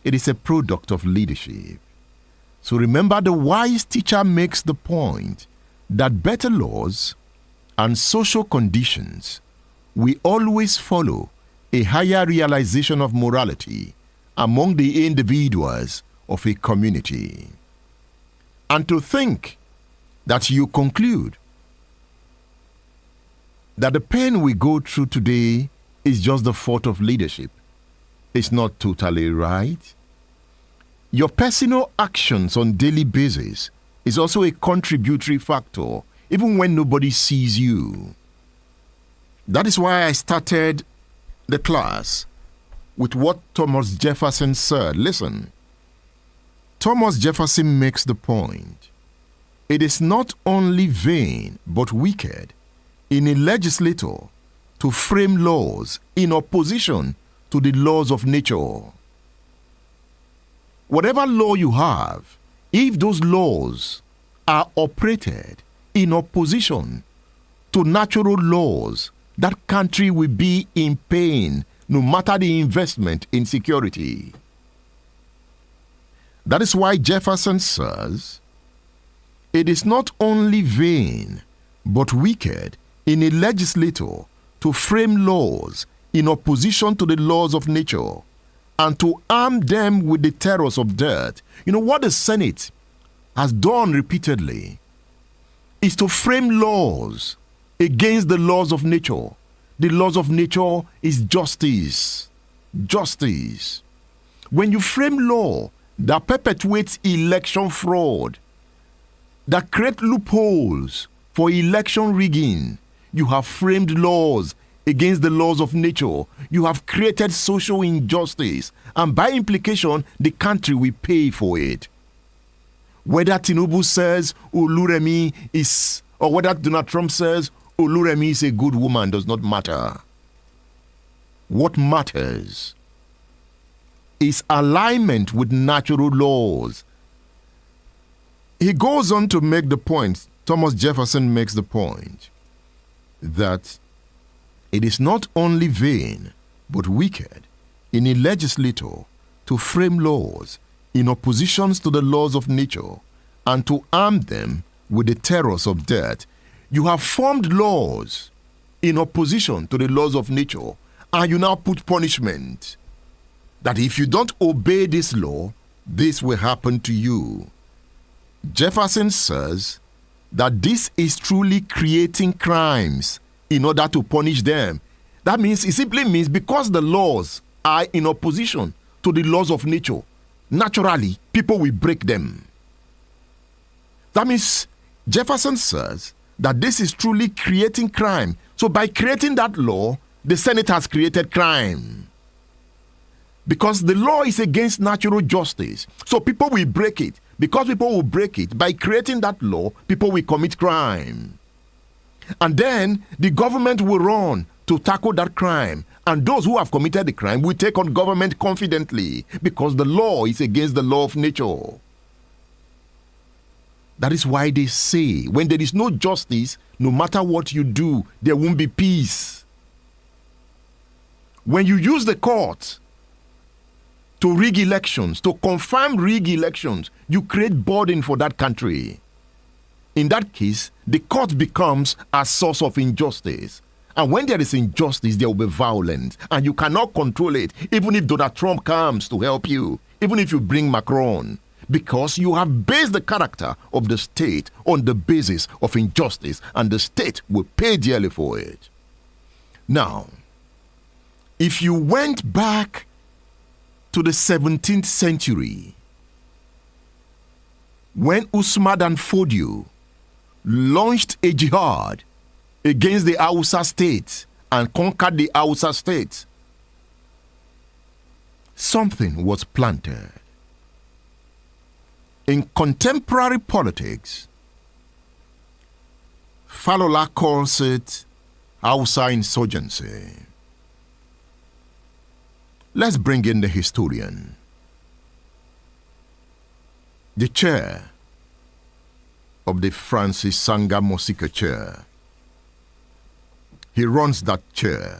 It is a product of leadership. So remember, the wise teacher makes the point that better laws and social conditions will always follow a higher realization of morality among the individuals of a community. And to think that you conclude that the pain we go through today is just the fault of leadership is not totally right. Your personal actions on daily basis is also a contributory factor, even when nobody sees you. That is why I started the class with what Thomas Jefferson said. Listen, Thomas Jefferson makes the point. It is not only vain but wicked in a legislator to frame laws in opposition to the laws of nature. Whatever law you have, if those laws are operated in opposition to natural laws, that country will be in pain no matter the investment in security. That is why Jefferson says, it is not only vain but wicked in a legislator to frame laws in opposition to the laws of nature and to arm them with the terrors of death. You know what the Senate has done repeatedly is to frame laws against the laws of nature. The laws of nature is justice. Justice. When you frame law that perpetuates election fraud, that create loopholes for election rigging, you have framed laws against the laws of nature. You have created social injustice, and by implication, the country will pay for it. Whether Tinubu says Oluremi is, or whether Donald Trump says Oluremi is a good woman does not matter. What matters is alignment with natural laws. He goes on to make the point, Thomas Jefferson makes the point, that it is not only vain but wicked in a legislator to frame laws in oppositions to the laws of nature and to arm them with the terrors of death. You have formed laws in opposition to the laws of nature, and you now put punishment that if you don't obey this law, this will happen to you. Jefferson says that this is truly creating crimes in order to punish them. That means, it simply means because the laws are in opposition to the laws of nature, naturally, people will break them. That means Jefferson says that this is truly creating crime. So by creating that law, the Senate has created crime. Because the law is against natural justice. So people will break it. Because people will break it, by creating that law, people will commit crime. And then the government will run to tackle that crime. And those who have committed the crime will take on government confidently because the law is against the law of nature. That is why they say when there is no justice, no matter what you do, there won't be peace. When you use the court to rig elections, to confirm rig elections, you create burden for that country. In that case, the court becomes a source of injustice. And when there is injustice, there will be violence. And you cannot control it, even if Donald Trump comes to help you, even if you bring Macron. Because you have based the character of the state on the basis of injustice, and the state will pay dearly for it. Now, if you went back to the 17th century, when Usman dan Fodio launched a jihad against the Hausa state and conquered the Hausa state, something was planted. In contemporary politics, Falola calls it Hausa Insurgency. Let's bring in the historian. The chair of the Francis Sanga Mosika chair. He runs that chair.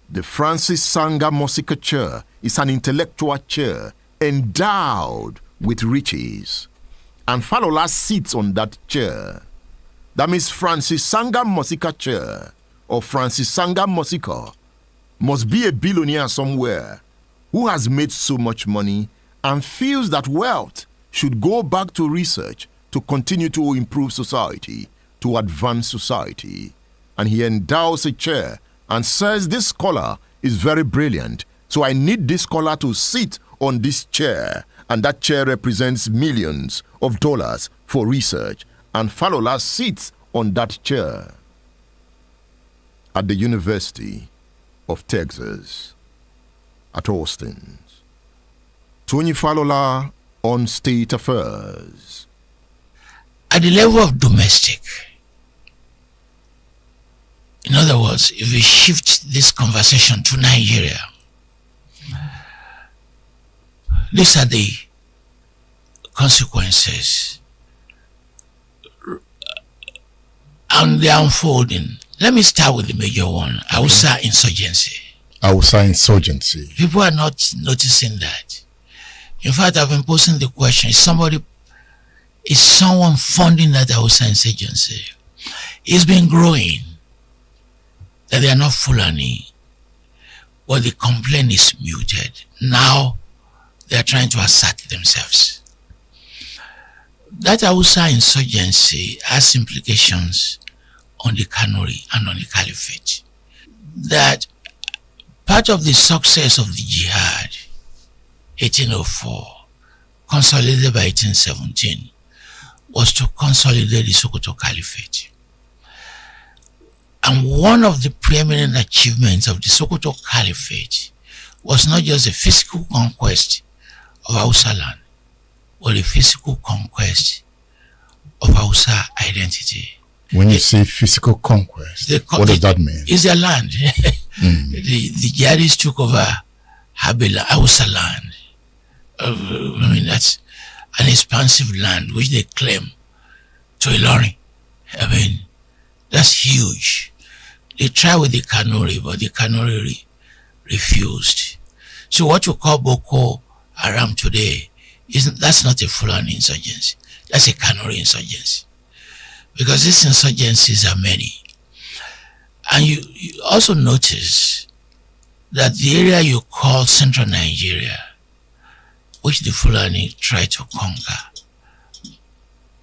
The Francis Sanga Mosika chair is an intellectual chair endowed with riches. And Falola sits on that chair. That means Francis Sanga Mosika chair or Francis Sanga Mosika must be a billionaire somewhere who has made so much money and feels that wealth should go back to research to continue to improve society, to advance society. And he endows a chair and says, this scholar is very brilliant, so I need this scholar to sit on this chair, and that chair represents millions of dollars for research, and Falola sits on that chair at the University of Texas at Austin. Tony Falola on State Affairs. At the level of domestic, in other words, if we shift this conversation to Nigeria, these are the consequences and they are unfolding. Let me start with the major one, Hausa Insurgency. Hausa Insurgency. People are not noticing that. In fact, I've been posing the question, is someone funding that Hausa Insurgency? It's been growing that they are not Fulani, but the complaint is muted. Now they are trying to assert themselves. That Hausa Insurgency has implications on the Kanuri and on the Caliphate. That part of the success of the jihad, 1804, consolidated by 1817, was to consolidate the Sokoto Caliphate. And one of the preeminent achievements of the Sokoto Caliphate was not just the physical conquest of Hausa land, but the physical conquest of Hausa identity. When you say physical conquest, what does that mean? It's their land. The jihadists took over Hausa land. I mean, that's an expansive land which they claim to Ilorin. I mean, that's huge. They tried with the Kanuri, but the Kanuri refused. So what you call Boko Haram today, that's not a Fulani insurgency. That's a Kanuri insurgency. Because these insurgencies are many. And you also notice that the area you call Central Nigeria, which the Fulani tried to conquer,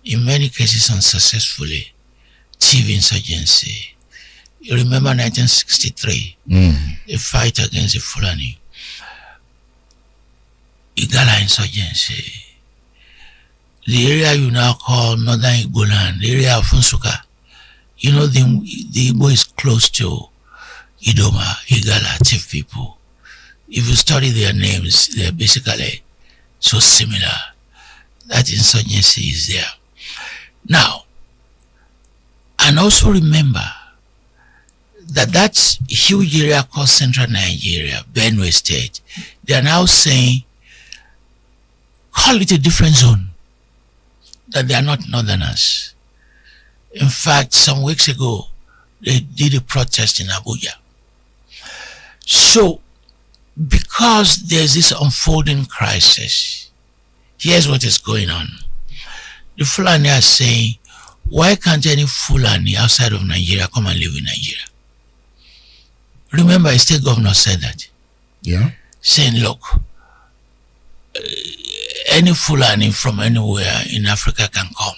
in many cases unsuccessfully, Tiv insurgency. You remember 1963, the fight against the Fulani. Igala insurgency. The area you now call Northern Igbo land, the area of Funsuka, you know the Igbo is close to Idoma, Igala, Tiv people. If you study their names, they're basically so similar. That insurgency is there. Now, and also remember that huge area called Central Nigeria, Benue State, they are now saying, call it a different zone, that they are not Northerners. In fact, some weeks ago, they did a protest in Abuja. So, because there's this unfolding crisis, here's what is going on. The Fulani are saying, why can't any Fulani outside of Nigeria come and live in Nigeria? Remember, a state governor said that. Yeah. Saying, look, any Fulani from anywhere in Africa can come.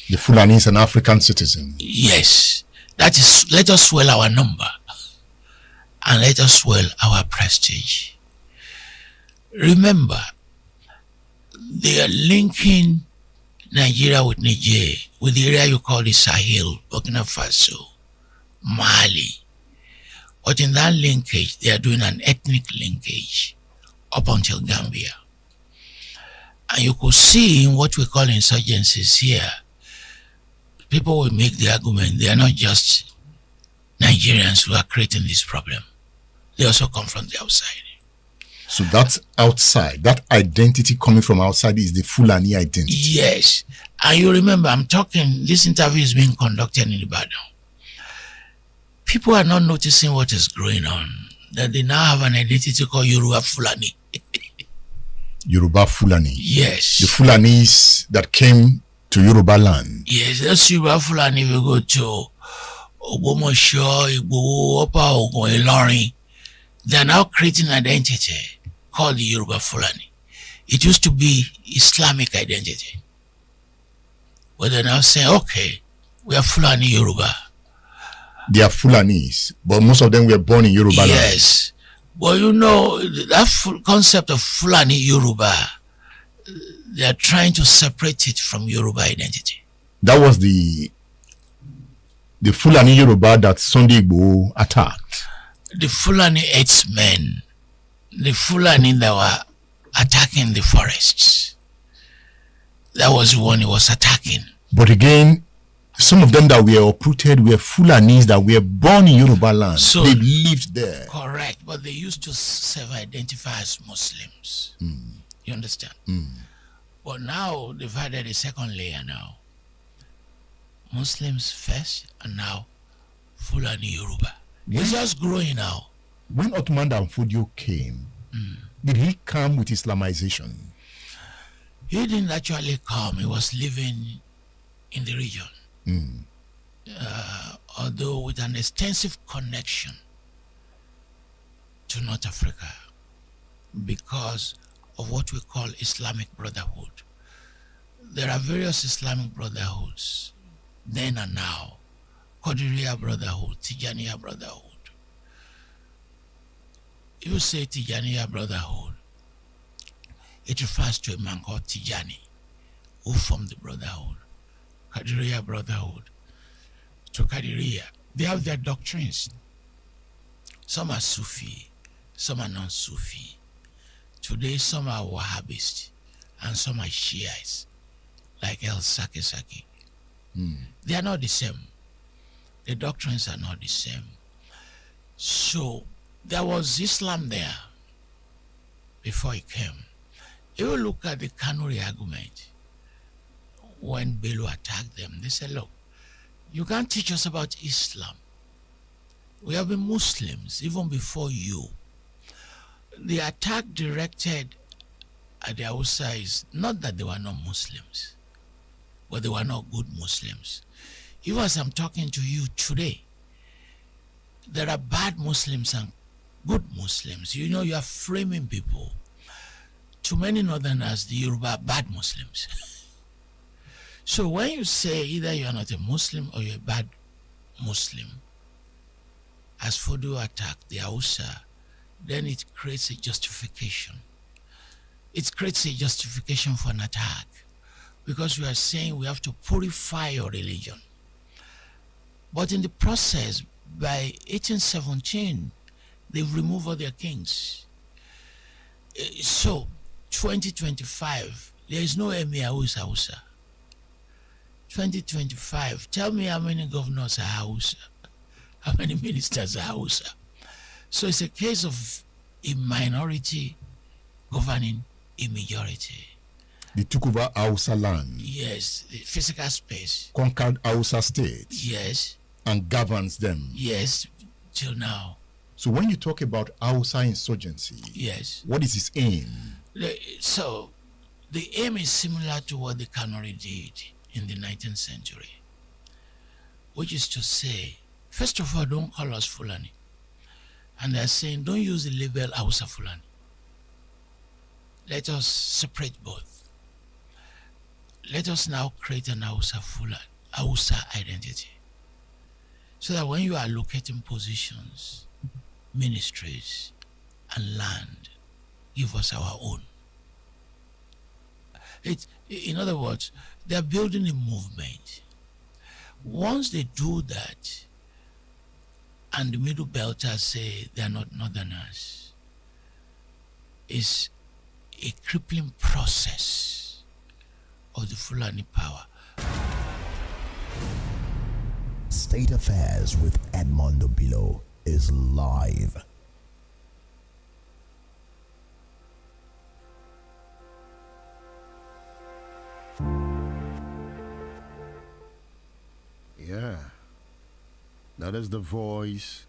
The Fulani is an African citizen. Yes. That is, let us swell our number and let us swell our prestige. Remember, they are linking Nigeria with Niger, with the area you call the Sahel, Burkina Faso, Mali. But in that linkage, they are doing an ethnic linkage up until Gambia. And you could see in what we call insurgencies here, people will make the argument they are not just Nigerians who are creating this problem. They also come from the outside. So that's outside. That identity coming from outside is the Fulani identity. Yes. And you remember, this interview is being conducted in Ibadan. People are not noticing what is going on. that they now have an identity called Yoruba Fulani. Yoruba Fulani. Yes. The Fulanis that came to Yoruba land. Yes, that's Yoruba Fulani. We go to Ogbomoso, Igboho, Upper Ogun, Ilorin. They are now creating an identity called the Yoruba Fulani. It used to be Islamic identity. But they're now saying, okay, we are Fulani Yoruba. They are Fulanis, but most of them were born in Yoruba land. Yes. Well, you know, that concept of Fulani Yoruba, they are trying to separate it from Yoruba identity. That was the Fulani Yoruba that Sunday Igboho attacked. The Fulani men, the Fulani that were attacking the forests. That was the one he was attacking. But again, some of them that were uprooted were Fulanis that were born in Yoruba land. So they lived there. Correct, but they used to self-identify as Muslims. You understand? But now they've added a second layer now. Muslims first, and now Fulani Yoruba. It's just growing now. When Ottoman Danfodio came, did he come with Islamization? He didn't actually come. He was living in the region. Although with an extensive connection to North Africa because of what we call Islamic Brotherhood. There are various Islamic Brotherhoods then and now. Qadiriya Brotherhood, Tijaniya Brotherhood. If you say Tijaniya Brotherhood, it refers to a man called Tijani who formed the Brotherhood. Qadiriya Brotherhood, to Qadiriya, they have their doctrines. Some are Sufi, some are non-Sufi. Today, some are Wahhabist and some are Shiites, like El Saki. They are not the same. The doctrines are not the same. So, there was Islam there before he came. If you look at the Kanuri argument, when Bello attacked them, they said, look, you can't teach us about Islam. We have been Muslims even before you. The attack directed at the Hausa is not that they were not Muslims, but they were not good Muslims. Even as I'm talking to you today, there are bad Muslims and good Muslims. You know, you are framing people. To many Northerners, the Yoruba are bad Muslims. So when you say either you are not a Muslim or you're a bad Muslim, as Fodo attacked the Hausa, then it creates a justification. It creates a justification for an attack because we are saying we have to purify your religion. But in the process, by 1817, they've removed all their kings. So, 2025, there is no emir who is Hausa. 2025, tell me how many governors are Hausa, how many ministers are Hausa. So it's a case of a minority governing a majority. They took over Hausa land. Yes, the physical space. Conquered Hausa state. Yes. And governs them. Yes, till now. So when you talk about Hausa insurgency, yes, what is its aim? So the aim is similar to what the Kanuri did in the 19th century, which is to say, first of all, don't call us Fulani. And they're saying, don't use the label Hausa Fulani. Let us separate both. Let us now create an Hausa Fulani, Hausa identity. So that when you are allocating positions, ministries, and land, give us our own. In other words, they're building a movement. Once they do that, and the Middle Belters say they are not Northerners, it's a crippling process of the Fulani power. State Affairs with Edmondo Bilo is live. Yeah, that is the voice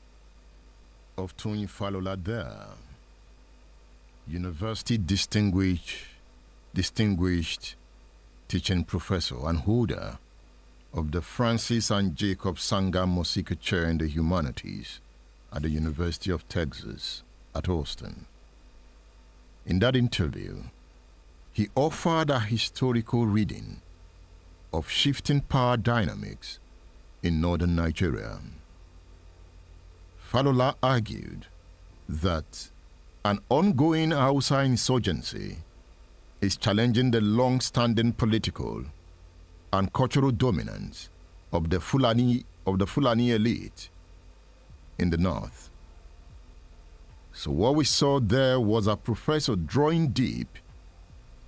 of Tony Falola there, university distinguished teaching professor and holder of the Francis and Jacob Sanga Mosika Chair in the Humanities at the University of Texas at Austin. In that interview, he offered a historical reading of shifting power dynamics in northern Nigeria. Falola argued that an ongoing Hausa insurgency is challenging the long-standing political and cultural dominance of the Fulani elite in the north. So what we saw there was a professor drawing deep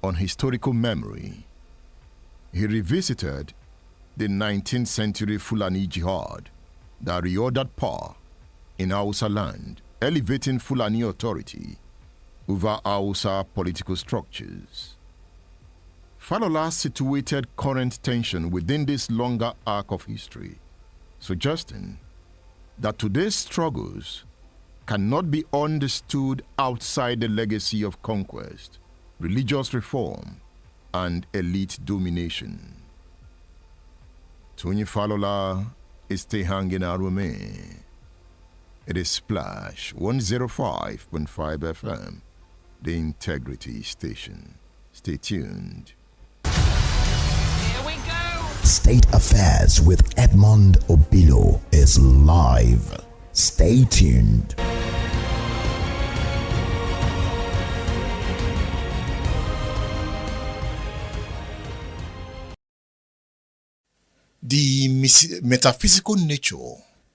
on historical memory. He revisited the 19th century Fulani jihad that reordered power in Hausa land, elevating Fulani authority over Hausa political structures. Falola situated current tension within this longer arc of history, suggesting that today's struggles cannot be understood outside the legacy of conquest, religious reform, and elite domination. Tony Falola is still hanging out with me. It is Splash 105.5 FM, the Integrity Station. Stay tuned. Here we go! State Affairs with Edmond Obilo is live. Stay tuned. The metaphysical nature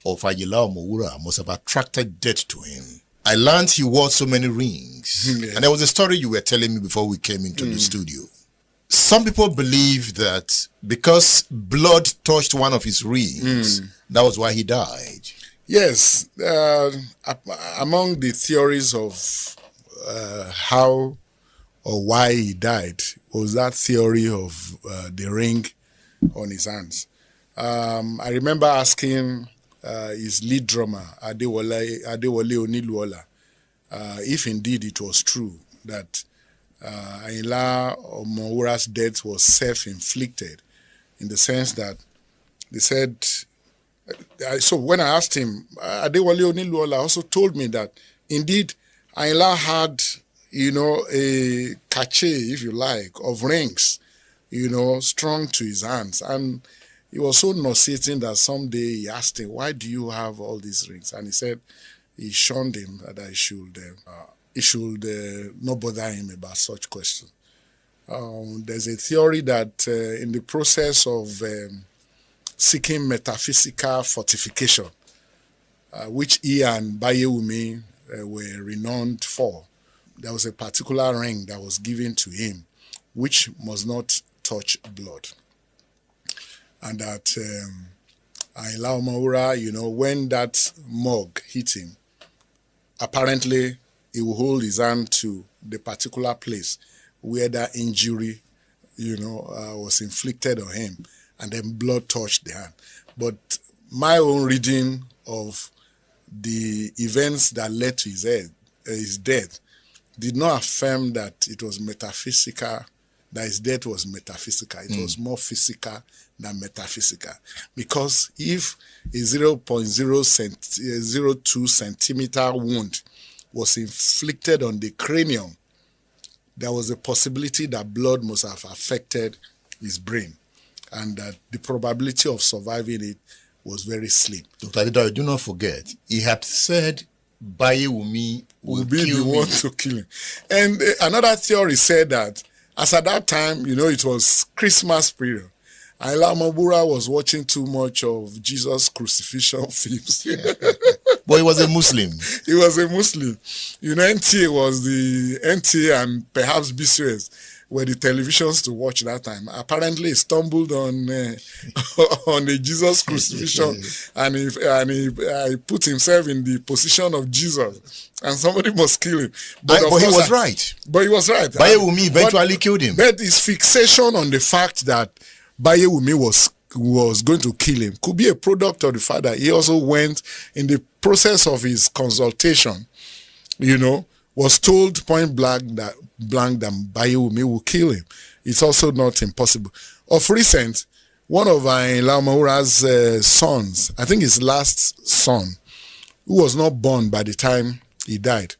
of Agilo Mura must have attracted death to him. I learned he wore so many rings. Yes. And there was a story you were telling me before we came into the studio. Some people believe that because blood touched one of his rings, that was why he died. Yes, among the theories of how or why he died was that theory of the ring on his hands. I remember asking his lead drummer, Adewale Oniluola, if indeed it was true that Ayinla Omowura's death was self-inflicted, in the sense that they said, so when I asked him, Adewale Oniluola also told me that indeed Ayinla had, a cachet, if you like, of rings, strung to his hands. And he was so nauseating that someday he asked him, why do you have all these rings? And he said he shunned him, that he should not bother him about such questions. There's a theory that in the process of seeking metaphysical fortification, which he and Bayumi were renowned for, there was a particular ring that was given to him, which must not touch blood. And that Ayinla Omowura, when that mug hit him, apparently he will hold his hand to the particular place where that injury, was inflicted on him, and then blood touched the hand. But my own reading of the events that led to his death did not affirm that it was metaphysical, that his death was metaphysical. It was more physical than metaphysical. Because if a 0.02 centimeter wound was inflicted on the cranium, there was a possibility that blood must have affected his brain, and that the probability of surviving it was very slim. Dr. Adedare, do not forget, he had said Bayumi will be the one to kill him. And another theory said that, as at that time, it was Christmas period, Ayinla Omowura was watching too much of Jesus crucifixion films. But he was a Muslim. He was a Muslim. NTA and perhaps BCS were the televisions to watch that time. Apparently, he stumbled on the Jesus crucifixion, and he put himself in the position of Jesus, and somebody must kill him. But he was right. But he was right. Bayumi eventually killed him. But his fixation on the fact that Bayumi was going to kill him could be a product of the fact that he also went in the process of his consultation, was told point blank that Bayumi will kill him. It's also not impossible. Of recent, one of Mura's sons, I think his last son, who was not born by the time he died,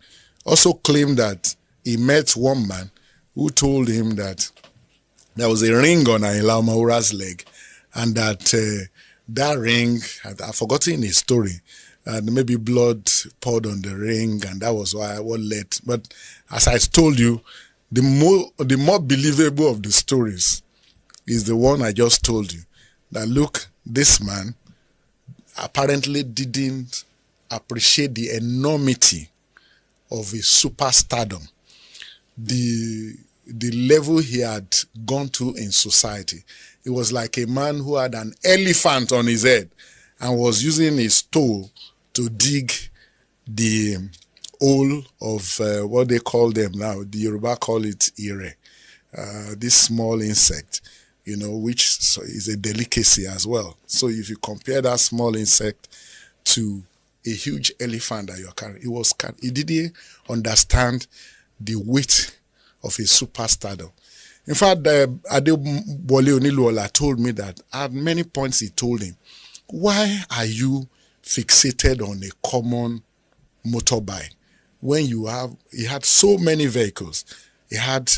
also claimed that he met one man who told him that there was a ring on Mura's leg, and that that ring, I've forgotten his story, and maybe blood poured on the ring, and that was what led. But as I told you, the more believable of the stories is the one I just told you. That look, this man apparently didn't appreciate the enormity of his superstardom, the level he had gone to in society. It was like a man who had an elephant on his head and was using his toe to dig the hole of what they call them now. The Yoruba call it ire, this small insect, which is a delicacy as well. So if you compare that small insect to a huge elephant that you're carrying, he didn't understand the weight of his superstardom. In fact, Adewale Oniluola told me that at many points he told him, why are you fixated on a common motorbike when he had so many vehicles? He had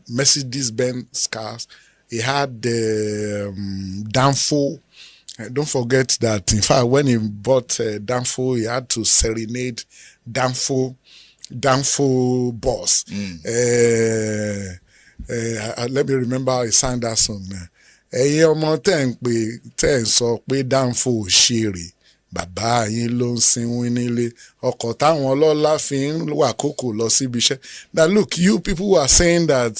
Mercedes-Benz cars, he had Danfo. Don't forget that, in fact, when he bought Danfo, he had to serenade Danfo boss. Let me remember how he sang that song. Ẹ̀yin ọmọ tẹ́ ń sọ pé Danfo ṣeré, bàbá yín ló ń sinwín nílé, ọkọ̀ táwọn ọlọ́lá fi ń wà kókò lọ síbi iṣẹ́. Now look, you people were saying that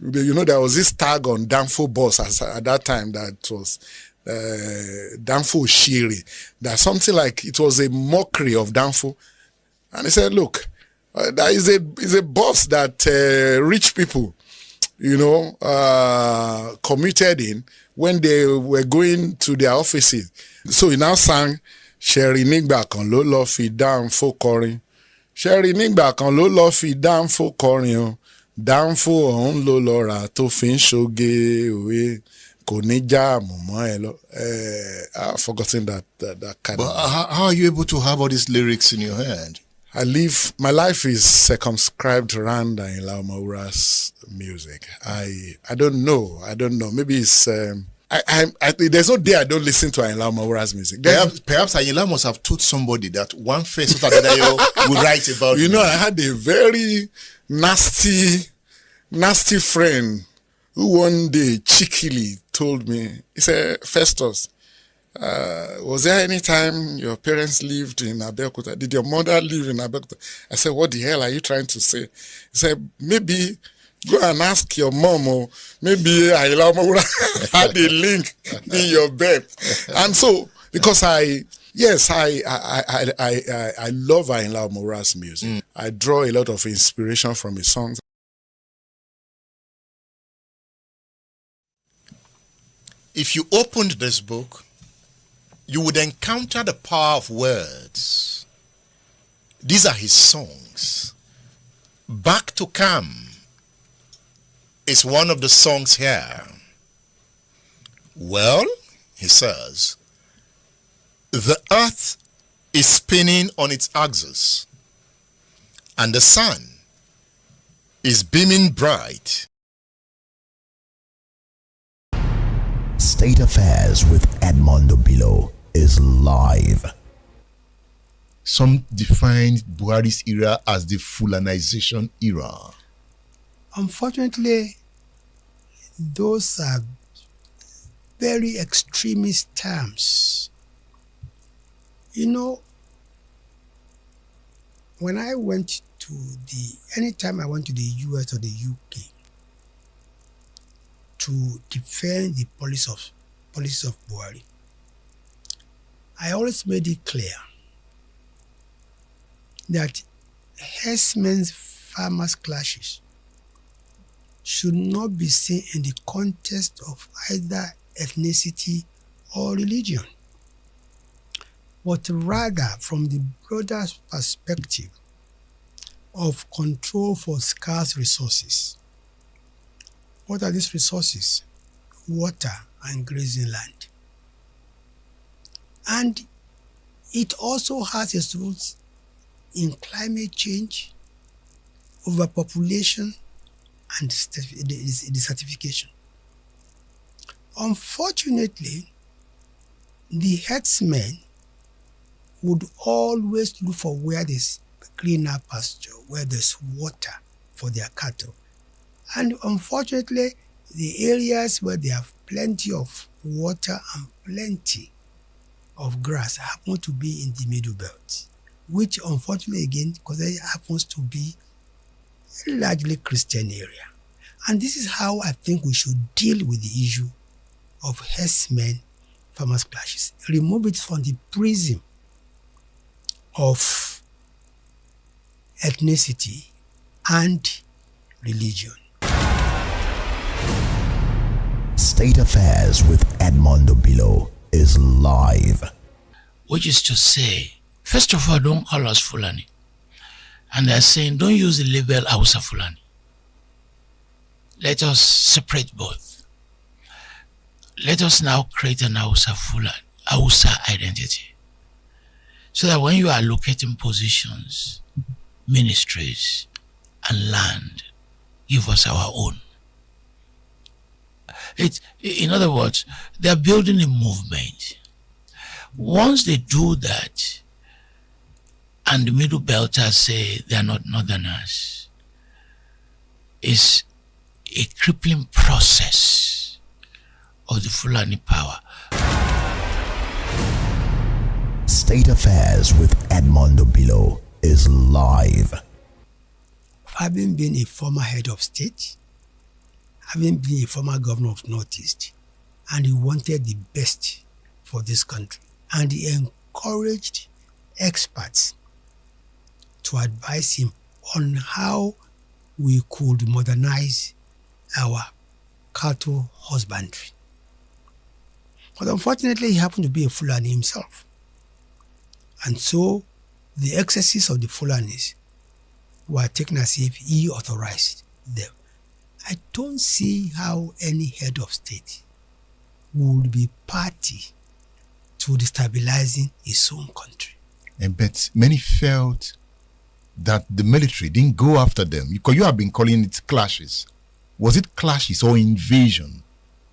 there was this tag on Danfo boss at that time that was Danfo Shiri, that something like it was a mockery of Danfo. And he said, look, that is a boss that rich people, commuted in when they were going to their offices. So he now sang, Sherry Nigba kan ló lọ fi Danfo kọrin. Sherry Nigba kan ló lọ fi Danfo kọrin o. Danfo ọ̀hún ló lọ rà tó fi ń ṣoge òwe. I've forgotten that kind. But how are you able to have all these lyrics in your head? My life is circumscribed around Ayinla Omowura's music. I don't know. Maybe it's there's no day I don't listen to Ayinla Omowura's music. Perhaps Ayinla must have told somebody that one face that would write about. I had a very nasty friend who one day cheekily told me, he said, Festus, was there any time your parents lived in Abeokuta? Did your mother live in Abeokuta? I said, what the hell are you trying to say? He said, maybe go and ask your mom, or maybe Ayinla Omowura had a link in your bed. And so, because I love Ayinla Omowura's music. I draw a lot of inspiration from his songs. If you opened this book, you would encounter the power of words. These are his songs. Back to Come is one of the songs here. Well, he says, the earth is spinning on its axis, and the sun is beaming bright. State Affairs with Edmond Obilo is live. Some defined Buhari's era as the Fulanization era. Unfortunately, those are very extremist terms. When I went to anytime I went to the US or the UK to defend the policy of Buhari, I always made it clear that herdsmen's farmers clashes should not be seen in the context of either ethnicity or religion. but rather from the broader perspective of control for scarce resources. What are these resources? Water and grazing land. And it also has its roots in climate change, overpopulation, and desertification. Unfortunately, the herdsmen would always look for where there's greener pasture, where there's water for their cattle. And unfortunately, the areas where they have plenty of water and plenty of grass happen to be in the Middle Belt, which unfortunately again, because it happens to be a largely Christian area. And this is how I think we should deal with the issue of herdsmen farmers clashes. Remove it from the prism of ethnicity and religion. State Affairs with Edmondo Bilo is live. Which is to say, first of all, don't call us Fulani. And they're saying, don't use the label Hausa Fulani. Let us separate both. Let us now create an Hausa identity. So that when you are allocating positions, ministries, and land, give us our own. In other words, they're building a movement. Once they do that, and the Middle Belters say they are not Northerners, it's a crippling process of the Fulani power. State Affairs with Edmondo Bilo is live. Having been a former head of state, having been a former governor of Northeast, and he wanted the best for this country, and he encouraged experts to advise him on how we could modernize our cattle husbandry. But unfortunately, he happened to be a Fulani himself. And so the excesses of the Fulanis were taken as if he authorized them. I don't see how any head of state would be party to destabilizing his own country. But many felt that the military didn't go after them, because you have been calling it clashes. Was it clashes or invasion?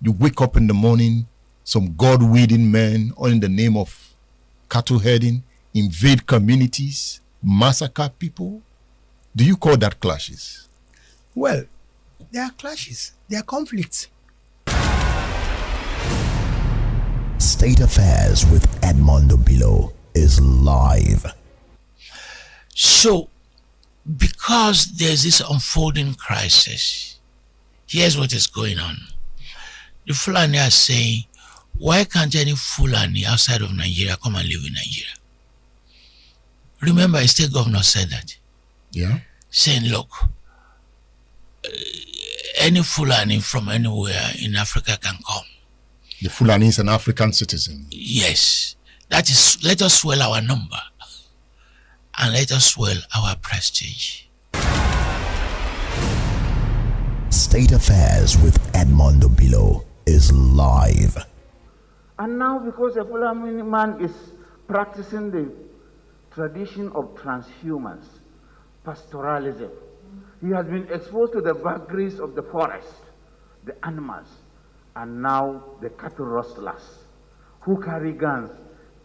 You wake up in the morning, some God-wielding men, all in the name of cattle herding, invade communities, massacre people? Do you call that clashes? Well, there are clashes, there are conflicts. State Affairs with Edmondo Bilo is live. So, because there's this unfolding crisis, here's what is going on. The Fulani are saying, why can't any Fulani outside of Nigeria come and live in Nigeria? Remember, a state governor said that. Yeah. Saying, look, any Fulani from anywhere in Africa can come. The Fulani is an African citizen. Yes. That is, let us swell our number and let us swell our prestige. State Affairs with Edmondo Bilo is live. And now, because a Fulani man is practicing the tradition of transhumance, pastoralism, he has been exposed to the vagaries of the forest, the animals, and now the cattle rustlers who carry guns,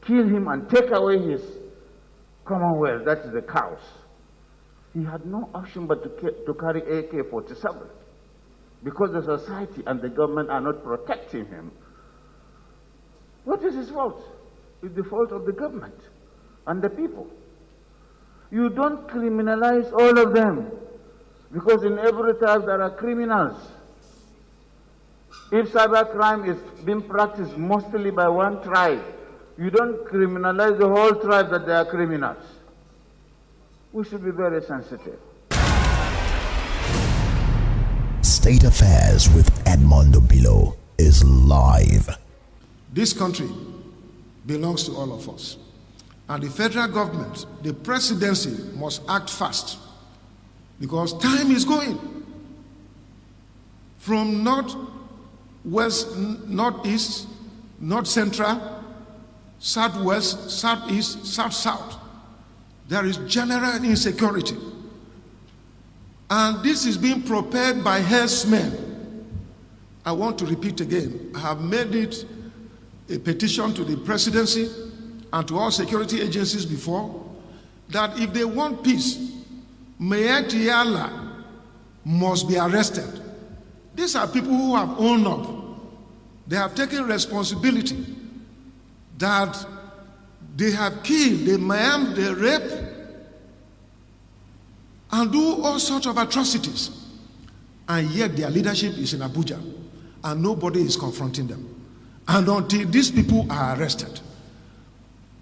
kill him and take away his commonwealth, that is the cows. He had no option but to carry AK-47 because the society and the government are not protecting him. What is his fault? It's the fault of the government and the people. You don't criminalize all of them, because in every tribe there are criminals. If cybercrime is being practiced mostly by one tribe, you don't criminalize the whole tribe that they are criminals. We should be very sensitive. State Affairs with Edmondo Bilo is live. This country belongs to all of us. And the federal government, the presidency, must act fast because time is going. From north, west, northeast, north central, southwest, southeast, south, there is general insecurity. And this is being propelled by herdsmen. I want to repeat again, I have made it a petition to the presidency and to all security agencies before, that if they want peace, Mayor Tiala must be arrested. These are people who have owned up. They have taken responsibility that they have killed, they maim, they rape, and do all sorts of atrocities. And yet their leadership is in Abuja, and nobody is confronting them. And until these people are arrested,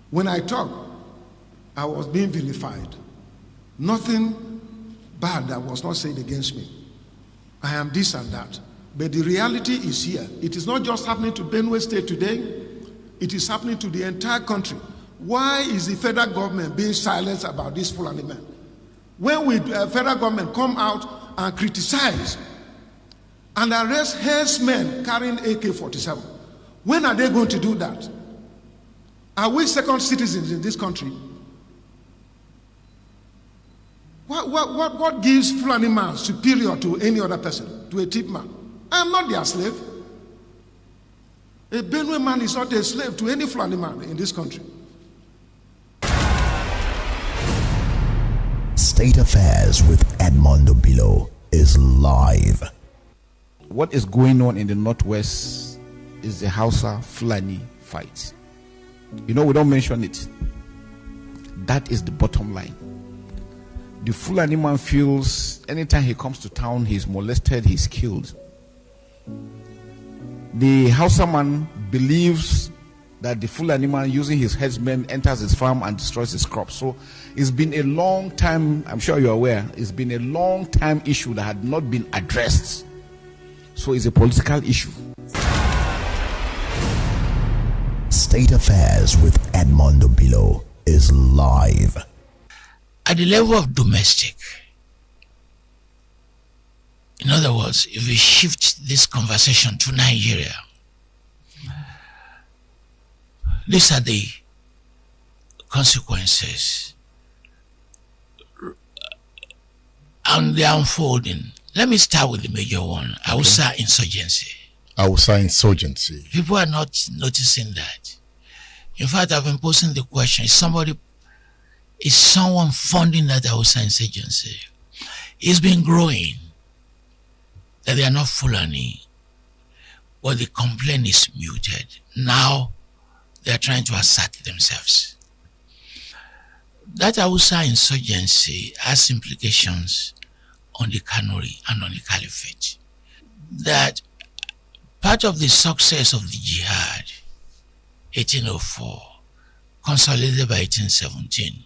when I talk, I was being vilified. Nothing bad that was not said against me. I am this and that. But the reality is here. It is not just happening to Benue State today. It is happening to the entire country. Why is the federal government being silent about this Fulani men? When will the federal government come out and criticize and arrest herdsmen carrying AK-47? When are they going to do that? Are we second citizens in this country? What gives Fulani man superior to any other person, to a tip man? I am not their slave. A Benue man is not a slave to any Fulani man in this country. State Affairs with Edmondo Bilo is live. What is going on in the Northwest is the Hausa Fulani fight. We don't mention it. That is the bottom line. The Fulani man feels anytime he comes to town, he's molested, he's killed. The Hausa man believes that the Fulani man, using his headsmen, enters his farm and destroys his crops. So it's been a long time, I'm sure you're aware, it's been a long time issue that had not been addressed. So it's a political issue. State Affairs with Edmondo Bilo is live. At the level of domestic, in other words, if we shift this conversation to Nigeria, these are the consequences and they're unfolding. Let me start with the major one, Hausa Insurgency. Hausa Insurgency. People are not noticing that. In fact, I've been posing the question, is someone funding that Hausa Insurgency? It's been growing that they are not Fulani, but the complaint is muted. Now they are trying to assert themselves. That Hausa Insurgency has implications on the Kanuri and on the Caliphate. That part of the success of the jihad, 1804, consolidated by 1817,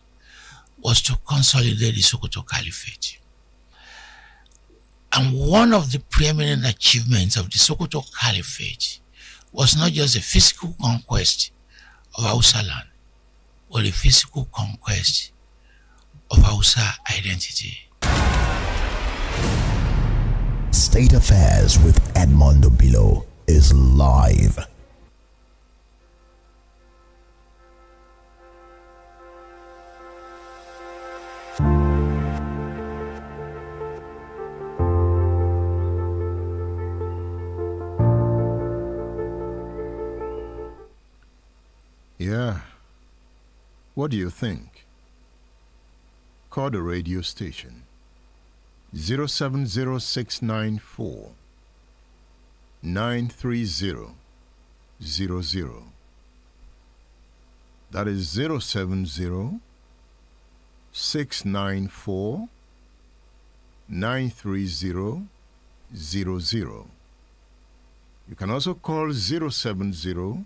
was to consolidate the Sokoto Caliphate. And one of the preeminent achievements of the Sokoto Caliphate was not just the physical conquest of Hausa land, but the physical conquest of Hausa identity. State Affairs with Edmondo Bilo is live. Yeah. What do you think? Call the radio station 070694 93000. That is 070 694 93000. You can also call 070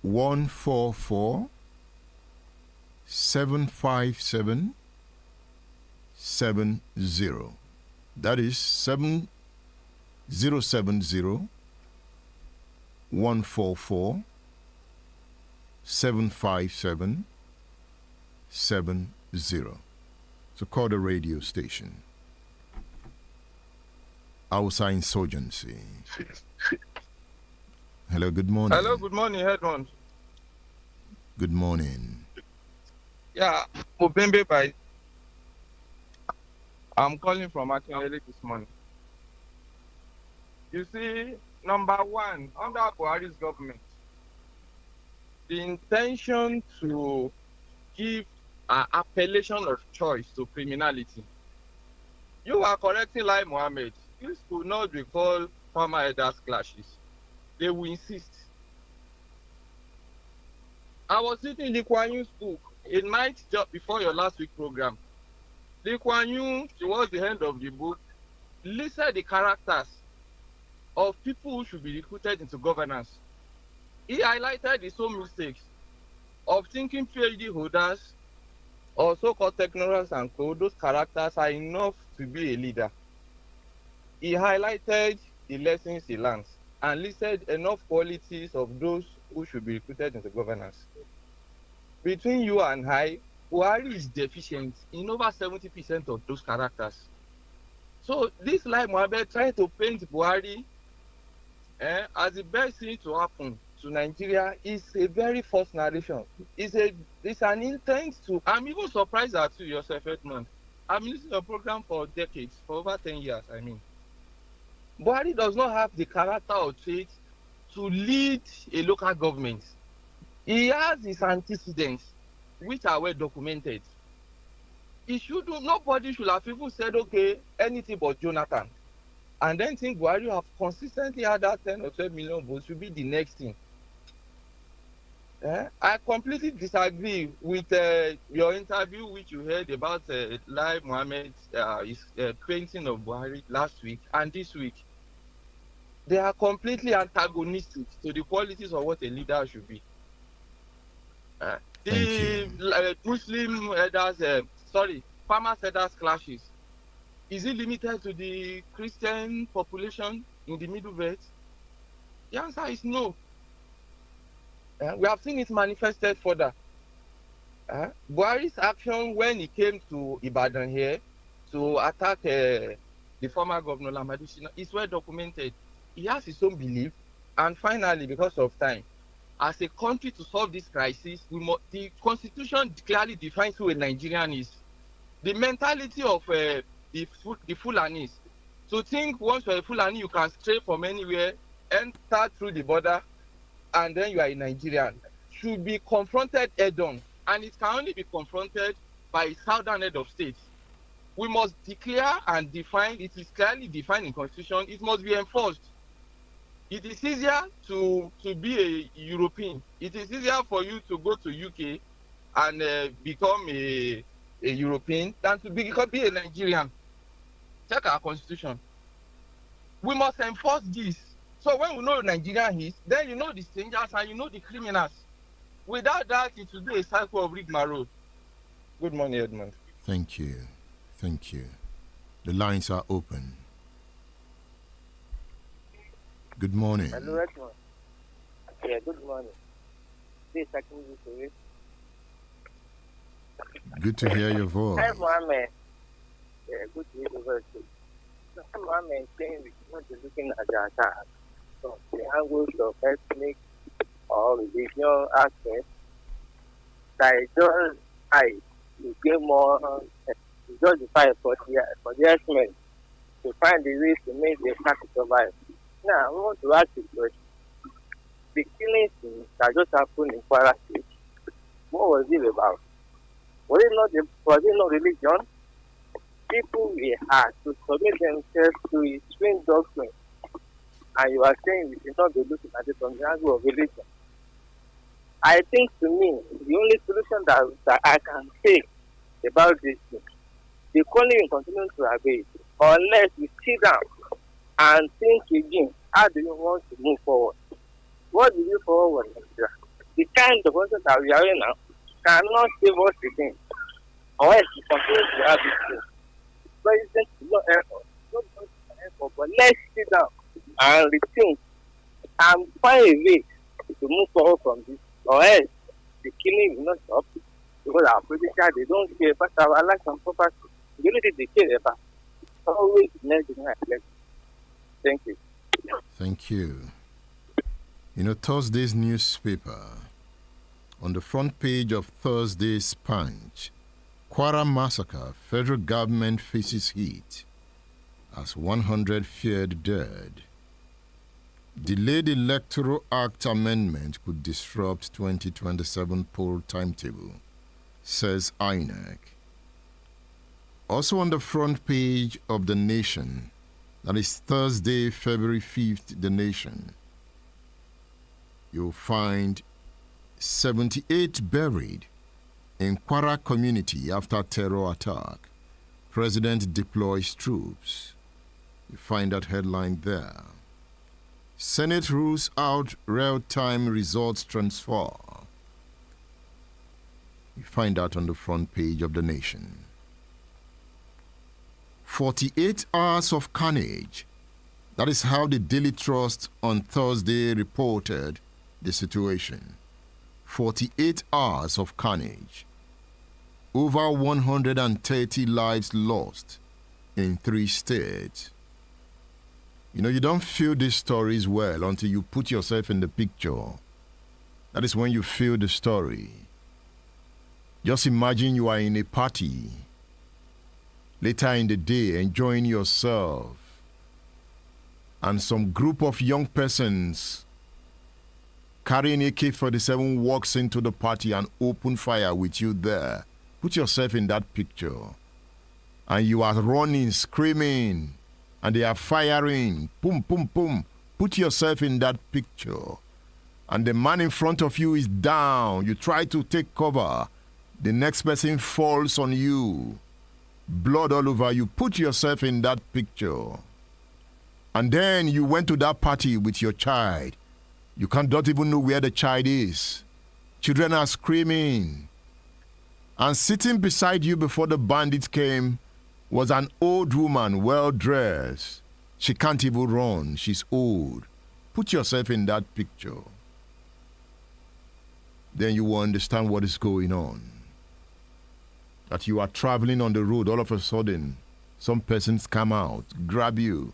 144 757 70. That is 7070 144 75770. So call the radio station. Hausa Insurgency. Hello, good morning. Hello, good morning, Edmond. Good morning. Yeah, Obembe by. I'm calling from Akinwele this morning. You see, number one, under Buhari's government, the intention to give an appellation of choice to criminality. You are correcting Lai Mohammed. This could not be called farmer elders clashes. They will insist. I was reading Lee Kuan Yew's book a night just before your last week program. Lee Kuan Yew, towards the end of the book, listed the characters of people who should be recruited into governance. He highlighted his own mistakes of thinking PhD holders or so-called technocrats and co, those characters are enough to be a leader. He highlighted the lessons he learned and listed enough qualities of those who should be recruited into governance. Between you and I, Buhari is deficient in over 70% of those characters. So this Lai Mohammed trying to paint Buhari as the best thing to happen to Nigeria is a very false narration. It's an intent to. I'm even surprised at you yourself, Edmond. I've been listening to your program for decades, for over 10 years, I mean. Buhari does not have the character or trait to lead a local government. He has his antecedents, which are well documented. Nobody should have even said, okay, anything but Jonathan. And then think Buhari have consistently had that 10 or 12 million votes should be the next thing. I completely disagree with your interview which you heard about Lai Mohammed, his painting of Buhari last week and this week. They are completely antagonistic to the qualities of what a leader should be. The Muslim elders, farmers elders clashes. Is it limited to the Christian population in the Middle Belt? The answer is no. We have seen it manifested further. Buhari's action when he came to Ibadan here to attack the former governor Lamadu Shina is well documented. He has his own belief, and finally, because of time, as a country to solve this crisis, the constitution clearly defines who a Nigerian is. The mentality of the Fulanis, to think once you're a Fulani, you can stray from anywhere, enter through the border, and then you are a Nigerian, should be confronted head-on, and it can only be confronted by a southern head of state. We must declare and define, it is clearly defined in constitution, it must be enforced. It is easier to be a European. It is easier for you to go to UK and become a European than to be a Nigerian. Check our constitution. We must enforce this. So when we know who Nigerian is, then you know the strangers and you know the criminals. Without that, it will be a cycle of rigmarole. Good morning, Edmund. Thank you. Thank you. The lines are open. Good morning. Hello, Edmund. Yeah, good morning. This is Agilo. Good to hear your voice. Hi, Mohammed. Yeah, good to hear your voice. So, Mohammed is saying we should not be looking at the attack from the angles of ethnic or religion aspects. That just to get more to justify for the estimate to find the ways to make the attack survive. Now, I want to ask you a question. The killings that just happened in Kwara State, what was it about? Was it not religion? People were hard to submit themselves to a strange doctrine, and you are saying we should not be looking at it from the angle of religion. I think to me, the only solution that I can say about this thing, the calling will continue to agree unless we sit down and think again, how do you want to move forward? What do you forward? The kind of process that we are in now cannot save us again, or else we continue to have this thing. President is not effort, but let's sit down and rethink and find a way to move forward from this, or else the killing will not stop because our politicians, they don't care about our life and property. The only thing they care about always next election. Thank you. Thank you. You know, Thursday's newspaper, on the front page of Thursday's Punch, Kwara massacre, federal government faces heat as 100 feared dead. Delayed Electoral Act amendment could disrupt 2027 poll timetable, says INEC. Also on the front page of The Nation, that is Thursday, February 5th, The Nation, you'll find 78 buried in Kwara community after terror attack. President deploys troops. You find that headline there. Senate rules out real-time results transfer. You find that on the front page of The Nation. 48 hours of carnage. That is how the Daily Trust on Thursday reported the situation. 48 hours of carnage. Over 130 lives lost in 3 states. You know, you don't feel these stories well until you put yourself in the picture. That is when you feel the story. Just imagine you are in a party later in the day, enjoying yourself, and some group of young persons carrying AK-47 walks into the party and open fire with you there. Put yourself in that picture. And you are running, screaming, and they are firing. Boom, boom, boom. Put yourself in that picture. And the man in front of you is down. You try to take cover. The next person falls on you. Blood all over you. Put yourself in that picture. And then you went to that party with your child. You don't even know where the child is. Children are screaming. And sitting beside you before the bandits came was an old woman, well-dressed. She can't even run. She's old. Put yourself in that picture. Then you will understand what is going on. That you are traveling on the road, all of a sudden, some persons come out, grab you,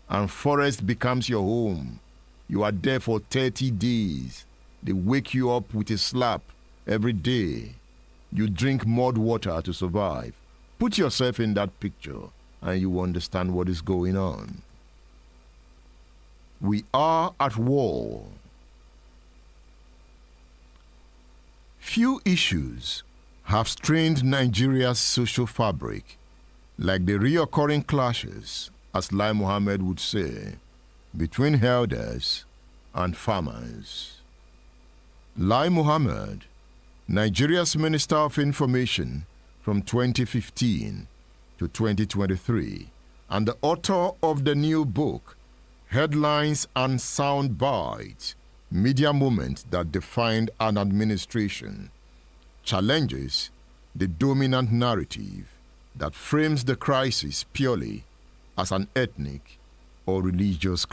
and forest becomes your home. You are there for 30 days. They wake you up with a slap every day. You drink mud water to survive. Put yourself in that picture and you understand what is going on. We are at war. Few issues have strained Nigeria's social fabric like the reoccurring clashes, as Lai Mohammed would say, between elders and farmers. Lai Mohammed, Nigeria's Minister of Information from 2015 to 2023, and the author of the new book, Headlines and Sound Bites, Media Moments That Defined an Administration, challenges the dominant narrative that frames the crisis purely as an ethnic or religious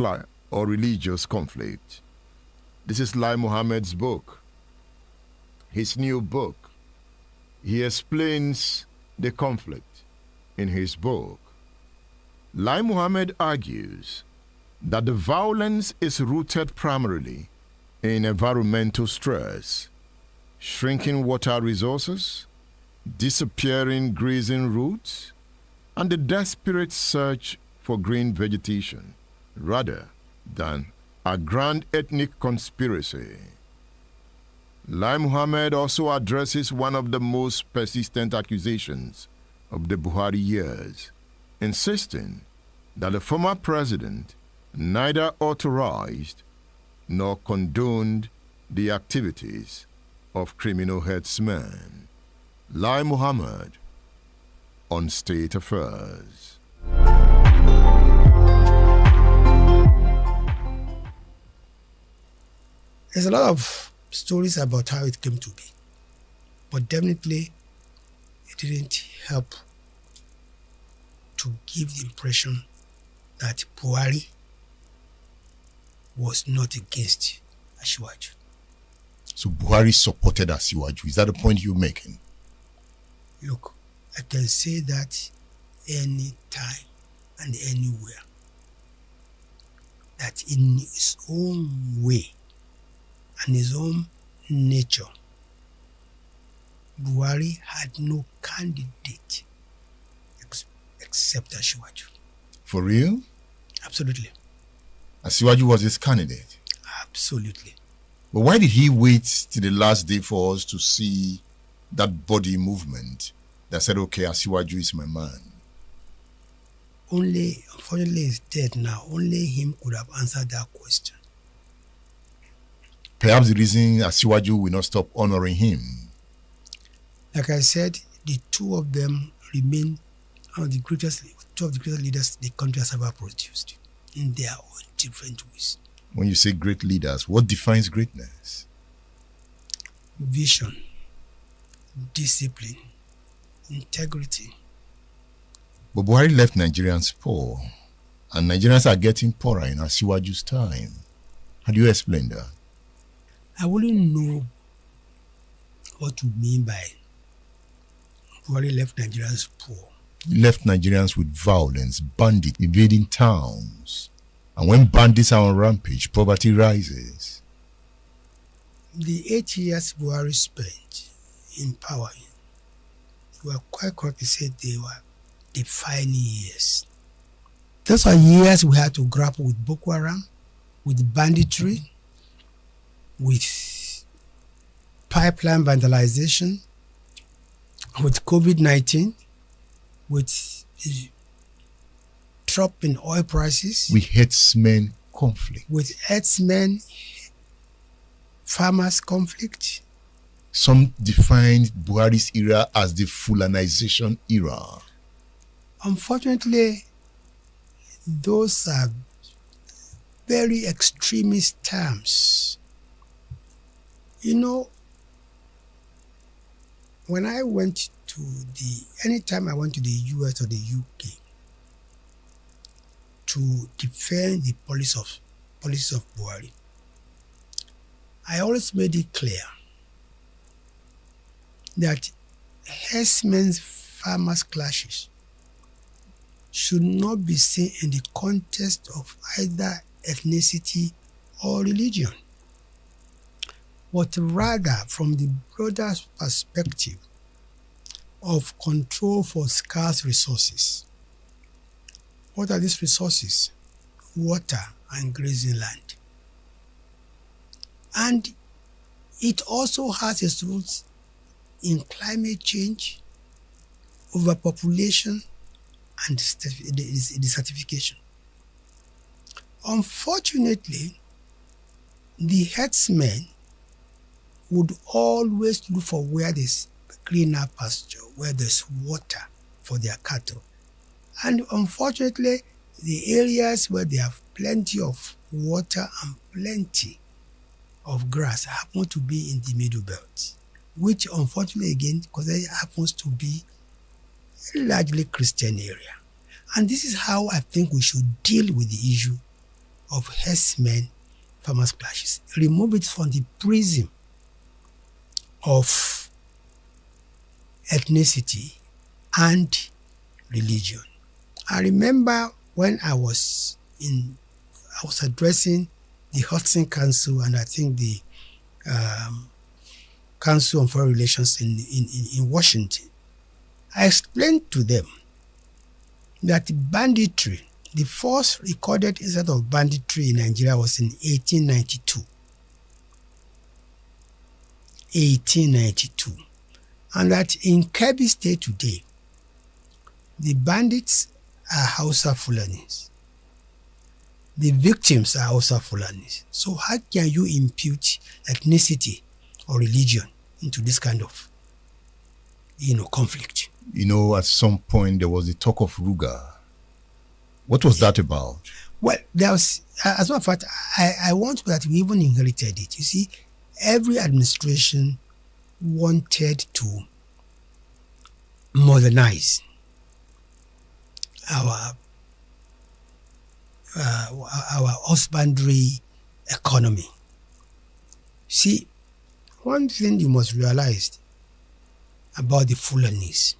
conflict. This is Lai Mohammed's book. His new book. He explains the conflict in his book. Lai Mohammed argues that the violence is rooted primarily in environmental stress, shrinking water resources, disappearing grazing routes, and the desperate search for green vegetation, rather than a grand ethnic conspiracy. Lai Mohammed also addresses one of the most persistent accusations of the Buhari years, insisting that the former president neither authorized nor condoned the activities of criminal headsmen. Lai Mohammed on State Affairs. There's a lot of stories about how it came to be, but definitely it didn't help to give the impression that Buhari was not against Asiwaju. So Buhari supported Asiwaju. Is that the point you're making? Look, I can say that any time and anywhere, that in his own way and his own nature, Buhari had no candidate except Asiwaju. For real? Absolutely. Asiwaju was his candidate? Absolutely. But why did he wait till the last day for us to see that body movement that said, okay, Asiwaju is my man? Unfortunately, he's dead now. Only him could have answered that question. Perhaps the reason Asiwaju will not stop honoring him. Like I said, the two of them remain two of the greatest leaders the country has ever produced in their own different ways. When you say great leaders, what defines greatness? Vision, discipline, integrity. But Buhari left Nigerians poor, and Nigerians are getting poorer in Asiwaju's time. How do you explain that? I wouldn't know what you mean by Buhari left Nigerians poor. He left Nigerians with violence, bandits invading towns. And when bandits are on rampage, poverty rises. The 8 years Buhari spent in power, you were quite correct to say they were defining years. Those are years we had to grapple with Boko Haram, with banditry, with pipeline vandalization, with COVID-19, with the drop in oil prices, with herdsmen conflict, with herdsmen, farmers conflict. Some defined Buhari's era as the Fulanization era. Unfortunately, those are very extremist terms. You know, when I went to anytime I went to the US or the UK to defend the policies of Buhari, I always made it clear that herdsmen's farmers clashes should not be seen in the context of either ethnicity or religion, but rather from the broader perspective of control for scarce resources. What are these resources? Water and grazing land. And it also has its roots in climate change, overpopulation, and desertification. Unfortunately, the herdsmen would always look for where there's greener pasture, where there's water for their cattle. And unfortunately, the areas where they have plenty of water and plenty of grass happen to be in the Middle Belt, which unfortunately again, because it happens to be a largely Christian area. And this is how I think we should deal with the issue of herdsmen farmers clashes. Remove it from the prism of ethnicity and religion. I remember when I was addressing the Hausa Council and I think the Council on Foreign Relations in Washington. I explained to them that banditry, the first recorded incident of banditry in Nigeria was in 1892. 1892. And that in Kebbi State today, the bandits are Hausa Fulanis. The victims are Hausa Fulanis. So how can you impute ethnicity or religion into this kind of, conflict? At some point there was the talk of Ruga. What was that about? Well, there was, as a matter of fact, I want that we even inherited it. You see, every administration wanted to modernize our husbandry economy. See, One thing you must realize about the Fulanis,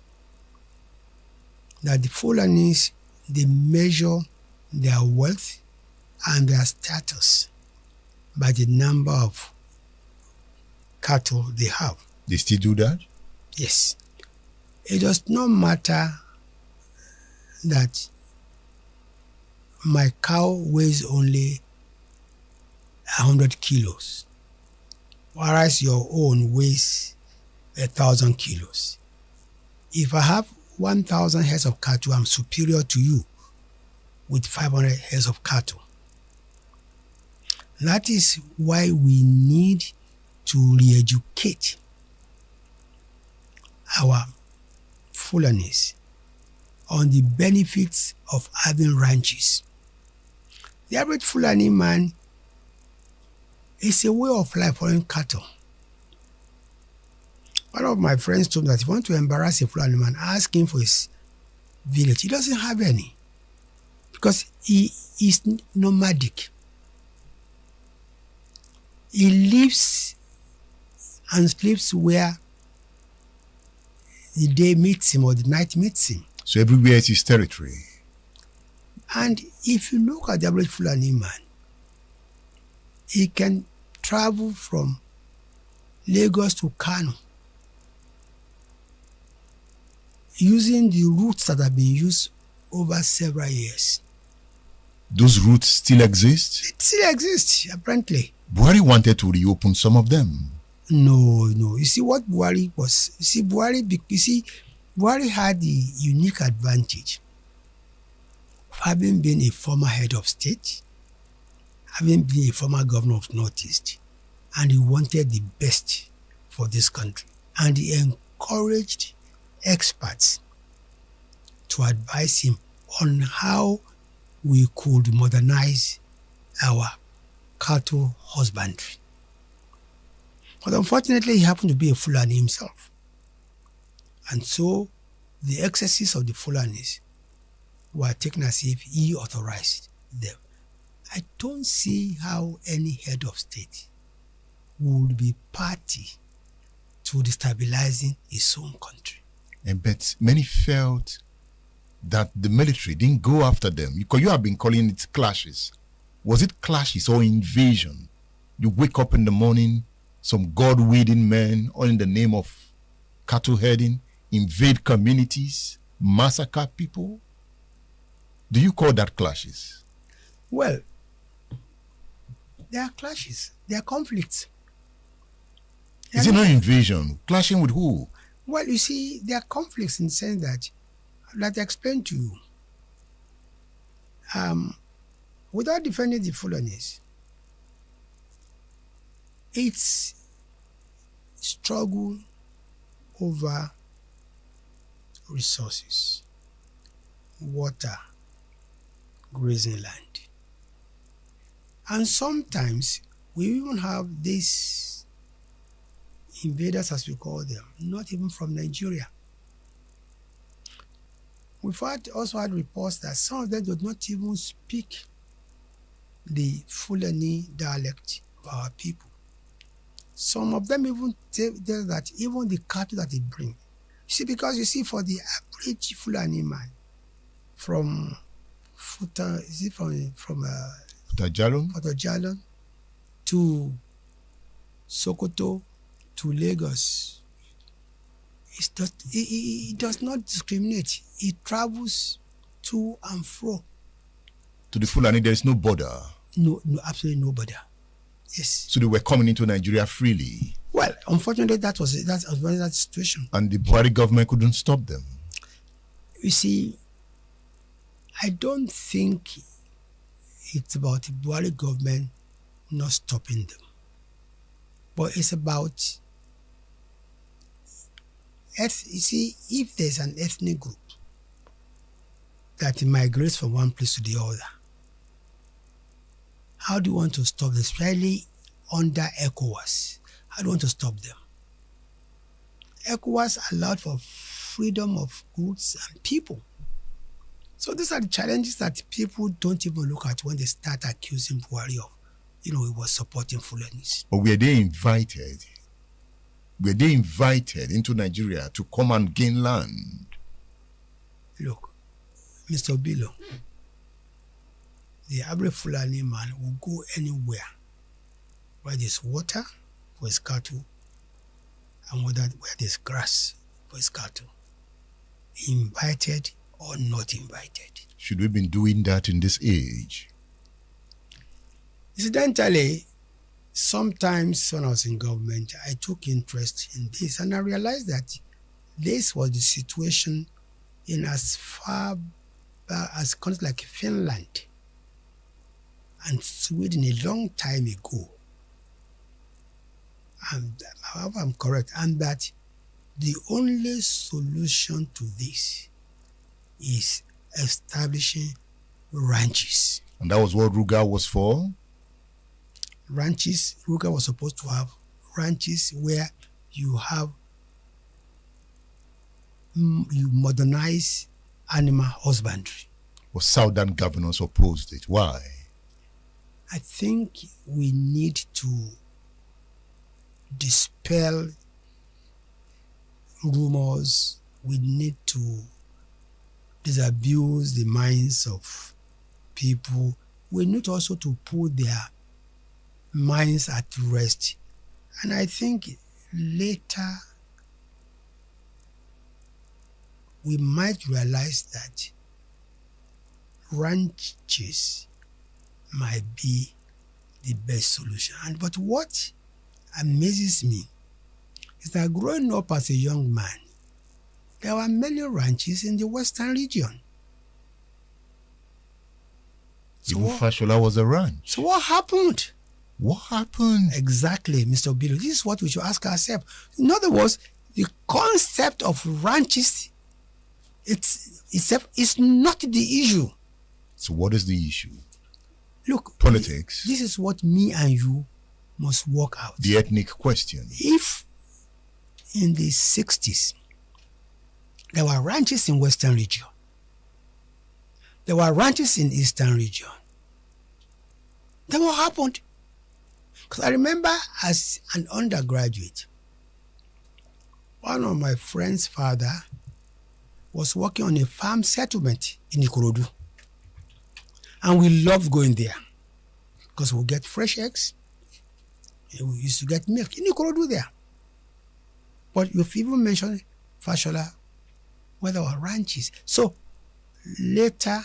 that the Fulanis, they measure their wealth and their status by the number of cattle they have. They still do that? Yes. It does not matter that my cow weighs only 100 kilos, whereas your own weighs 1,000 kilos. If I have 1,000 heads of cattle, I'm superior to you with 500 heads of cattle. That is why we need to re-educate our Fulanis on the benefits of having ranches. The average Fulani man is a way of life following cattle. One of my friends told me that if you want to embarrass a Fulani man, ask him for his village. He doesn't have any because he is nomadic. He lives and sleeps where the day meets him or the night meets him. So everywhere is his territory. And if you look at the average Fulani man, he can travel from Lagos to Kano using the routes that have been used over several years. Those routes still exist? It still exists, apparently. Buhari wanted to reopen some of them. No. You see what Buhari was. Buhari had the unique advantage of having been a former head of state, having been a former governor of Northeast, and he wanted the best for this country. And he encouraged experts to advise him on how we could modernize our cattle husbandry. But unfortunately, he happened to be a Fulani himself. And so the excesses of the Fulanis were taken as if he authorized them. I don't see how any head of state would be party to destabilizing his own country. But many felt that the military didn't go after them. Because you have been calling it clashes. Was it clashes or invasion? You wake up in the morning, some God-wielding men, all in the name of cattle herding, invade communities, massacre people? Do you call that clashes? Well, there are clashes. There are conflicts. Is it not invasion? Clashing with who? Well, you see, there are conflicts in the sense that, like I explained to you, without defending the Fulanis, it's struggle over resources, water, grazing land. And sometimes we even have these invaders, as we call them, not even from Nigeria. We've also had reports that some of them do not even speak the Fulani dialect of our people. Some of them even tell that even the cattle that they bring. You see, because you see, for the average Fulani man from Jalon to Sokoto to Lagos, it does not discriminate. It travels to and fro. To the Fulani, there is no border. No, absolutely no border. Yes. So they were coming into Nigeria freely. Well, unfortunately, that was that situation. And the Buhari government couldn't stop them. You see, I don't think it's about the Buhari government not stopping them, but it's about, you see, if there's an ethnic group that migrates from one place to the other, how do you want to stop them, especially under ECOWAS? How do you want to stop them? ECOWAS allowed for freedom of goods and people. So these are the challenges that people don't even look at when they start accusing Buhari of, he was supporting Fulanis. But were they invited Were they invited into Nigeria to come and gain land? Look, Mr. Bilo, the average Fulani man will go anywhere where there's water for his cattle and where there's grass for his cattle. Invited or not invited. Should we have been doing that in this age? Incidentally, sometimes when I was in government, I took interest in this and I realized that this was the situation in as far back as countries like Finland and Sweden a long time ago. And however I'm correct, and that the only solution to this is establishing ranches. And that was what Ruga was for? Ranches, Ruga was supposed to have ranches where you have, you modernize animal husbandry. Well, southern governors opposed it. Why? I think we need to dispel rumors. We need to disabuse the minds of people. We need also to put their minds at rest. And I think later we might realize that ranches might be the best solution. But what amazes me is that growing up as a young man, there were many ranches in the western region. Even Fashola was a ranch. So what happened? What happened? Exactly, Mr. Bilo. This is what we should ask ourselves. In other words, the concept of ranches it's not the issue. So what is the issue? Look, politics. This is what me and you must work out. The ethnic question. If in the 60s there were ranches in western region, there were ranches in eastern region, then what happened? Because I remember as an undergraduate, one of my friend's father was working on a farm settlement in Ikorodu. And we loved going there because we'll get fresh eggs. And we used to get milk in Ikorodu there. But you've even mentioned Fashola, where there were ranches. So later,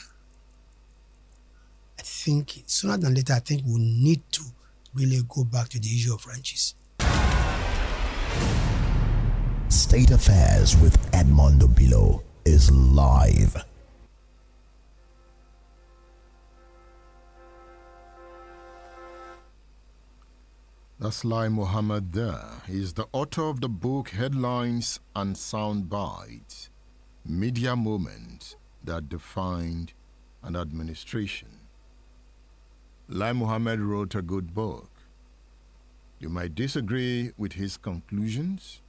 I think, sooner than later, I think we need to really go back to the issue of ranches. State Affairs with Edmondo Bilo is live. That's Lai Mohammed there. He is the author of the book Headlines and Sound Bites, Media Moments That Defined an Administration. Lai Mohammed wrote a good book. You might disagree with his conclusions,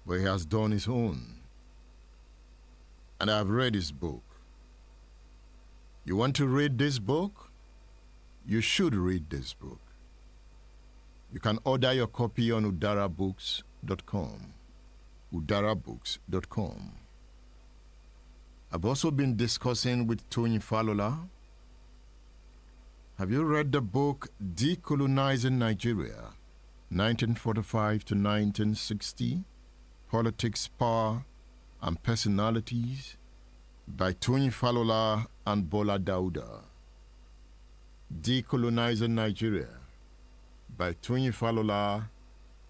but he has done his own. And I've read his book. You want to read this book? You should read this book. You can order your copy on udarabooks.com. udarabooks.com. I've also been discussing with Tony Falola. Have you read the book Decolonizing Nigeria, 1945 to 1960? Politics, Power, and Personalities by Tony Falola and Bola Dauda. Decolonizing Nigeria by Tony Falola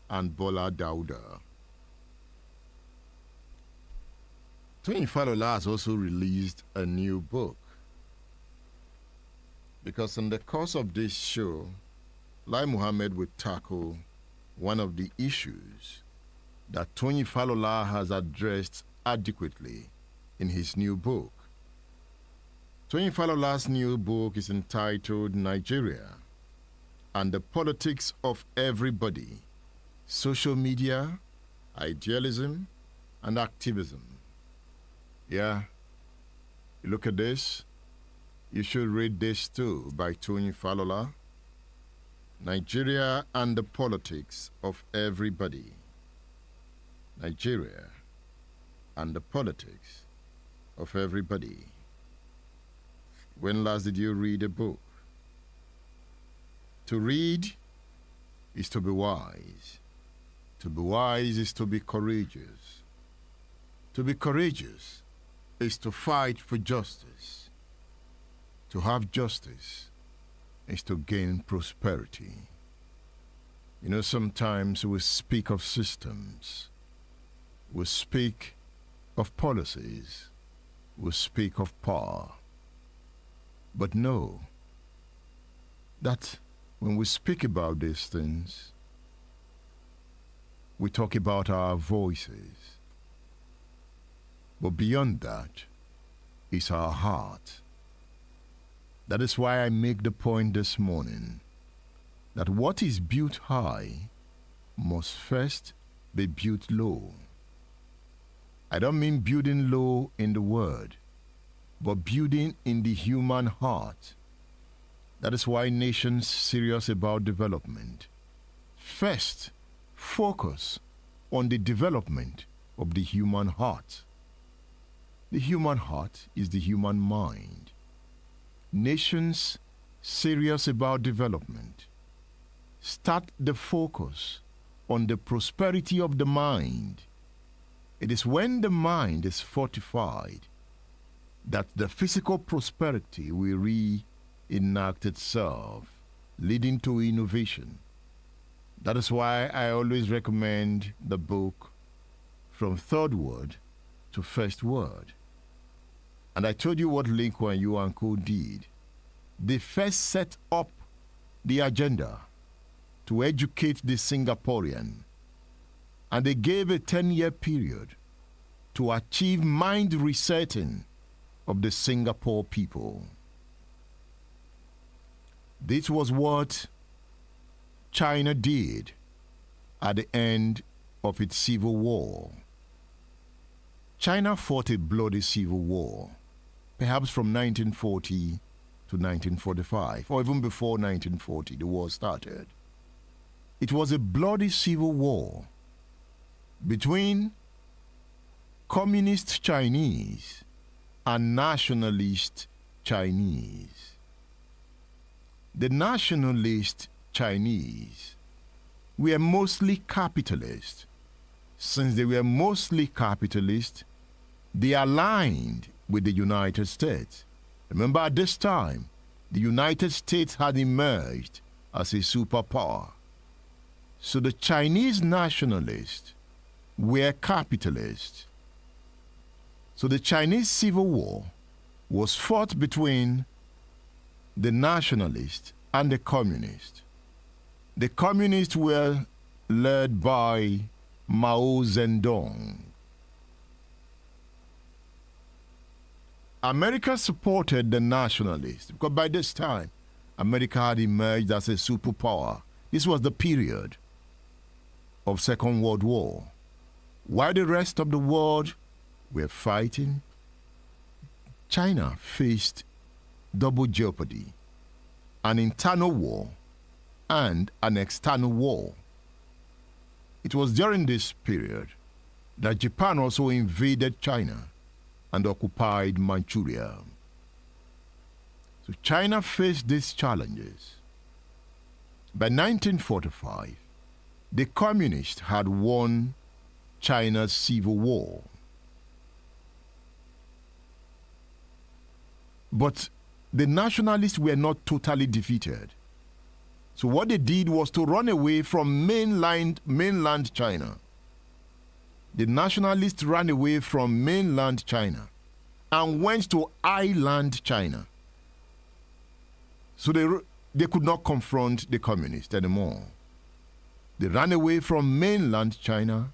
and Bola Dauda. Tony Falola has also released a new book, because in the course of this show, Lai Mohammed will tackle one of the issues that Tony Falola has addressed adequately in his new book. Tony Falola's new book is entitled Nigeria and the Politics of Everybody, Social Media, Idealism, and Activism. Yeah, you look at this, you should read this too by Tony Falola. Nigeria and the Politics of Everybody, Nigeria, and the politics of everybody. When last did you read a book? To read is to be wise. To be wise is to be courageous. To be courageous is to fight for justice. To have justice is to gain prosperity. You know, sometimes we speak of systems, we speak of policies, we speak of power. But know that when we speak about these things, we talk about our voices. But beyond that is our heart. That is why I make the point this morning that what is built high must first be built low. I don't mean building low in the word, but building in the human heart. That is why nations serious about development first focus on the development of the human heart. The human heart is the human mind. Nations serious about development start the focus on the prosperity of the mind. It is when the mind is fortified that the physical prosperity will reenact itself, leading to innovation. That is why I always recommend the book From Third Word to First Word. And I told you what Lin Kuan Yew and Co. did. They first set up the agenda to educate the Singaporean, and they gave a 10-year period to achieve mind resetting of the Singapore people. This was what China did at the end of its civil war. China fought a bloody civil war, perhaps from 1940 to 1945, or even before 1940, the war started. It was a bloody civil war between communist Chinese and nationalist Chinese. The nationalist Chinese were mostly capitalist. Since they were mostly capitalist, they aligned with the United States. Remember, at this time, the United States had emerged as a superpower. So the Chinese nationalists were capitalists. So the Chinese Civil War was fought between the nationalists and the communists. The communists were led by Mao Zedong. America supported the nationalists because by this time, America had emerged as a superpower. This was the period of Second World War. While the rest of the world were fighting, China faced double jeopardy, an internal war and an external war. It was during this period that Japan also invaded China and occupied Manchuria. So China faced these challenges. By 1945, the communists had won China's civil war. But the nationalists were not totally defeated. So what they did was to run away from mainland China. The nationalists ran away from mainland China and went to island China. So they could not confront the communists anymore. They ran away from mainland China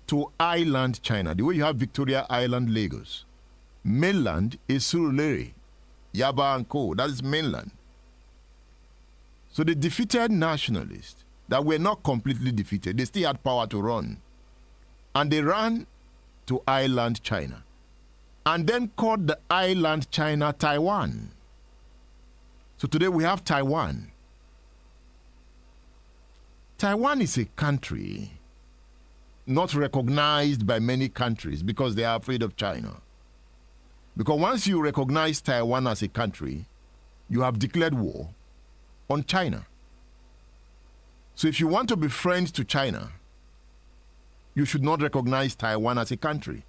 to island China. The way you have Victoria Island, Lagos. Mainland is Surulere, Yaba and Co. That is mainland. So the defeated nationalists that were not completely defeated, they still had power to run. And they ran to island China. And then called the island China Taiwan. So today we have Taiwan. Taiwan is a country not recognized by many countries because they are afraid of China. Because once you recognize Taiwan as a country, you have declared war on China. So if you want to be friends to China, you should not recognize Taiwan as a country.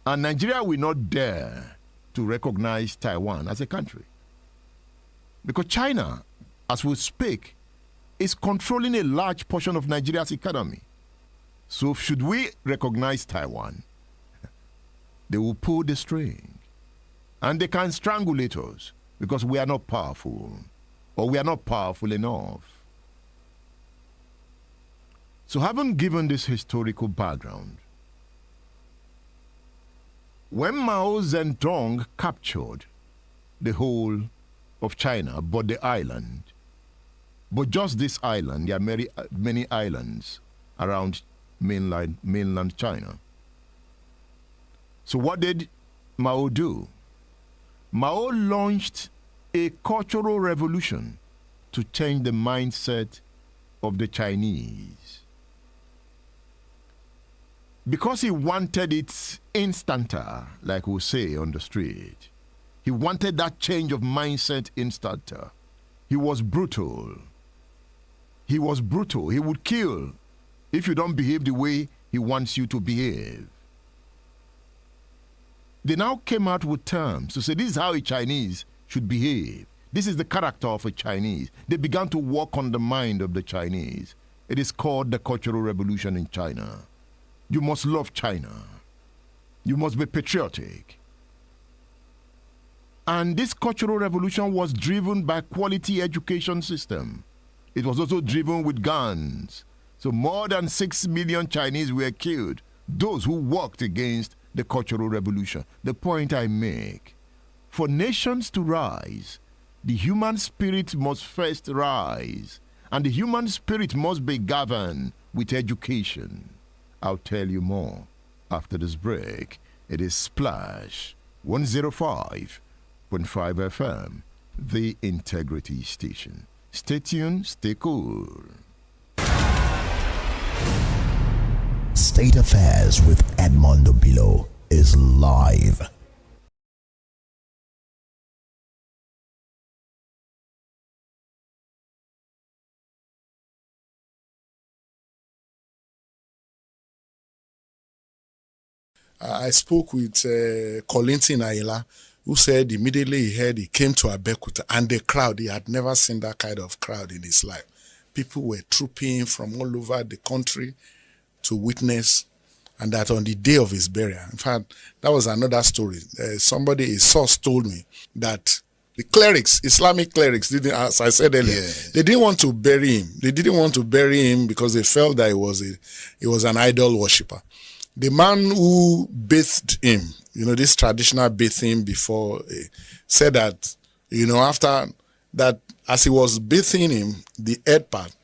And Nigeria will not dare to recognize Taiwan as a country. Because China, as we speak, is controlling a large portion of Nigeria's economy. So should we recognize Taiwan, they will pull the string. And they can strangulate us because we are not powerful, or we are not powerful enough. So having given this historical background, when Mao Zedong captured the whole of China, but the island, but just this island, there are many islands around mainland China. So what did Mao do? Mao launched a cultural revolution to change the mindset of the Chinese. Because he wanted it instanter, like we say on the street. He wanted that change of mindset instanter. He was brutal. He was brutal. He would kill if you don't behave the way he wants you to behave. They now came out with terms to say this is how a Chinese should behave. This is the character of a Chinese. They began to work on the mind of the Chinese. It is called the Cultural Revolution in China. You must love China. You must be patriotic. And this cultural revolution was driven by quality education system. It was also driven with guns. So more than 6 million Chinese were killed, those who worked against the cultural revolution. The point I make, for nations to rise, the human spirit must first rise, and the human spirit must be governed with education. I'll tell you more after this break. It is Splash 105.5 FM, the Integrity Station. Stay tuned, stay cool. State Affairs with Edmondo Bilo is live. I spoke with Kolintin Ayala, who said immediately he heard, he came to Abeokuta, and the crowd, he had never seen that kind of crowd in his life. People were trooping from all over the country to witness, and that on the day of his burial. In fact, that was another story. A source told me that the clerics, Islamic clerics, didn't, as I said earlier, they didn't want to bury him. They didn't want to bury him because they felt that he was an idol worshipper. The man who bathed him, this traditional bathing before, said that, after that, as he was bathing him, the head part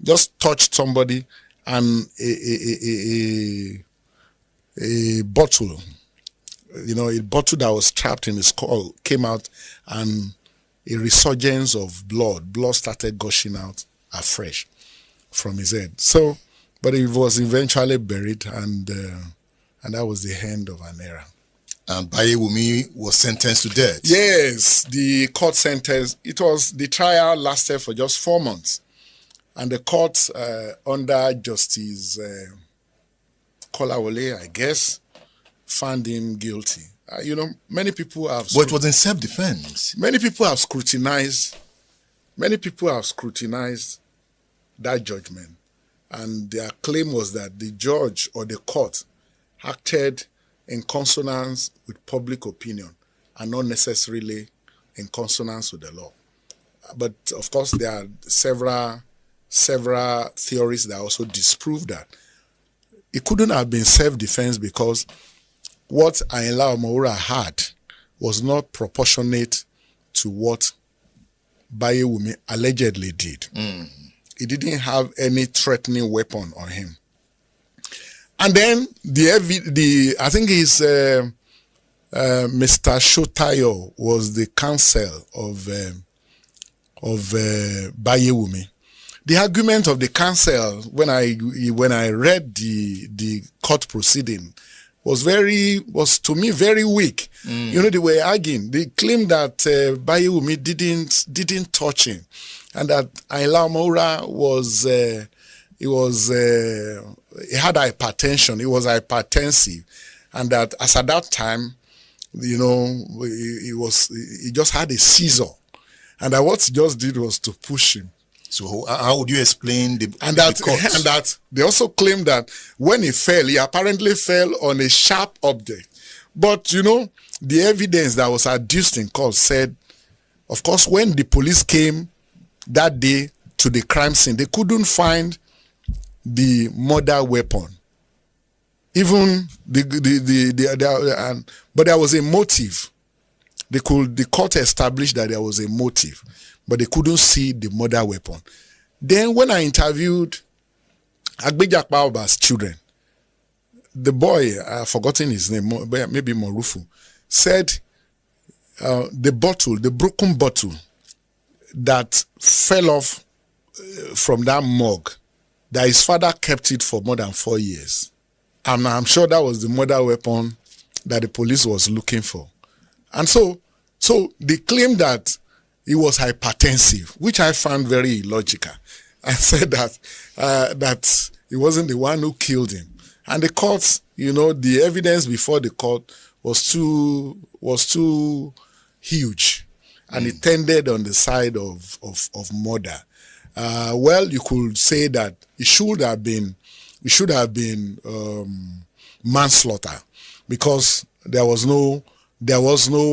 just touched somebody, and a bottle, a bottle that was trapped in his skull came out, and a resurgence of blood started gushing out afresh from his head. So, but he was eventually buried, and that was the end of an era. And Bayumi was sentenced to death. Yes, the court sentence. The trial lasted for just 4 months, and the court under Justice Kolawole, I guess, found him guilty. Many people have. But it was in self-defense. Many people have scrutinized that judgment. And their claim was that the judge or the court acted in consonance with public opinion and not necessarily in consonance with the law. But of course, there are several theories that also disprove that. It couldn't have been self-defense because what Ayinla Mura had was not proportionate to what Bayumi allegedly did. He didn't have any threatening weapon on him. And then I think it's Mr. Shotayo was the counsel of Bayumi. the argument of the counsel when I read the court proceeding was to me very weak. You know, they were arguing. They claimed that Bayumi didn't touch him, and that Mura he had hypertension. He was hypertensive, and that as at that time, you know, he just had a seizure, and that what he just did was to push him. So how would you explain the and that they also claim that when he fell, he apparently fell on a sharp object. But you know, the evidence that was adduced in court said, of course, when the police came that day to the crime scene, they couldn't find the murder weapon. Even but there was a motive. The court established that there was a motive, but they couldn't see the murder weapon. Then when I interviewed Agbeja Baoba's children, the boy, I've forgotten his name, maybe Morufu, said the broken bottle that fell off from that mug, that his father kept it for more than 4 years. And I'm sure that was the murder weapon that the police was looking for. And so they claimed that he was hypertensive, which I found very illogical. I said that he wasn't the one who killed him. And the court, you know, the evidence before the court was too huge, and it tended on the side of murder. Well, you could say that it should have been manslaughter, because there was no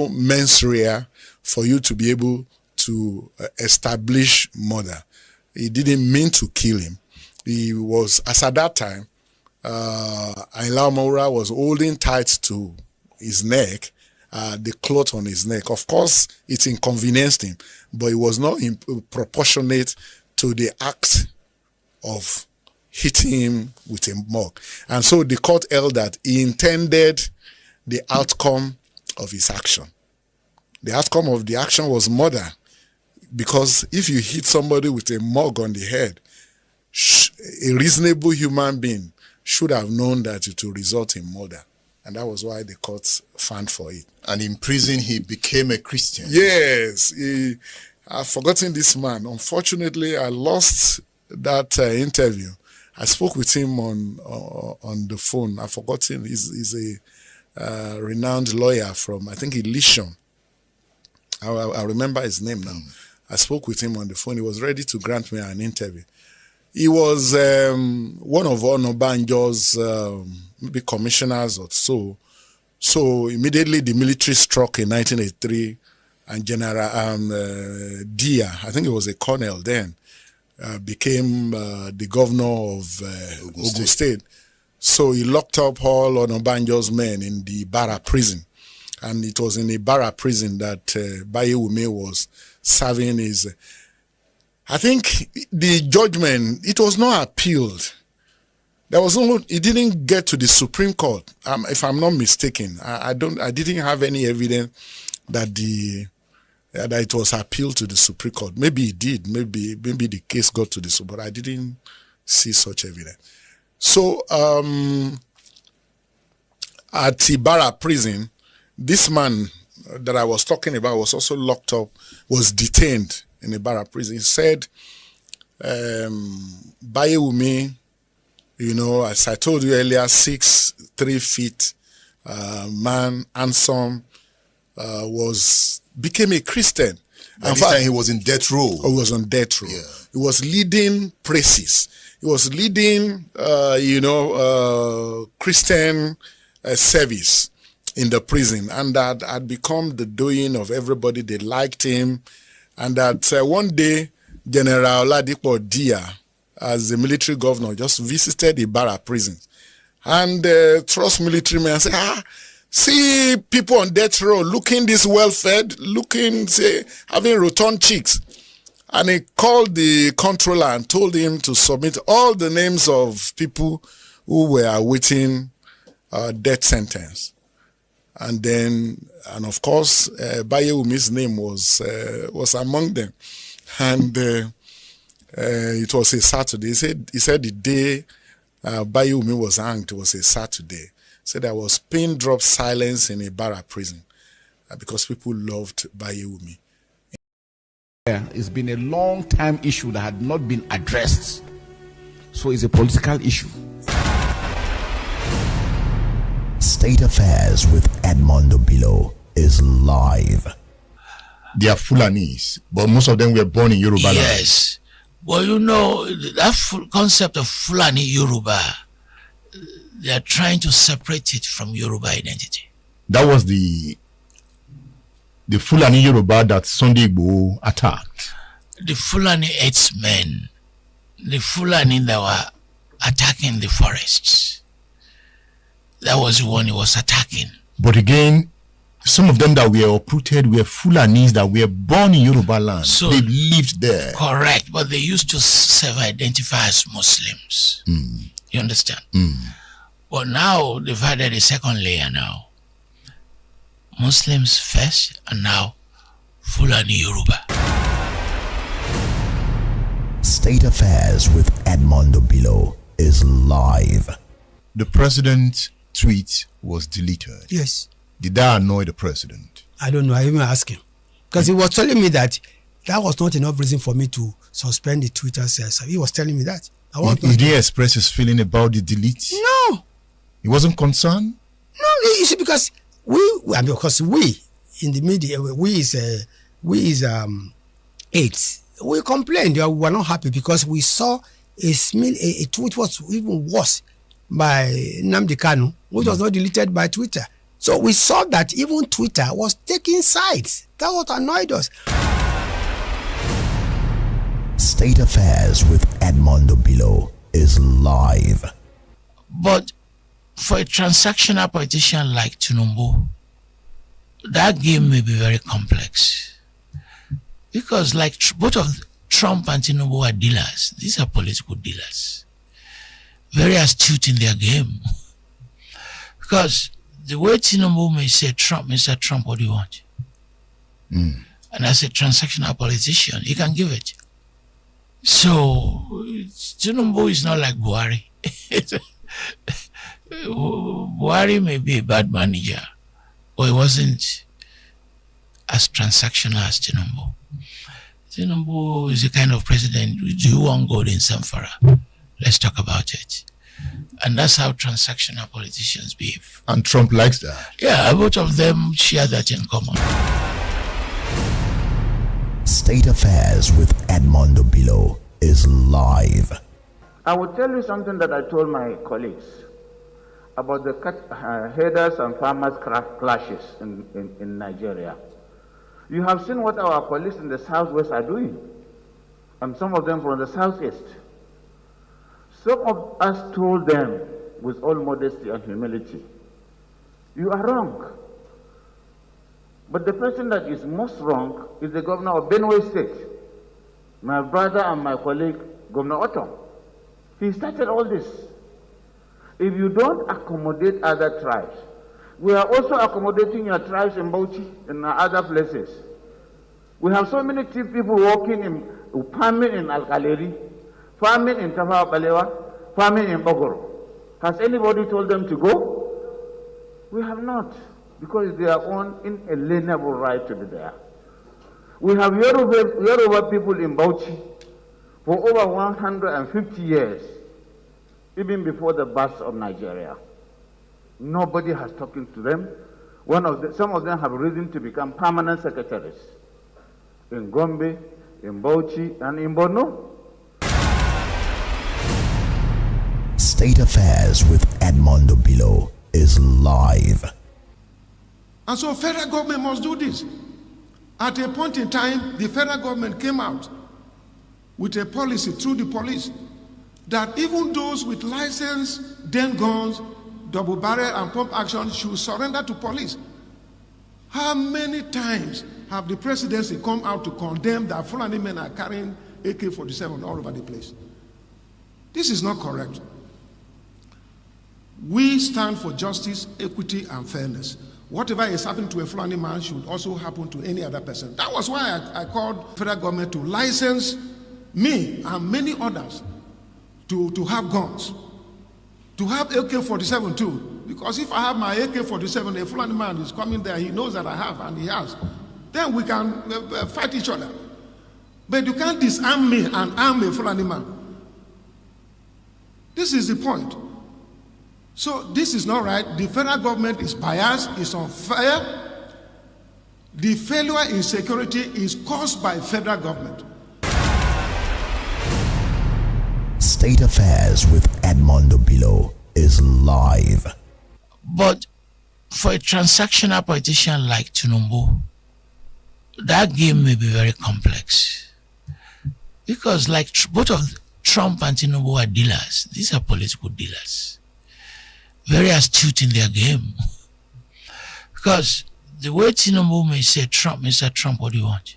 mens rea for you to be able to establish murder. He didn't mean to kill him. He was, as at that time, Mura was holding tight to his neck, the cloth on his neck. Of course, it inconvenienced him, but it was not proportionate to the act of hitting him with a mug. And so the court held that he intended the outcome of his action. The outcome of the action was murder, because if you hit somebody with a mug on the head, a reasonable human being should have known that it will result in murder. And that was why the court found for it. And in prison, he became a Christian. Yes. I've forgotten this man. Unfortunately, I lost that interview. I spoke with him on the phone. I've forgotten. He's a renowned lawyer from, I think, Elisham. I remember his name now. I spoke with him on the phone. He was ready to grant me an interview. He was one of Onobanjo's maybe commissioners or so. So immediately the military struck in 1983, and General Dia, I think he was a colonel then, became the governor of Ogun State. So he locked up all Onobanjo's men in the Bara prison. And it was in the Bara prison that Bayumi was serving his... I think the judgment, it was not appealed. There was no, it didn't get to the Supreme Court. If I'm not mistaken, I didn't have any evidence that that it was appealed to the Supreme Court. Maybe it did. Maybe the case got to the Supreme Court, but I didn't see such evidence. So at Ibara prison, this man that I was talking about was also locked up, was detained in Ibara prison. He said, Bayumi, you know, as I told you earlier, 3 feet man, handsome, became a Christian. By this time he was in death row. He was on death row. Yeah. He was leading praises. He was leading, Christian service in the prison, and that had become the doing of everybody. They liked him, and that one day General Oladipo Dia, as the military governor, just visited the Ibara prison, and trust military men said, see people on death row looking this well-fed, looking, say, having rotund cheeks. And he called the controller and told him to submit all the names of people who were awaiting death sentence. And of course, Bayewumi's name was among them. And It was a Saturday. He said the day Bayumi was hanged was a Saturday. Said there was pin drop silence in a barrack prison because people loved Bayumi. It's been a long time issue that had not been addressed. So it's a political issue. State Affairs with Edmondo Bilo is live. They are Fulanis, but most of them were born in Yoruba land. Yes. Well, you know, that concept of Fulani Yoruba, they are trying to separate it from Yoruba identity. That was the Fulani Yoruba that Sunday Igboho attacked. The Fulani herdsmen, the Fulani that were attacking the forests. That was the one he was attacking. But again, some of them that were uprooted were Fulanis that were born in Yoruba land. So they lived there. Correct, but they used to self-identify as Muslims. You understand? But now they've added a second layer now. Muslims first, and now Fulani Yoruba. State Affairs with Edmondo Bilo is live. The president's tweet was deleted. Yes. Did that annoy the president? I don't know. I even asked him. Because he was telling me that was not enough reason for me to suspend the Twitter sales. He was telling me that. He didn't express his feeling about the delete? No. He wasn't concerned? No, you see, because we in the media, we is AIDS. We complained. We were not happy because we saw a tweet was even worse by Nnamdi Kanu, which was not deleted by Twitter. So we saw that even Twitter was taking sides. That what annoyed us. State Affairs with Edmondo Bilo is live. But for a transactional politician like Tinubu, that game may be very complex. Because like both of Trump and Tinubu are dealers. These are political dealers. Very astute in their game. Because the way Tinubu may say, Mr. Trump, what do you want? And as a transactional politician, he can give it. So Tinubu is not like Buhari. Buhari may be a bad manager, but he wasn't as transactional as Tinubu. Tinubu is the kind of president, do you want gold in Samfara? Let's talk about it. And that's how transactional politicians behave. And Trump likes that. Yeah, both of them share that in common. State Affairs with Edmondo Bilo is live. I will tell you something that I told my colleagues about the herders and farmers clashes in Nigeria. You have seen what our colleagues in the southwest are doing, and some of them from the southeast. Some of us told them, with all modesty and humility, you are wrong. But the person that is most wrong is the governor of Benue State, my brother and my colleague, Governor Otto. He started all this. If you don't accommodate other tribes, we are also accommodating your tribes in Bauchi and other places. We have so many people working in farming in Al-Kaleri, farming in Tafawa Balewa, farming in Bogoro. Has anybody told them to go? We have not, because they are on inalienable right to be there. We have Yoruba people in Bauchi for over 150 years, even before the birth of Nigeria. Nobody has talking to them. Some of them have risen to become permanent secretaries in Gombe, in Bauchi, and in Borno. State Affairs with Edmondo Bilo is live. And so federal government must do this. At a point in time, the federal government came out with a policy through the police that even those with license, then guns, double barrel and pump action should surrender to police. How many times have the presidency come out to condemn that Fulani men are carrying AK-47 all over the place? This is not correct. We stand for justice, equity, and fairness. Whatever is happening to a Fulani man should also happen to any other person. That was why I called federal government to license me and many others to have guns, to have AK-47 too. Because if I have my AK-47, a Fulani man is coming there, he knows that I have, and he has. Then we can fight each other. But you can't disarm me and arm a Fulani man. This is the point. So this is not right. The federal government is biased, is unfair. The failure in security is caused by federal government. State Affairs with Edmondo Bilo is live. But for a transactional politician like Tinubu, that game may be very complex. Because like both of Trump and Tinubu are dealers. These are political dealers. Very astute in their game. Because the way Tinubu may say, Mr. Trump, what do you want?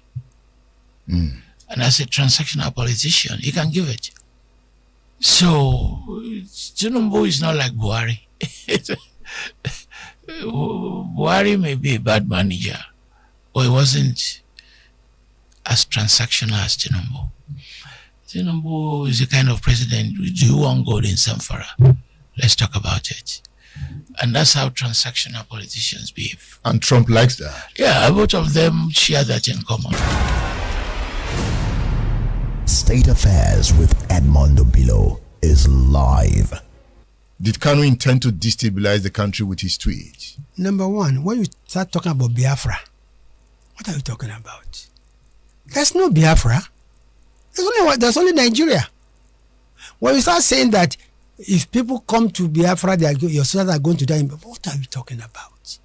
And as a transactional politician, he can give it. So, Tinubu is not like Buhari. Buhari may be a bad manager, but he wasn't as transactional as Tinubu. Tinubu is the kind of president, do you want gold in Samfara? Let's talk about it. And that's how transactional politicians behave. And Trump likes that. Yeah, both of them share that in common. State Affairs with Edmondo Bilo is live. Did Kanu intend to destabilize the country with his tweets? Number one, when you start talking about Biafra, what are you talking about? There's no Biafra. There's only Nigeria. When you start saying that if people come to Biafra, your soldiers are going to die, what are you talking about?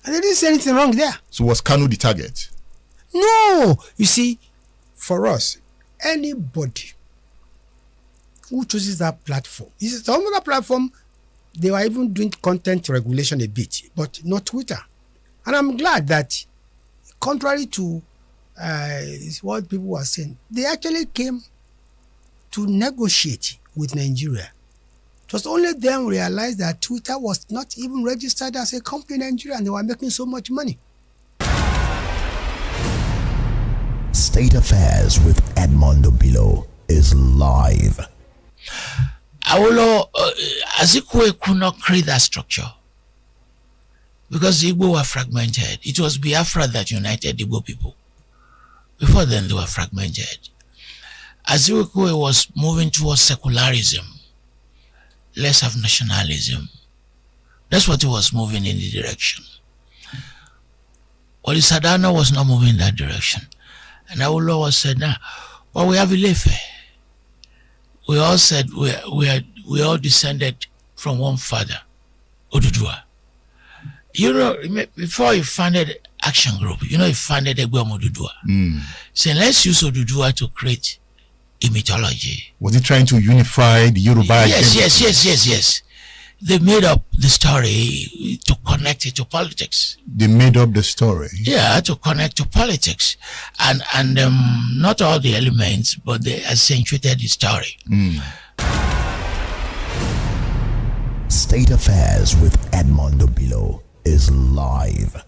And they didn't say anything wrong there. So was Kanu the target? No! You see, for us, anybody who chooses that platform, some other platform, they were even doing content regulation a bit, but not Twitter. And I'm glad that, contrary to what people were saying, they actually came to negotiate with Nigeria. It was only then we realized that Twitter was not even registered as a company in Nigeria and they were making so much money. State Affairs with Edmondo Bilo is live. Awolo, Azikwe could not create that structure because the Igbo were fragmented. It was Biafra that united the Igbo people. Before then, they were fragmented. Azikwe was moving towards secularism, less of nationalism. That's what he was moving in the direction. Olusadana was not moving in that direction. And Awolo was said, nah, well, we have Ilefe. We all said we all descended from one father, Oduduwa. You know, before he founded Action Group, you know, he founded Egwem Oduduwa. So let's use Oduduwa to create a mythology. Was he trying to unify the Yoruba? Yes. They made up the story to connect it to politics. They made up the story? Yeah, to connect to politics. And not all the elements, but they accentuated the story. State Affairs with Edmondo Bilo is live.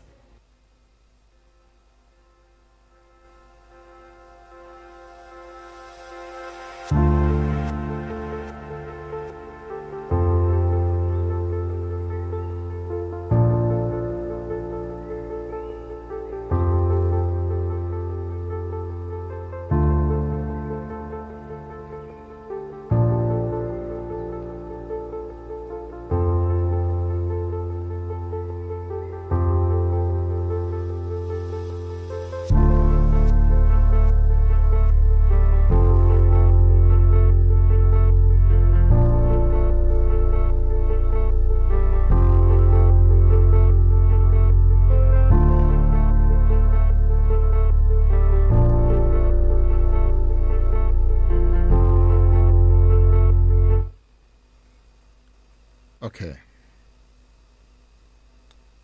Okay.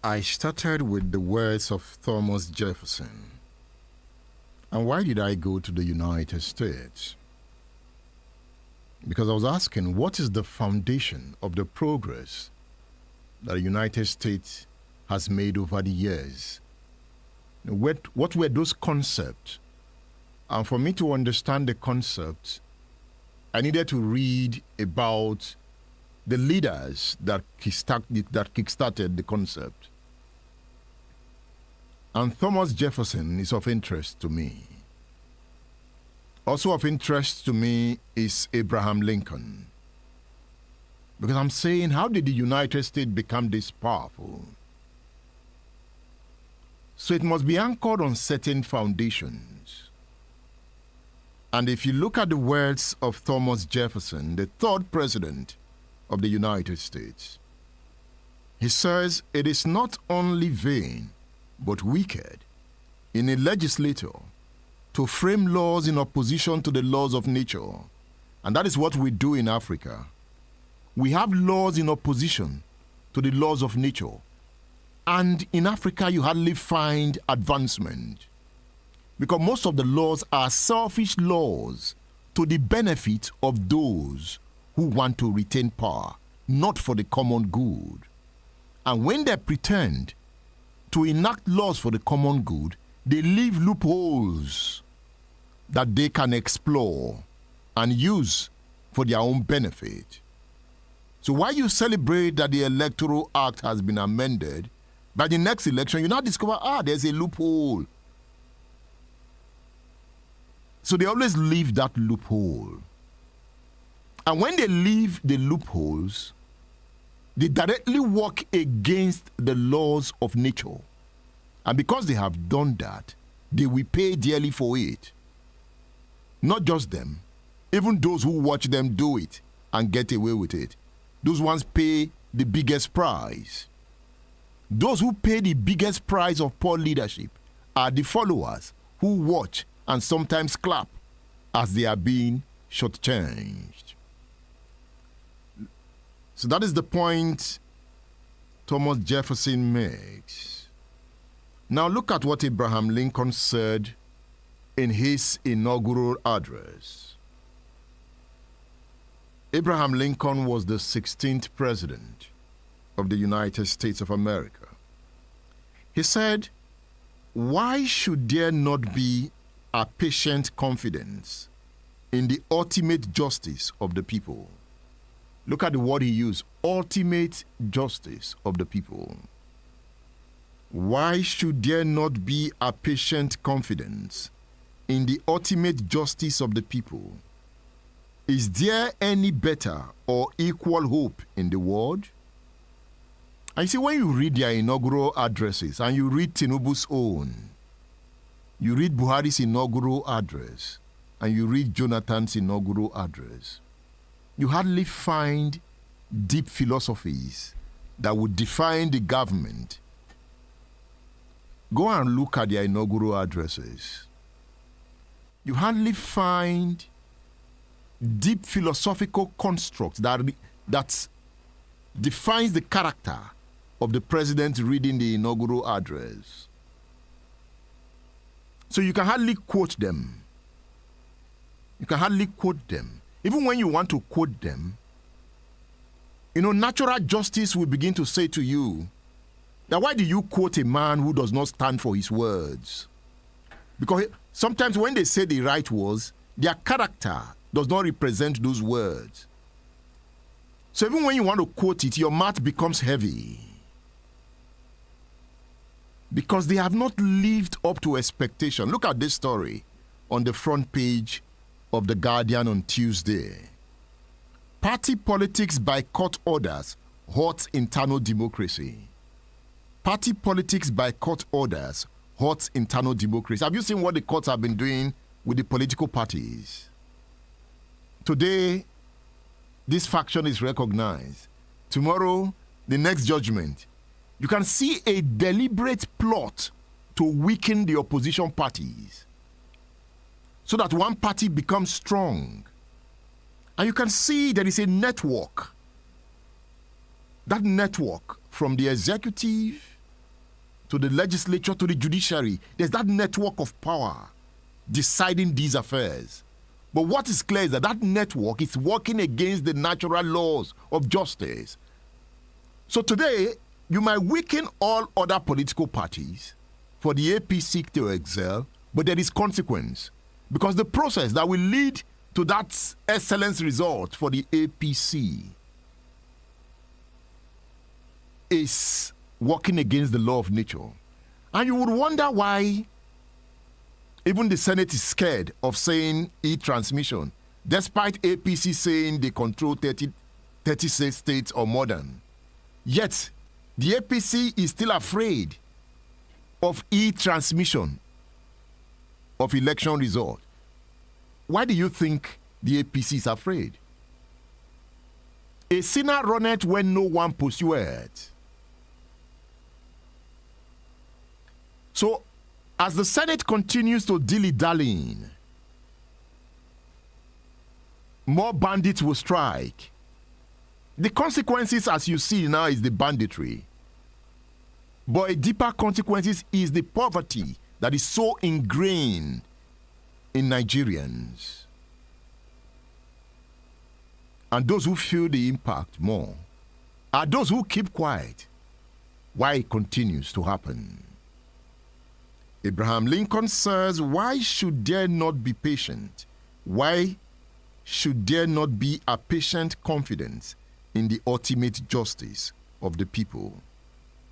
I started with the words of Thomas Jefferson. And why did I go to the United States? Because I was asking, what is the foundation of the progress that the United States has made over the years? What were those concepts And for me to understand the concept, I needed to read about the leaders that kickstarted the concept. And Thomas Jefferson is of interest to me. Also of interest to me is Abraham Lincoln. Because I'm saying, how did the United States become this powerful? So it must be anchored on certain foundations. And if you look at the words of Thomas Jefferson, the third president of the United States, he says, it is not only vain, but wicked in a legislator to frame laws in opposition to the laws of nature. And that is what we do in Africa. We have laws in opposition to the laws of nature. And in Africa, you hardly find advancement. Because most of the laws are selfish laws to the benefit of those who want to retain power, not for the common good. And when they pretend to enact laws for the common good, they leave loopholes that they can explore and use for their own benefit. So while you celebrate that the Electoral Act has been amended, by the next election, you now discover, there's a loophole. So they always leave that loophole. And when they leave the loopholes, they directly work against the laws of nature. And because they have done that, they will pay dearly for it. Not just them, even those who watch them do it and get away with it. Those ones pay the biggest price. Those who pay the biggest price of poor leadership are the followers who watch and sometimes clap as they are being shortchanged. So that is the point Thomas Jefferson makes. Now look at what Abraham Lincoln said in his inaugural address. Abraham Lincoln was the 16th president of the United States of America. He said, "Why should there not be a patient confidence in the ultimate justice of the people?" Look at the word he used, ultimate justice of the people. Why should there not be a patient confidence in the ultimate justice of the people? Is there any better or equal hope in the world? And you see, when you read their inaugural addresses and you read Tinubu's own, you read Buhari's inaugural address, and you read Jonathan's inaugural address, you hardly find deep philosophies that would define the government. Go and look at their inaugural addresses. You hardly find deep philosophical constructs that defines the character of the president reading the inaugural address. So you can hardly quote them. You can hardly quote them. Even when you want to quote them, natural justice will begin to say to you that why do you quote a man who does not stand for his words? Because sometimes when they say the right words, their character does not represent those words. So even when you want to quote it, your mouth becomes heavy. Because they have not lived up to expectation. Look at this story on the front page of The Guardian on Tuesday. Party politics by court orders hurts internal democracy. Party politics by court orders hurts internal democracy. Have you seen what the courts have been doing with the political parties? Today, this faction is recognized. Tomorrow, the next judgment. You can see a deliberate plot to weaken the opposition parties so that one party becomes strong. And you can see there is a network. That network from the executive to the legislature to the judiciary, there's that network of power deciding these affairs. But what is clear is that that network is working against the natural laws of justice. So today, you might weaken all other political parties for the APC to excel, but there is consequence. Because the process that will lead to that excellence result for the APC is working against the law of nature. And you would wonder why even the Senate is scared of saying e-transmission, despite APC saying they control 36 states or more than. Yet, the APC is still afraid of e-transmission of election result. Why do you think the APC is afraid? A sinner runneth when no one pursueth. So, as the Senate continues to dilly-dallying, more bandits will strike. The consequences, as you see now, is the banditry. But a deeper consequences is the poverty that is so ingrained in Nigerians. And those who feel the impact more are those who keep quiet while it continues to happen. Abraham Lincoln says, why should there not be patience? Why should there not be a patient confidence in the ultimate justice of the people?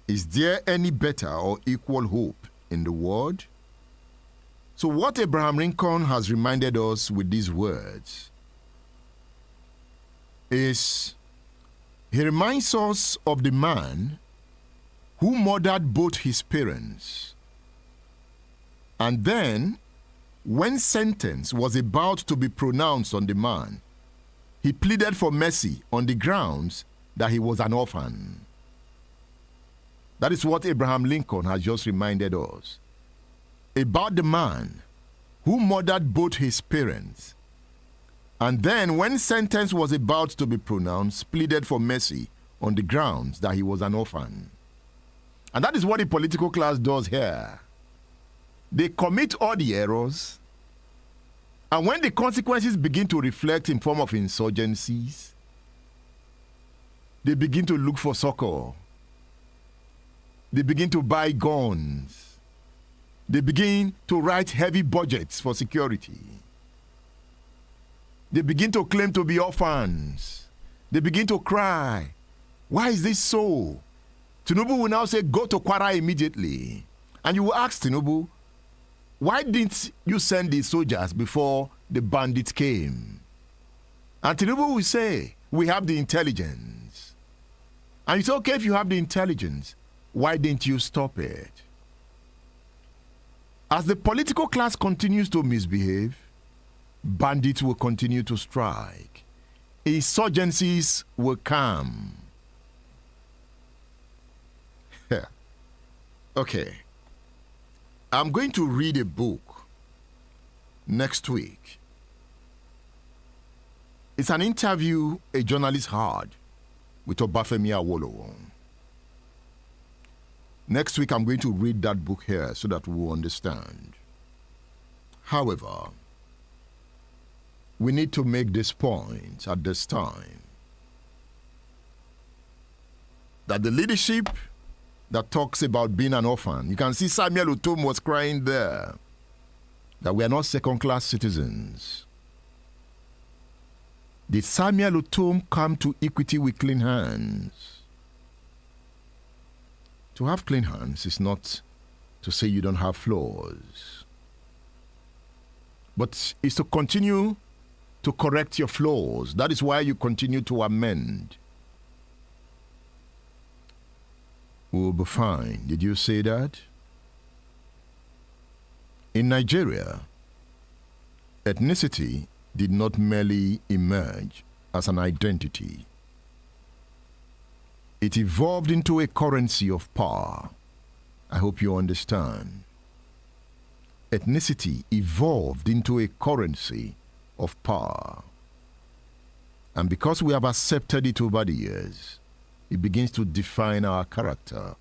Is there any better or equal hope in the world? So what Abraham Lincoln has reminded us with these words is, he reminds us of the man who murdered both his parents. And then, when sentence was about to be pronounced on the man, he pleaded for mercy on the grounds that he was an orphan. That is what Abraham Lincoln has just reminded us about the man who murdered both his parents, and then, when sentence was about to be pronounced, pleaded for mercy on the grounds that he was an orphan. And that is what the political class does here. They commit all the errors, and when the consequences begin to reflect in form of insurgencies, they begin to look for succor. They begin to buy guns. They begin to write heavy budgets for security. They begin to claim to be orphans. They begin to cry. Why is this so? Tinubu will now say, go to Kwara immediately. And you will ask Tinubu, why didn't you send the soldiers before the bandits came? And Tinubu will say, we have the intelligence. And you say, okay, if you have the intelligence, why didn't you stop it? As the political class continues to misbehave, bandits will continue to strike. Insurgencies will come. Okay. I'm going to read a book next week. It's an interview a journalist had with Obafemi Awolowo. Next week, I'm going to read that book here so that we'll understand. However, we need to make this point at this time, that the leadership that talks about being an orphan, you can see Samuel Otom was crying there, that we are not second-class citizens. Did Samuel Otom come to equity with clean hands? To have clean hands is not to say you don't have flaws, but it's to continue to correct your flaws. That is why you continue to amend. We'll be fine. Did you say that? In Nigeria, ethnicity did not merely emerge as an identity. It evolved into a currency of power. I hope you understand. Ethnicity evolved into a currency of power. And because we have accepted it over the years, it begins to define our character,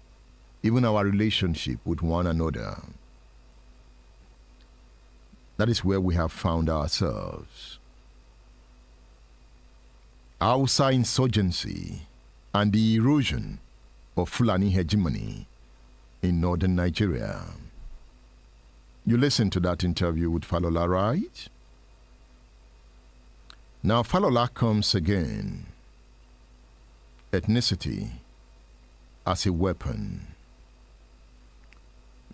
even our relationship with one another. That is where we have found ourselves. Hausa Insurgency and the erosion of Fulani hegemony in northern Nigeria. You listened to that interview with Falola, right? Now Falola comes again. Ethnicity as a weapon.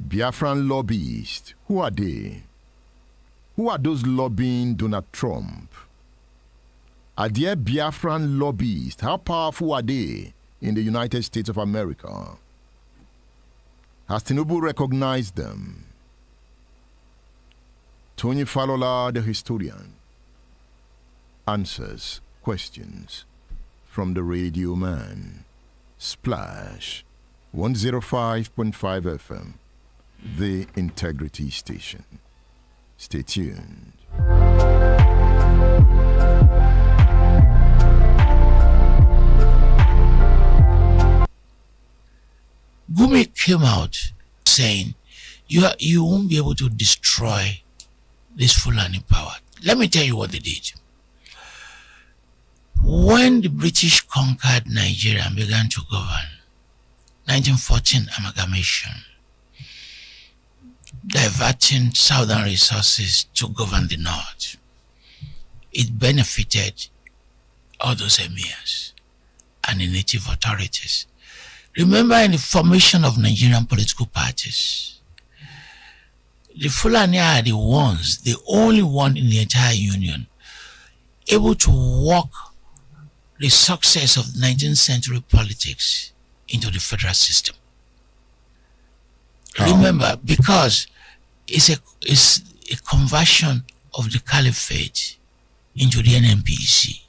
Biafran lobbyists, who are they? Who are those lobbying Donald Trump? Are there Biafran lobbyists? How powerful are they in the United States of America? Has Tinubu recognized them? Tony Falola, the historian, answers questions from the radio man. Splash 105.5 FM, the Integrity Station. Stay tuned. Gumi came out saying, you won't be able to destroy this Fulani power. Let me tell you what they did. When the British conquered Nigeria and began to govern, 1914 amalgamation, diverting southern resources to govern the north, it benefited all those emirs and the native authorities. Remember, in the formation of Nigerian political parties, the Fulani are the ones, the only one in the entire union, able to walk the success of 19th century politics into the federal system. How? Remember, because it's a conversion of the caliphate into the NNPC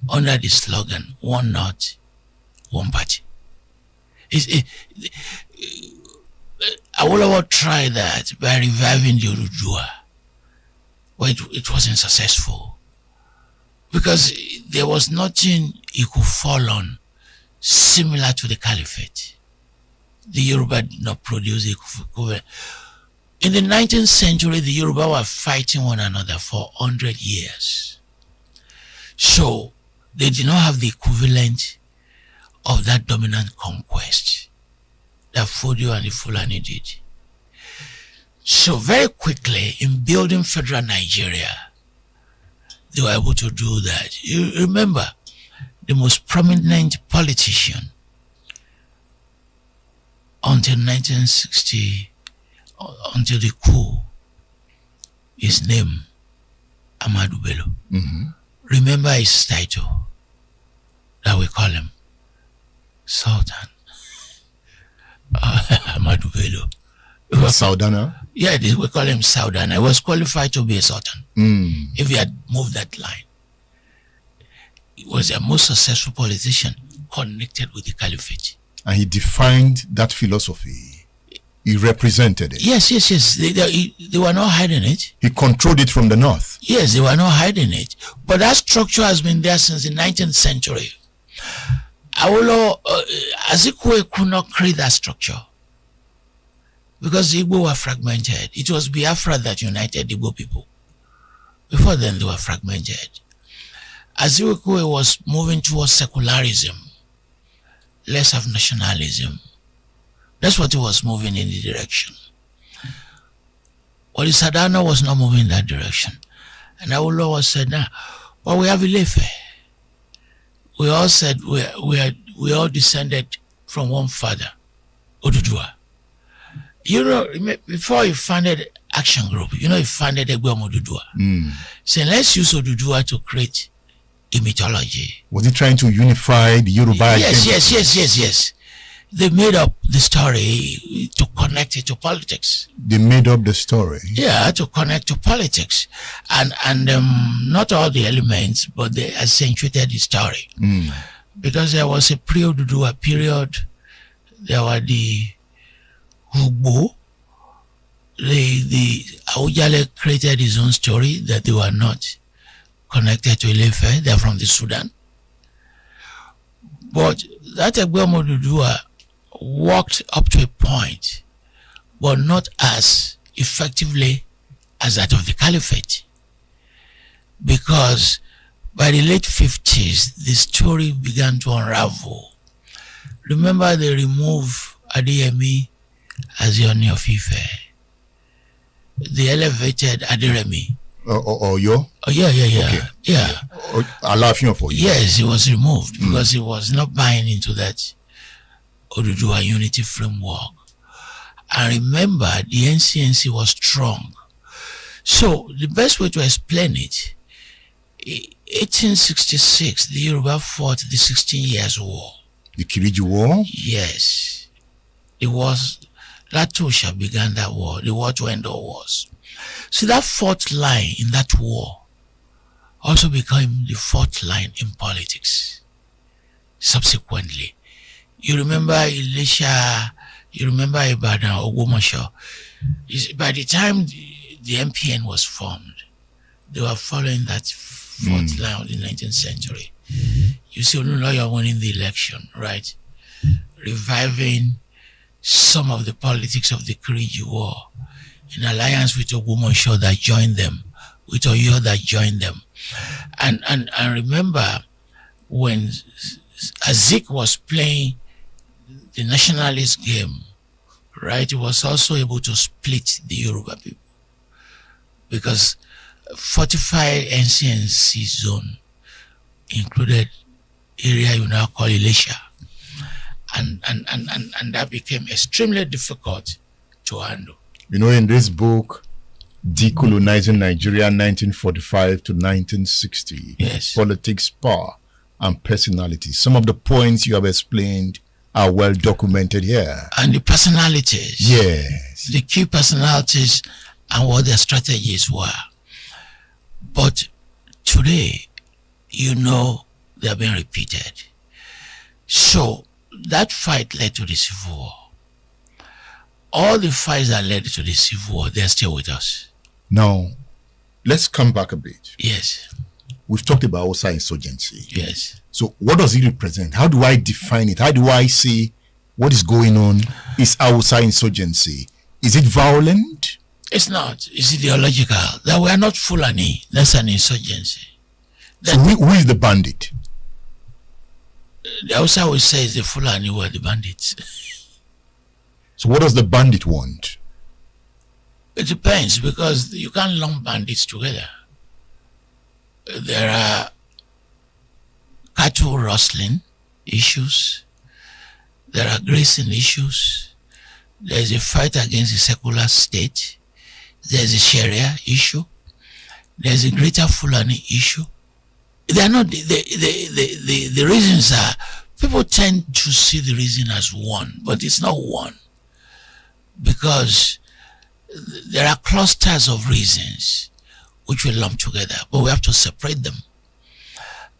under the slogan, one North, one party. Awolowo tried that by reviving the Urudua, but it wasn't successful because there was nothing he could fall on similar to the caliphate. The Yoruba did not produce the equivalent. In the 19th century, the Yoruba were fighting one another for 100 years. So they did not have the equivalent of that dominant conquest that Fodio and the Fulani did. So very quickly, in building federal Nigeria, they were able to do that. You remember, the most prominent politician until 1960, until the coup, his name, Ahmadu Bello. Mm-hmm. Remember his title, that we call him Sultan. Ahmadu Bello. Saudana? Yeah, we call him Saudana. He was qualified to be a Sultan. If he had moved that line. He was a most successful politician connected with the caliphate. And he defined that philosophy. He represented it. Yes. They were not hiding it. He controlled it from the north. Yes, they were not hiding it. But that structure has been there since the 19th century. Awolowo, Azikwe could not create that structure because the Igbo were fragmented. It was Biafra that united the Igbo people. Before then, they were fragmented. Azikwe was moving towards secularism, less of nationalism. That's what he was moving in the direction. But Sadana was not moving in that direction. And Awolowo said, nah, well, we have Ilefe. We all said we all descended from one father, Oduduwa. You know, before he founded Action Group, you know, he founded Egwem Oduduwa. Saying, let's use Oduduwa to create a mythology. Was he trying to unify the Yoruba identity? Yes. They made up the story to connect it to politics. They made up the story? Yeah, to connect to politics. And not all the elements, but they accentuated the story. Because there was a pre-Oduduwa period, there were the Ugbo, the Awujale created his own story that they were not connected to Ilefe, they're from the Sudan. But that Egwem Oduduwa worked up to a point, but not as effectively as that of the Caliphate. Because by the late 50s, the story began to unravel. Remember, they removed Adeyemi as the Ooni of Ife. they elevated Aderemi. Oyo? Oh, yeah. Okay. Yeah. Alaafin for you. Yes, he was removed because he was not buying into that Oduduwa unity framework. And remember, the NCNC was strong. So the best way to explain it, 1866, the Yoruba fought the 16 Years' War. The Kiriji War? Yes. It was Latosha began that war, the war to end all wars. So that fourth line in that war also became the fourth line in politics. Subsequently, you remember Elisha, you remember Ibadan, Ogbomoso. By the time the MPN was formed, they were following that fourth line of the 19th century. You see, Oluloyo winning the election, right? Reviving some of the politics of the Kiriji War in alliance with Ogbomoso that joined them, with Oyo that joined them. And remember, when Azik was playing the nationalist game, right, he was also able to split the Yoruba people. Because fortified NCNC zone included area you now call Elisha. And that became extremely difficult to handle. You know, in this book, Decolonizing Nigeria 1945 to 1960, yes, Politics, Power, and Personality, some of the points you have explained are well documented here. And the personalities. Yes. The key personalities and what their strategies were. But today, you know, they are being repeated. So that fight led to the Civil War. All the fights that led to the Civil War, they're still with us. Now, let's come back a bit. Yes. We've talked about Hausa Insurgency. Yes. So what does it represent? How do I define it? How do I see what is going on? Is Hausa Insurgency? Is it violent? It's not. It's ideological. That we are not Fulani. That's an insurgency. So who is the bandit? The Hausa will say the Fulani were the bandits. So what does the bandit want? It depends, because you can't lump bandits together. There are cattle rustling issues. There are grazing issues. There is a fight against the secular state. There is a Sharia issue. There is a greater Fulani issue. They are not the reasons are, people tend to see the reason as one, but it's not one, because there are clusters of reasons which we lump together, but we have to separate them,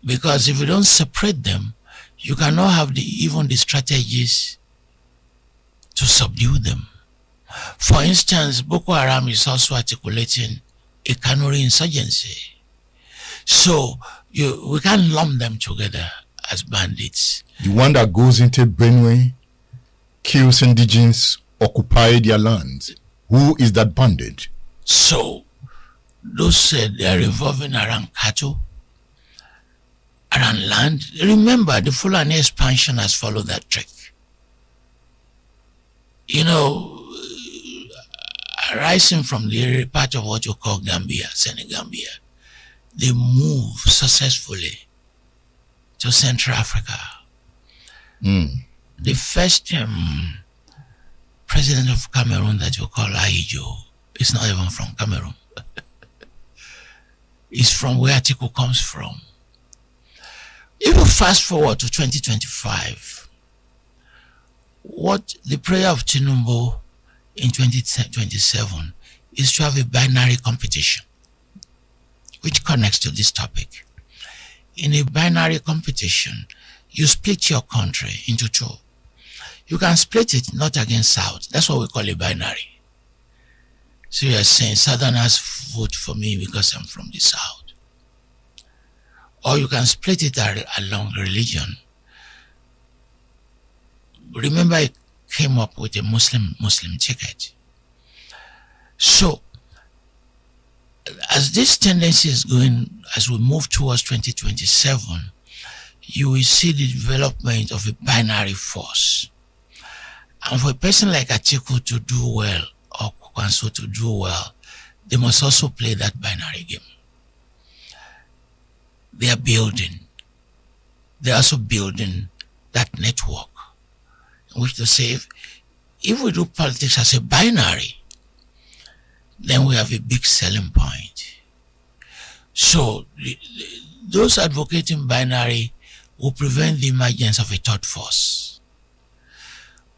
because if you don't separate them, you cannot have even the strategies to subdue them. For instance, Boko Haram is also articulating a Kanuri insurgency. So we can't lump them together as bandits. The one that goes into Benue, kills indigenes, occupy their lands. Who is that bandit? So those said they are revolving around cattle, around land. Remember, the Fulani expansion has followed that trick. You know, arising from the part of what you call Gambia, Senegambia, they move successfully to Central Africa. The first president of Cameroon that you call Agilo is not even from Cameroon. It's from where Atiku comes from. If you fast forward to 2025, what the prayer of Tinubu in 2027 is to have a binary competition, which connects to this topic. In a binary competition, you split your country into two. You can split it not against South. That's what we call a binary. So you are saying Southerners vote for me because I'm from the South. Or you can split it along religion. Remember, it came up with a Muslim ticket. So, as this tendency is going, as we move towards 2027, you will see the development of a binary force. And for a person like Atiku to do well, or Kwanso to do well, they must also play that binary game. They are building. They're also building that network in which to say, if we do politics as a binary, then we have a big selling point. So those advocating binary will prevent the emergence of a third force,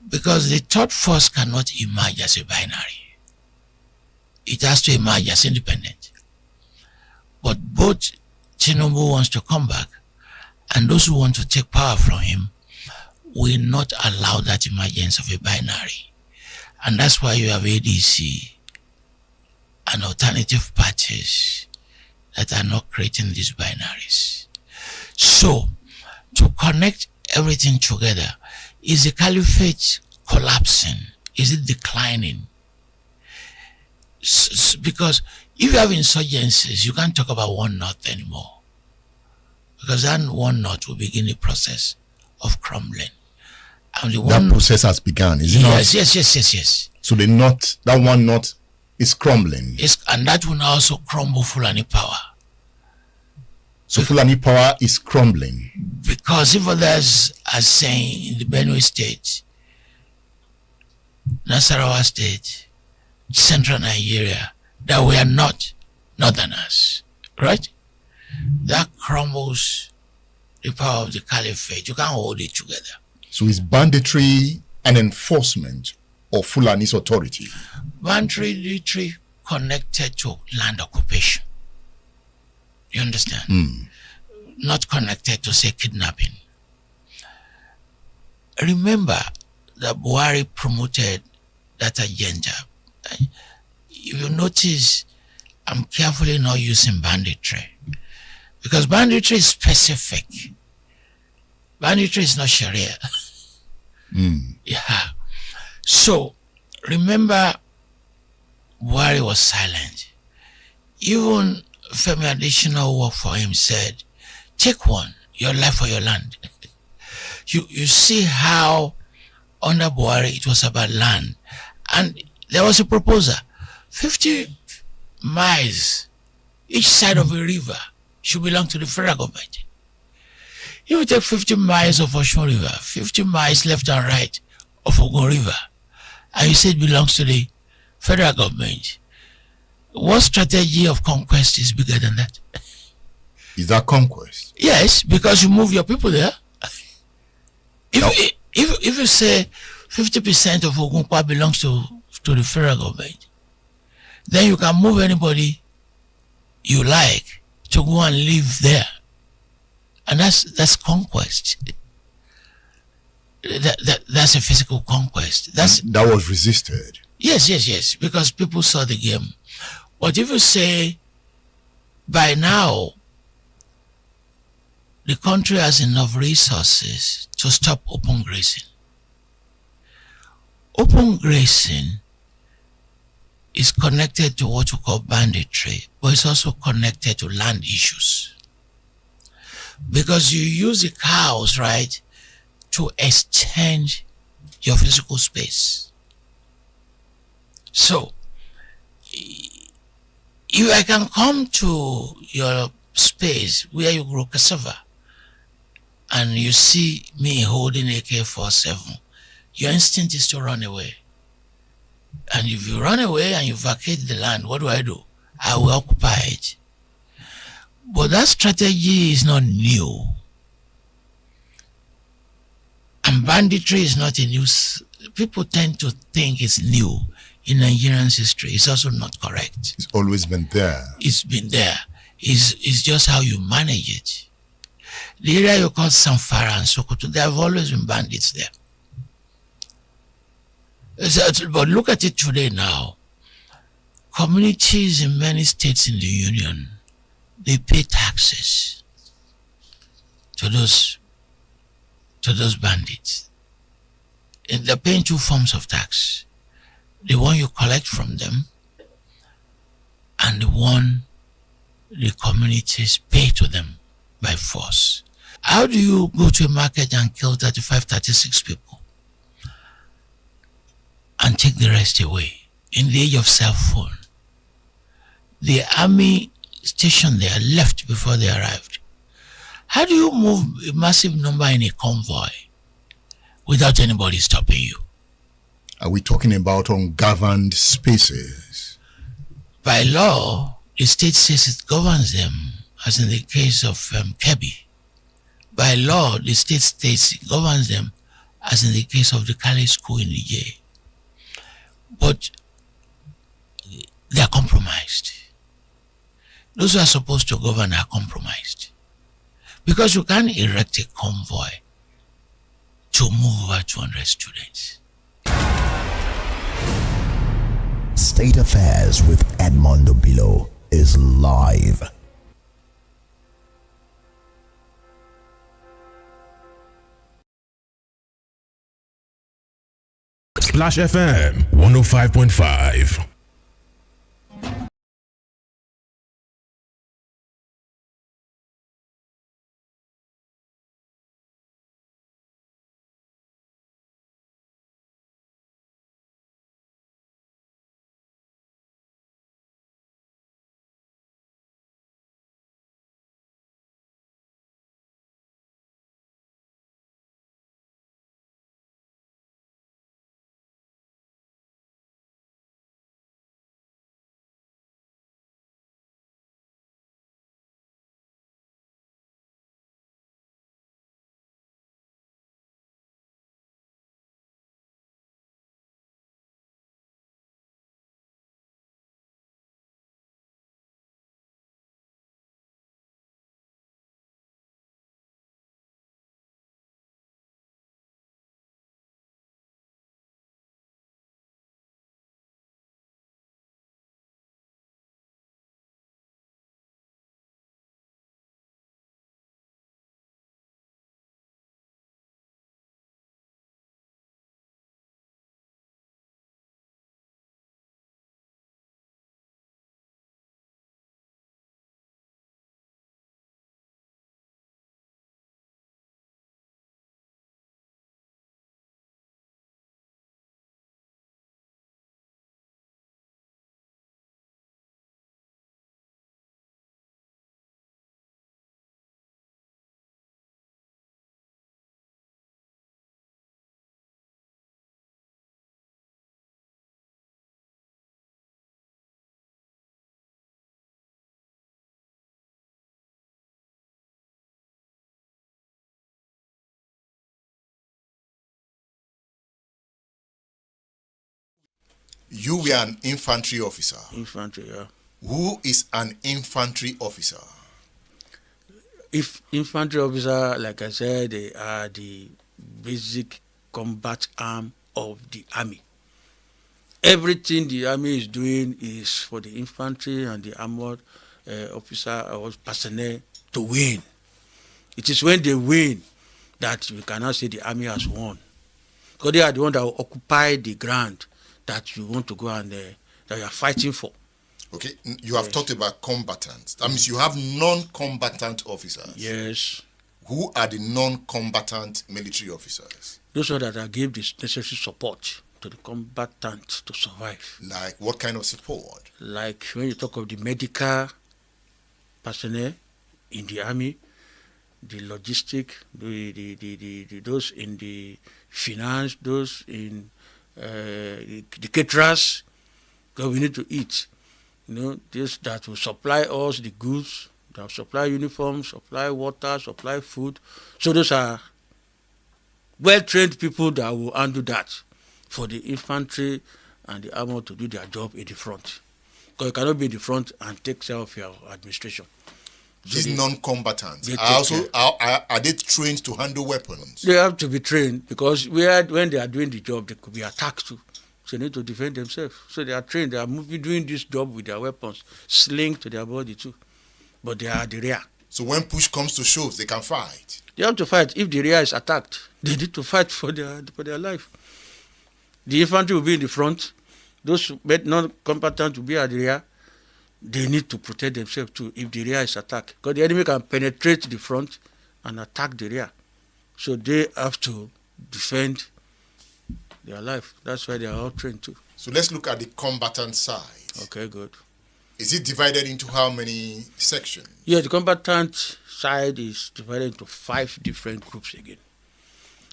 because the third force cannot emerge as a binary. It has to emerge as independent. But both Tinubu wants to come back, and those who want to take power from him will not allow that emergence of a binary. And that's why you have ADC and alternative parties that are not creating these binaries. So, to connect everything together, is the caliphate collapsing? Is it declining? Because if you have insurgencies, you can't talk about one north anymore, because that one north will begin a process of crumbling. And that process has begun, is it not? Yes. So the north, that one north is crumbling. And that will also crumble Fulani power. So Fulani power is crumbling. Because if others are saying in the Benue state, Nasarawa state, central Nigeria, that we are not northerners, right? That crumbles the power of the caliphate. You can't hold it together. So it's banditry and enforcement of Fulani's authority. Banditry connected to land occupation. You understand? Not connected to, say, kidnapping. Remember that Buhari promoted that agenda. If you notice, I'm carefully not using banditry, because banditry is specific. Banditry is not Sharia. Yeah. So, remember, Buhari was silent. Even Femi Adesina, who worked for him, said, take one, your life for your land. You see how under Buhari it was about land. And there was a proposal, 50 miles each side of a river should belong to the federal government. If you take 50 miles of Osun River, 50 miles left and right of Ogun River, and you say it belongs to the federal government, what strategy of conquest is bigger than that? Is that conquest? Yes, because you move your people there. If you say 50% of Ogunpa belongs to the federal government, then you can move anybody you like to go and live there. And that's conquest. That's a physical conquest. That was resisted. Yes, because people saw the game. But if you say, by now, the country has enough resources to stop open grazing. Open grazing is connected to what we call banditry, but it's also connected to land issues. Because you use the cows, right, to extend your physical space. So, if I can come to your space where you grow cassava, and you see me holding AK-47, your instinct is to run away. And if you run away and you vacate the land, what do? I will occupy it. But that strategy is not new. And banditry is not a new. People tend to think it's new in Nigerian history. It's also not correct. It's always been there. It's been there. It's just how you manage it. The area you call Samfara and Sokoto, there have always been bandits there. But look at it today now. Communities in many states in the Union, they pay taxes to those bandits. And they're paying two forms of tax. The one you collect from them, and the one the communities pay to them by force. How do you go to a market and kill 35, 36 people and take the rest away in the age of cell phone? the army station there left before they arrived. How do you move a massive number in a convoy without anybody stopping you? Are we talking about ungoverned spaces? By law, the state says it governs them, as in the case of Kebbi. By law, the state states it governs them, as in the case of the Kale school in Niger. But they are compromised. Those who are supposed to govern are compromised. Because you can't erect a convoy to move over 200 students. State Affairs with Edmondo Bilo is live. Splash FM 105.5. You were an infantry officer. Infantry, yeah. Who is an infantry officer? If infantry officer, like I said, they are the basic combat arm of the army. Everything the army is doing is for the infantry and the armored officer or personnel to win. It is when they win that you cannot say the army has won. Because they are the ones that will occupy the ground that you want to go and that you are fighting for. Okay, you have talked about combatants. That means you have non-combatant officers. Yes. Who are the non-combatant military officers? Those are that give the necessary support to the combatant to survive. Like what kind of support? Like when you talk of the medical personnel in the army, the logistic, the those in the finance, those in the caterers, because we need to eat. You know, this that will supply us the goods, that will supply uniforms, supply water, supply food. So those are well-trained people that will handle that for the infantry and the armor to do their job in the front. Because you cannot be in the front and take care of your administration. So these non-combatants are they trained to handle weapons? They have to be trained because when they are doing the job, they could be attacked too. So they need to defend themselves. So they are trained. They are doing this job with their weapons, sling to their body too. But they are at the rear. So when push comes to shove, they can fight. They have to fight. If the rear is attacked, they need to fight for their life. The infantry will be in the front. Those non-combatant will be at the rear. They need to protect themselves too if the rear is attacked. Because the enemy can penetrate the front and attack the rear. So they have to defend their life. That's why they are all trained too. So let's look at the combatant side. Okay, good. Is it divided into how many sections? Yeah, the combatant side is divided into 5 different groups again.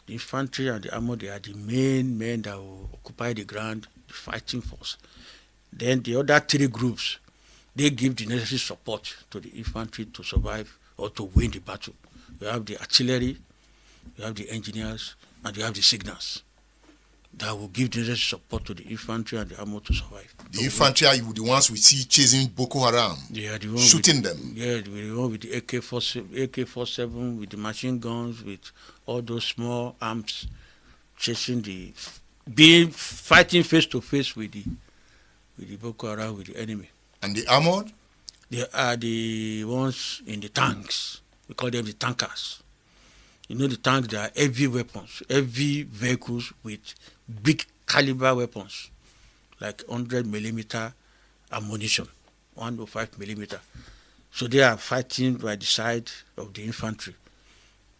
The infantry and the armor, they are the main men that will occupy the ground, the fighting force. Then the other 3 groups, they give the necessary support to the infantry to survive or to win the battle. You have the artillery, you have the engineers, and you have the signals that will give the necessary support to the infantry and the armor to survive. The infantry are the ones we see chasing Boko Haram, shooting them. Yeah, the one with the AK-47, with the machine guns, with all those small arms, chasing fighting face to face with the Boko Haram, with the enemy. And the armored? They are the ones in the tanks. We call them the tankers. You know, the tanks, they are heavy weapons, heavy vehicles with big caliber weapons, like 100 millimeter ammunition, 105 millimeter. So they are fighting by the side of the infantry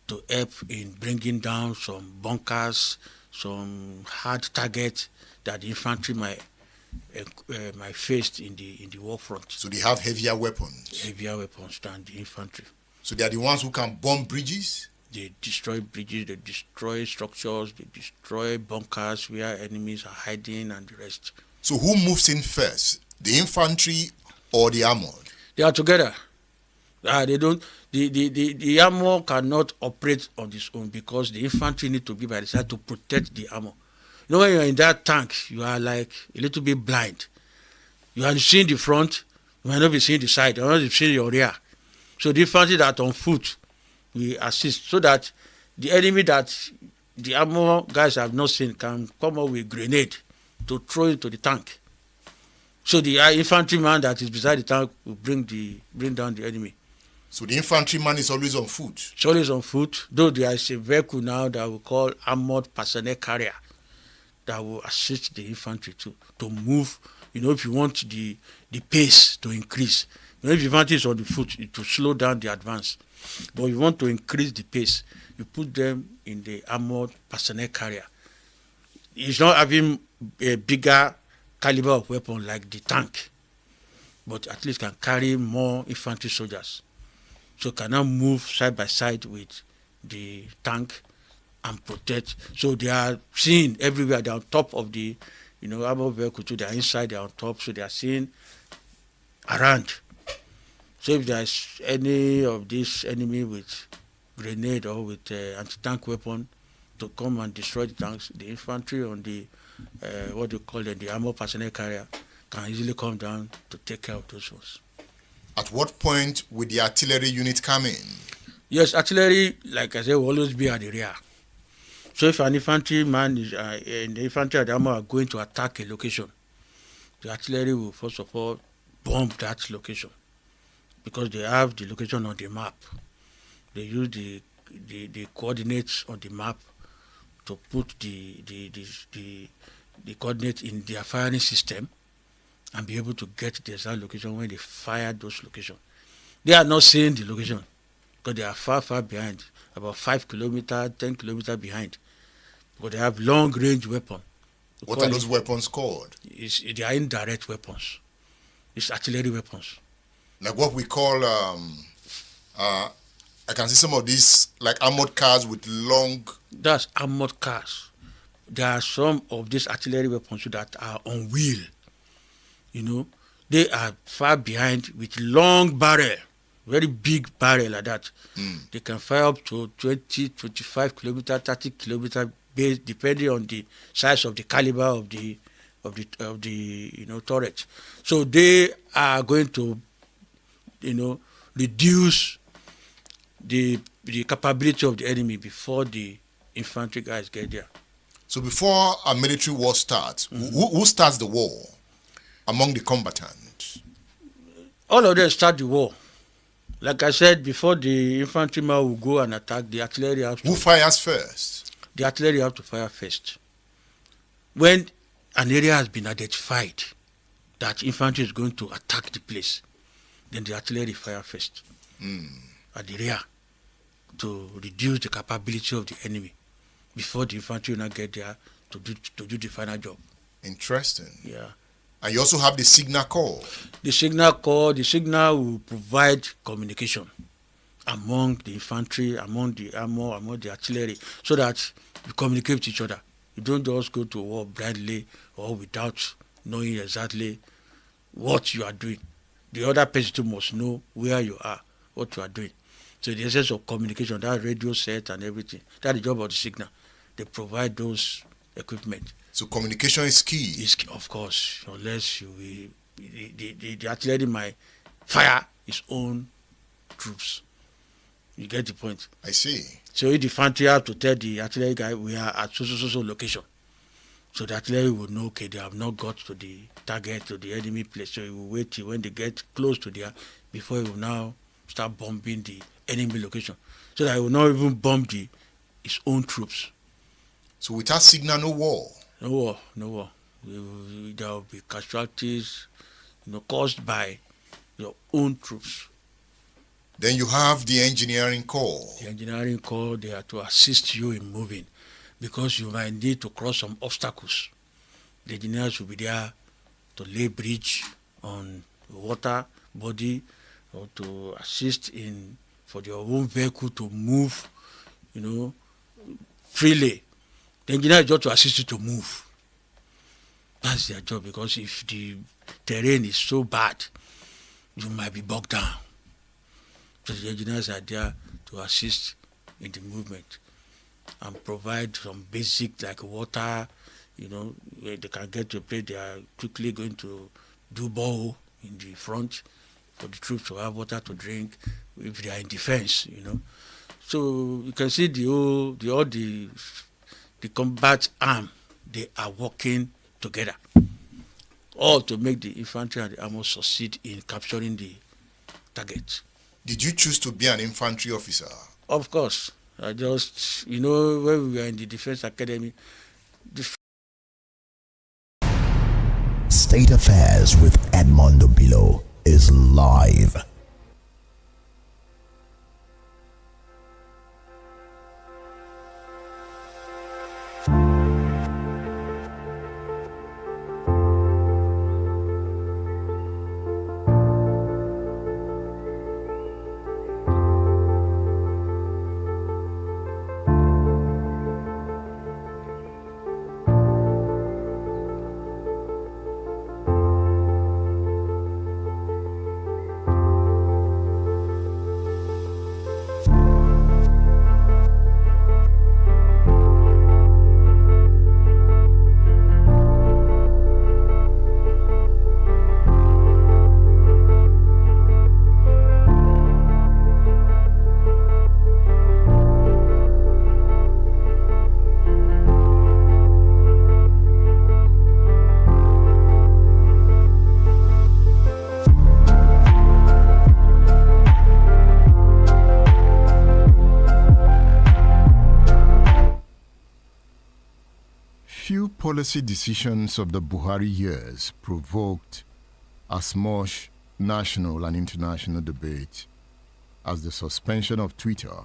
to help in bringing down some bunkers, some hard targets that the infantry might face in the war front. So they have heavier weapons? Heavier weapons than the infantry. So they are the ones who can bomb bridges? They destroy bridges, they destroy structures, they destroy bunkers where enemies are hiding and the rest. So who moves in first, the infantry or the armored? They are together. They don't. The armor cannot operate on its own because the infantry need to be by the side to protect the armor. You know, when you're in that tank, you are like a little bit blind. You are seeing the front, you might not be seeing the side, you might not be seeing your rear. So the infantry that on foot, we assist so that the enemy that the armor guys have not seen can come up with grenade to throw into the tank. So the infantryman that is beside the tank will bring down the enemy. So the infantryman is always on foot? It's always on foot, though there is a vehicle now that we call armored personnel carrier that will assist the infantry to move. You know, if you want the pace to increase. You know, if the infantry is on the foot, it will slow down the advance. But you want to increase the pace, you put them in the armored personnel carrier. It's not having a bigger caliber of weapon like the tank, but at least can carry more infantry soldiers. So can now move side by side with the tank and protect. So they are seen everywhere. They are on top of the armored vehicle too. They are inside, they are on top, so they are seen around. So if there is any of this enemy with grenade or with anti-tank weapon to come and destroy the tanks, the infantry on the the armored personnel carrier can easily come down to take care of those ones. At what point will the artillery unit come in? Yes, artillery, like I said, will always be at the rear. So if an infantryman is in the infantry and the armor are going to attack a location, the artillery will first of all bomb that location, because they have the location on the map. They use the coordinates on the map to put the coordinates in their firing system and be able to get the exact location when they fire those locations. They are not seeing the location because they are far behind, about 5 kilometers, 10 kilometers behind. But they have long-range weapons. What are those weapons called? They are indirect weapons. It's artillery weapons. Like what we call, I can see some of these like armored cars with long... That's armored cars. There are some of these artillery weapons that are on wheel. You know, they are far behind with long barrel, very big barrel like that. They can fire up to 20, 25 kilometers, 30 kilometers, depending on the size of the caliber of the turret. So they are going to, reduce the capability of the enemy before the infantry guys get there. So before a military war starts, who starts the war among the combatants? All of them start the war. Like I said, before the infantryman will go and attack, the artillery has to... Who fires first? The artillery have to fire first. When an area has been identified that infantry is going to attack the place, then the artillery fire first at the rear to reduce the capability of the enemy before the infantry will not get there to do the final job. Interesting. Yeah. And you also have the signal corps. The signal will provide communication among the infantry, among the armor, among the artillery, so that you communicate with each other. You don't just go to war blindly or without knowing exactly what you are doing. The other person too must know where you are, what you are doing. So the essence of communication, that radio set and everything, that's the job of the signal. They provide those equipment. So communication is key. Is key, of course, unless you will, the artillery might fire its own troops. You get the point? I see. So if the infantry have to tell the artillery guy, we are at so location. So the artillery will know, okay, they have not got to the target, to the enemy place. So he will wait till when they get close to there before he will now start bombing the enemy location. So that he will not even bomb his own troops. So without signal, no war. No war. There will be casualties, caused by your own troops. Then you have the engineering corps. The engineering corps, they are to assist you in moving, because you might need to cross some obstacles. The engineers will be there to lay bridge on the water body, or to assist for your own vehicle to move, freely. The engineer is just to assist you to move. That's their job, because if the terrain is so bad, you might be bogged down. So the engineers are there to assist in the movement and provide some basic like water, where they can get to a place they are quickly going to do borehole in the front for the troops to have water to drink if they are in defense, So you can see the combat arm, they are working together, all to make the infantry and the armor succeed in capturing the target. Did you choose to be an infantry officer? Of course. I just, when we were in the Defense Academy. State Affairs with Edmondo Bilo is live. Policy decisions of the Buhari years provoked as much national and international debate as the suspension of Twitter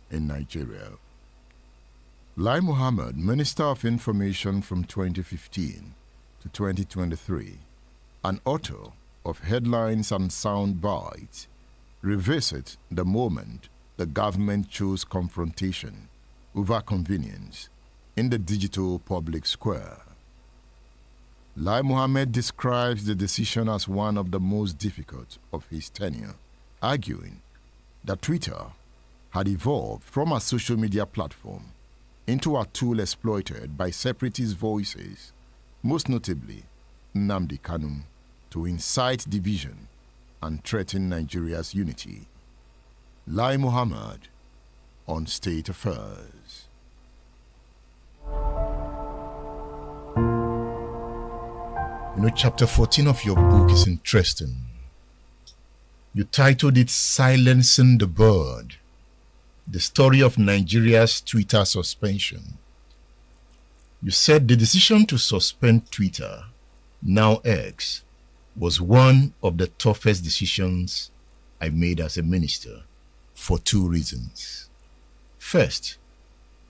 in Nigeria. Lai Mohammed, Minister of Information from 2015 to 2023, an author of headlines and sound bites, revisit the moment the government chose confrontation over convenience in the digital public square. Lai Mohammed describes the decision as one of the most difficult of his tenure, arguing that Twitter had evolved from a social media platform into a tool exploited by separatist voices, most notably Nnamdi Kanu, to incite division and threaten Nigeria's unity. Lai Mohammed on State Affairs. Chapter 14 of your book is interesting. You titled it Silencing the Bird, the story of Nigeria's Twitter suspension. You said the decision to suspend Twitter, now X, was one of the toughest decisions I made as a minister for two reasons. First,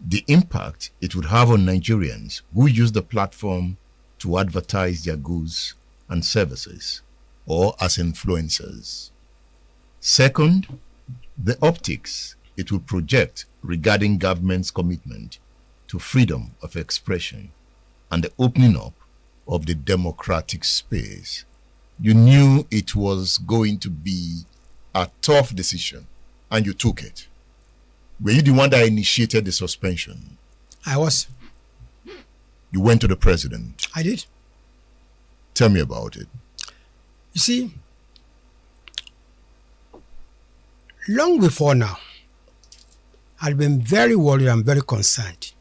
the impact it would have on Nigerians who use the platform to advertise their goods and services, or as influencers. Second, the optics it will project regarding government's commitment to freedom of expression and the opening up of the democratic space. You knew it was going to be a tough decision, and you took it. Were you the one that initiated the suspension? I was. You went to the president? I did. Tell me about it. You see, long before now, I've been very worried and very concerned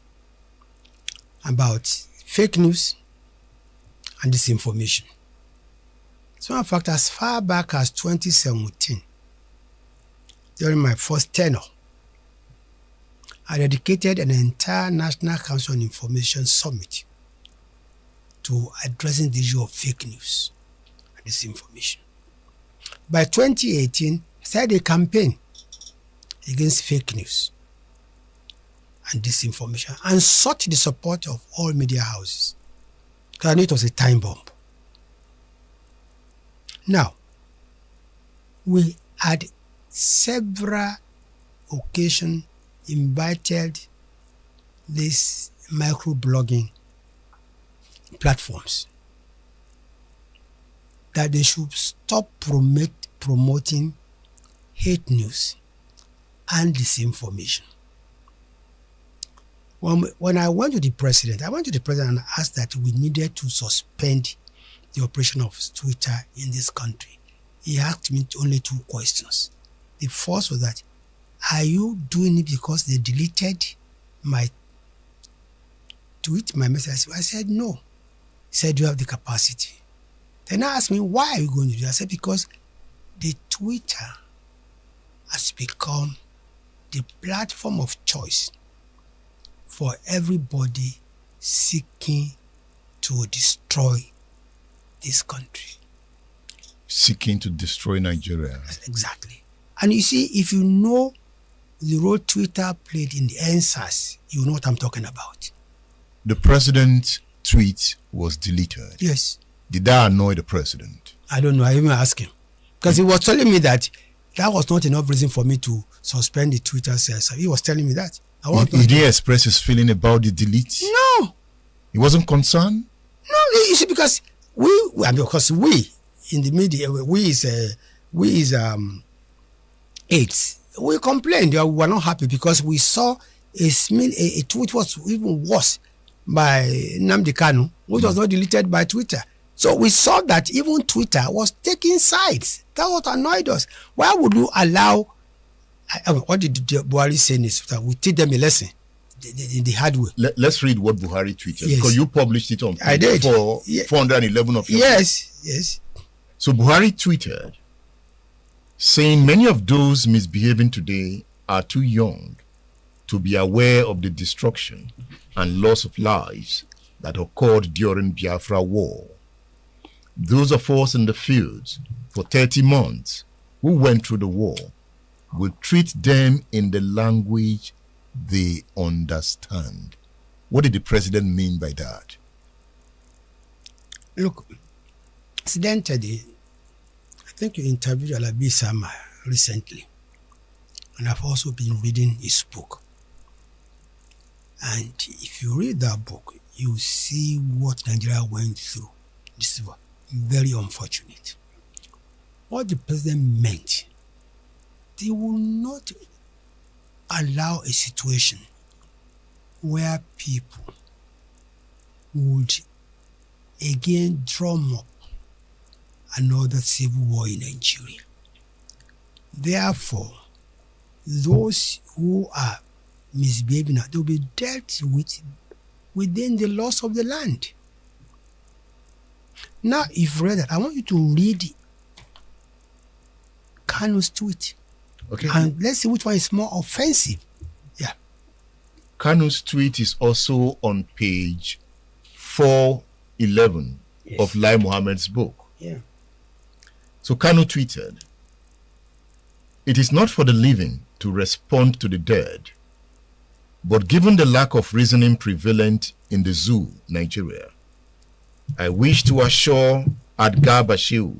about fake news and disinformation. So in fact, as far back as 2017, during my first tenure, I dedicated an entire National Council on Information Summit to addressing the issue of fake news and disinformation. By 2018, I started a campaign against fake news and disinformation and sought the support of all media houses because I knew it was a time bomb. Now, we had several occasions invited these microblogging platforms that they should stop promoting hate news and disinformation. When I went to the president, and asked that we needed to suspend the operation of Twitter in this country. He asked me only two questions. The first was that, are you doing it because they deleted my tweet, my message? I said, no. He said, do you have the capacity? Then I asked me, why are you going to do it? I said, because the Twitter has become the platform of choice for everybody seeking to destroy this country. Seeking to destroy Nigeria. Exactly. And you see, if you know the role Twitter played in the NSAS, you know what I'm talking about. The president's tweet was deleted. Yes. Did that annoy the president? I don't know. I even asked him. Because he was telling me that was not enough reason for me to suspend the Twitter sales. He was telling me that. He didn't express his feeling about the delete? No. He wasn't concerned? No, you see, because we in the media, we is AIDS. We complained. We were not happy because we saw a tweet was even worse by Nnamdi Kanu, which was not deleted by Twitter. So we saw that even Twitter was taking sides. That what annoyed us. Why would you allow? What did Buhari say in this? We teach them a lesson the hard way. Let's read what Buhari tweeted. Yes. Because you published it on I did. 411 of your Yes. So Buhari tweeted, saying many of those misbehaving today are too young to be aware of the destruction and loss of lives that occurred during Biafra War. Those of us in the fields for 30 months who went through the war will treat them in the language they understand. What did the president mean by that? Look, incidentally, I think you interviewed Alabi Sama recently, and I've also been reading his book. And if you read that book, you see what Nigeria went through. This is very unfortunate. What the president meant, they will not allow a situation where people would again drum up another civil war in Nigeria. Therefore, those who are misbehaving, they will be dealt with within the laws of the land. Now, if you've read that, I want you to read Kanu's tweet. Okay. And let's see which one is more offensive. Yeah. Kanu's tweet is also on page 411 of Lai Mohammed's book. Yeah. So Kanu tweeted, "It is not for the living to respond to the dead, but given the lack of reasoning prevalent in the zoo, Nigeria, I wish to assure at Garbashiu,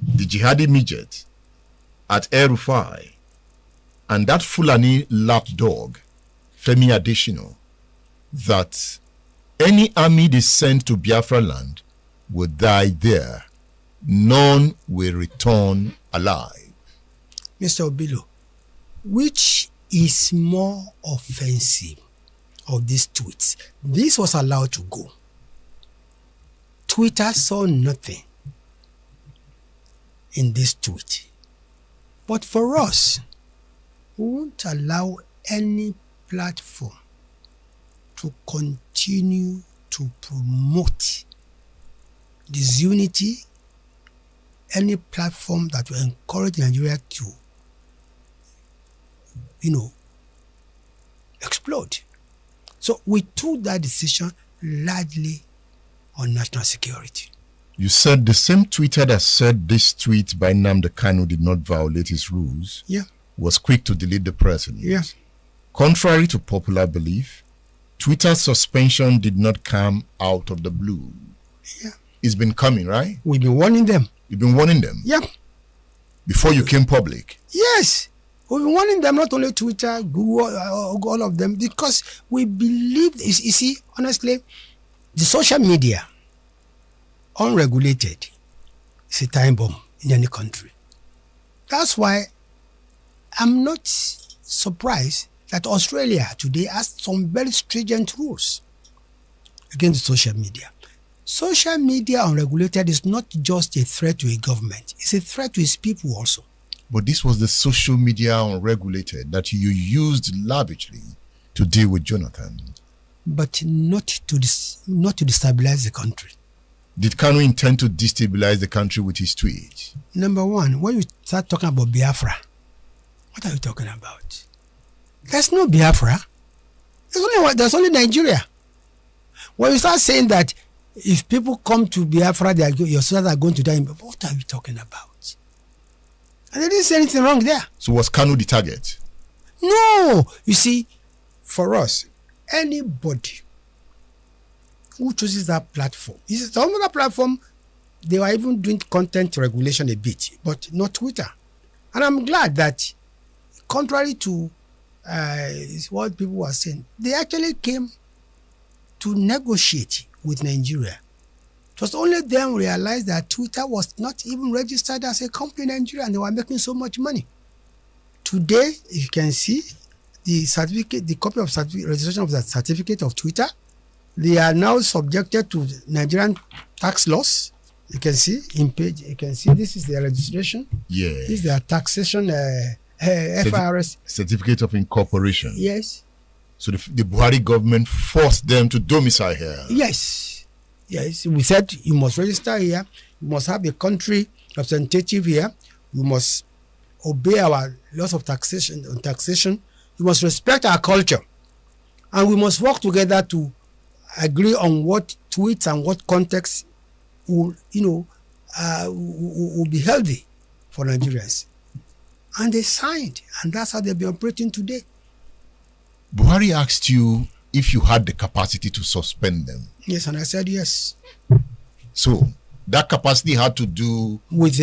the jihadi midget at El-Rufai, and that Fulani lapdog, Femi Adesina, that any army they sent to Biafra land will die there. None will return alive. Mr. Obilo, which is more offensive of these tweets? This was allowed to go. Twitter saw nothing in this tweet. But for us, we won't allow any platform to continue to promote disunity, any platform that will encourage Nigeria to, explode. So we took that decision largely on national security. You said the same Twitter that said this tweet by Nnamdi Kanu did not violate his rules was quick to delete the president. Yeah. Contrary to popular belief, Twitter's suspension did not come out of the blue. Yeah. It's been coming, right? We've been warning them. You've been warning them? Yeah. Before you came public? Yes. We've been warning them, not only Twitter, Google, all of them, because we believe, you see, honestly, the social media, unregulated, is a time bomb in any country. That's why I'm not surprised that Australia today has some very stringent rules against social media. Social media unregulated is not just a threat to a government, it's a threat to its people also. But this was the social media unregulated that you used lavishly to deal with Jonathan. But not to destabilize the country. Did Kanu intend to destabilize the country with his tweets? Number one, when you start talking about Biafra, what are you talking about? There's no Biafra. There's only Nigeria. When you start saying that if people come to Biafra, your soldiers are going to die, what are you talking about? And they didn't say anything wrong there. So was Kanu the target? No. You see, for us, anybody who chooses that platform, some other platform, they were even doing content regulation a bit, but not Twitter. And I'm glad that, contrary to what people were saying, they actually came to negotiate with Nigeria. It was only then we realized that Twitter was not even registered as a company in Nigeria and they were making so much money. Today, you can see the certificate, the copy of registration of that certificate of Twitter. They are now subjected to Nigerian tax laws. You can see in page, you can see this is their registration. Yeah. This is their taxation FIRS. Certificate of incorporation. Yes. So the Buhari government forced them to domicile here. Yes. Yes. We said you must register here. You must have a country representative here. You must obey our laws of taxation. You must respect our culture. And we must work together to agree on what tweets and what context will be healthy for Nigerians. And they signed, and that's how they've been operating today. Buhari asked you if you had the capacity to suspend them. Yes, and I said yes. So that capacity had to do with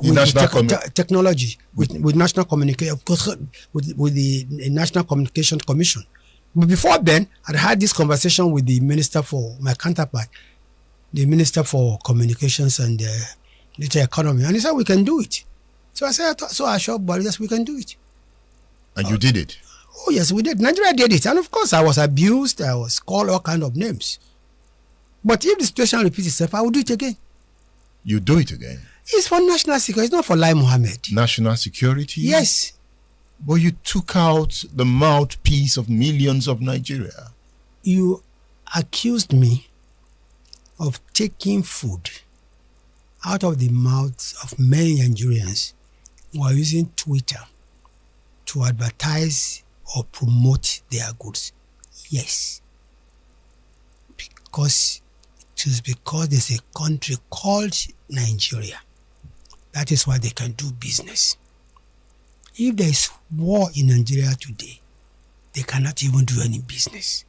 national technology, with national communication, of course, with the National Communication Commission. But before then, I had this conversation with the minister for my counterpart, the Minister for Communications and Digital Economy, and he said we can do it. So I said, so I assured Buhari, yes, we can do it. And you did it? Oh yes, we did. Nigeria did it, and of course I was abused. I was called all kind of names. But if the situation repeats itself, I will do it again. You do it again? It's for national security. It's not for Lai Mohammed. National security? Yes. But you took out the mouthpiece of millions of Nigeria. You accused me of taking food out of the mouths of many Nigerians who are using Twitter to advertise or promote their goods. Yes. Because there's a country called Nigeria. That is why they can do business. If there is war in Nigeria today, they cannot even do any business.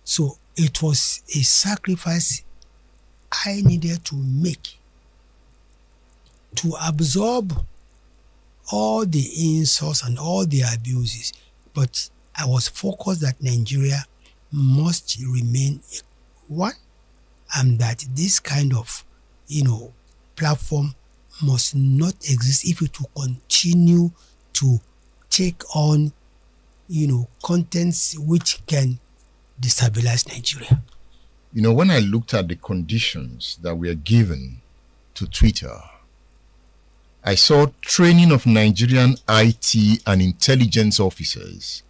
So it was a sacrifice I needed to make to absorb all the insults and all the abuses. But I was focused that Nigeria must remain one, and that this kind of, platform must not exist if it will continue to take on, contents which can destabilize Nigeria. When I looked at the conditions that were given to Twitter, I saw training of Nigerian IT and intelligence officers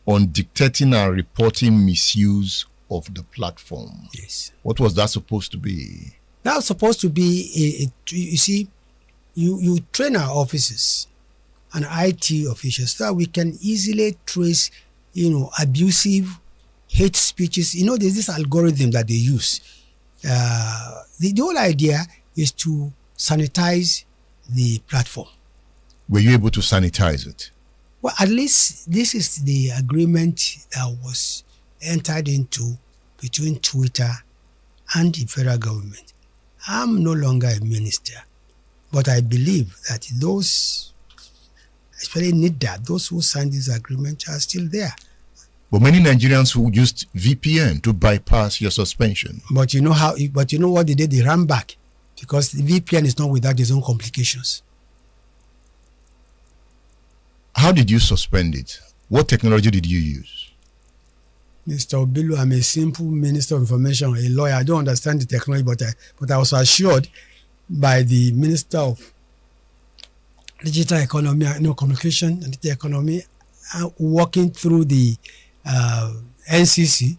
on dictating and reporting misuse of the platform. Yes. What was that supposed to be? That was supposed to be, you train our officers and IT officials so that we can easily trace, abusive hate speeches. There's this algorithm that they use. The whole idea is to sanitize the platform. Were you able to sanitize it? Well, at least this is the agreement that was entered into between Twitter and the federal government. I'm no longer a minister, but I believe that those, especially NIDA, those who signed this agreement are still there. But many Nigerians who used VPN to bypass your suspension. But you know what they did? They ran back because the VPN is not without its own complications. How did you suspend it? What technology did you use? Mr. Obilo, I'm a simple Minister of Information, a lawyer. I don't understand the technology, but I was assured by the Minister of Digital Economy, Communication and Digital Economy, working through the NCC,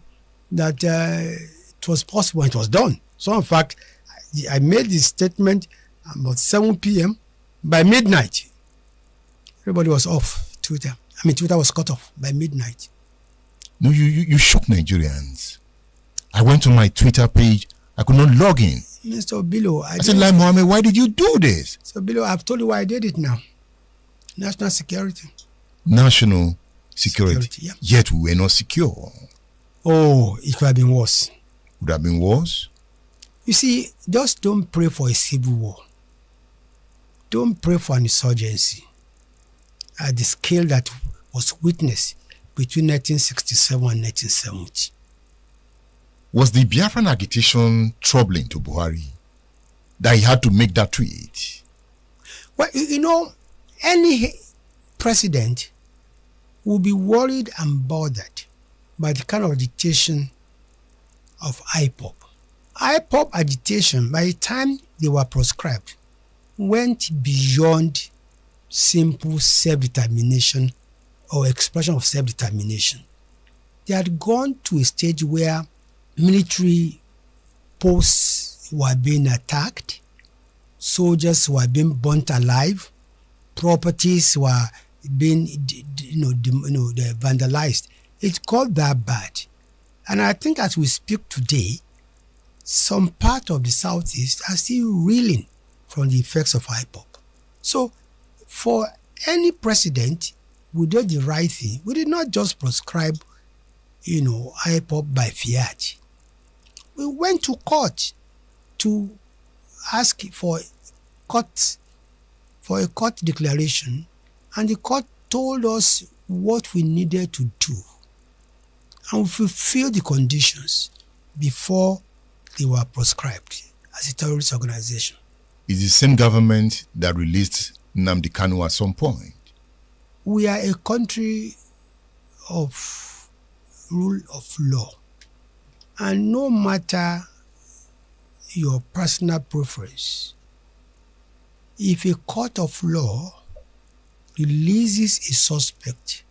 that it was possible, it was done. So in fact, I made this statement about 7 p.m. By midnight, everybody was off Twitter. Twitter was cut off by midnight. No, you shook Nigerians. I went to my Twitter page. I could not log in. Mr. Obilo, I said, Lai Mohammed, why did you do this? Mr. Obilo, I've told you why I did it now. National security. National security. Yeah. Yet we were not secure. Oh, it could have been worse. Would have been worse? You see, just don't pray for a civil war. Don't pray for an insurgency at the scale that was witnessed between 1967 and 1970. Was the Biafran agitation troubling to Buhari that he had to make that tweet? Well, any president will be worried and bothered by the kind of agitation of IPOB. IPOB agitation, by the time they were proscribed, went beyond simple self-determination or expression of self-determination. They had gone to a stage where military posts were being attacked, soldiers were being burnt alive, properties were being vandalized. It got that bad. And I think as we speak today, some part of the Southeast are still reeling from the effects of IPOB. So for any president, we did the right thing. We did not just prescribe, IPOB by fiat. We went to court to ask for a court declaration, and the court told us what we needed to do, and we fulfilled the conditions before they were proscribed as a terrorist organization. It's the same government that released Nnamdi Kanu at some point. We are a country of rule of law, and no matter your personal preference, if a court of law releases a suspect,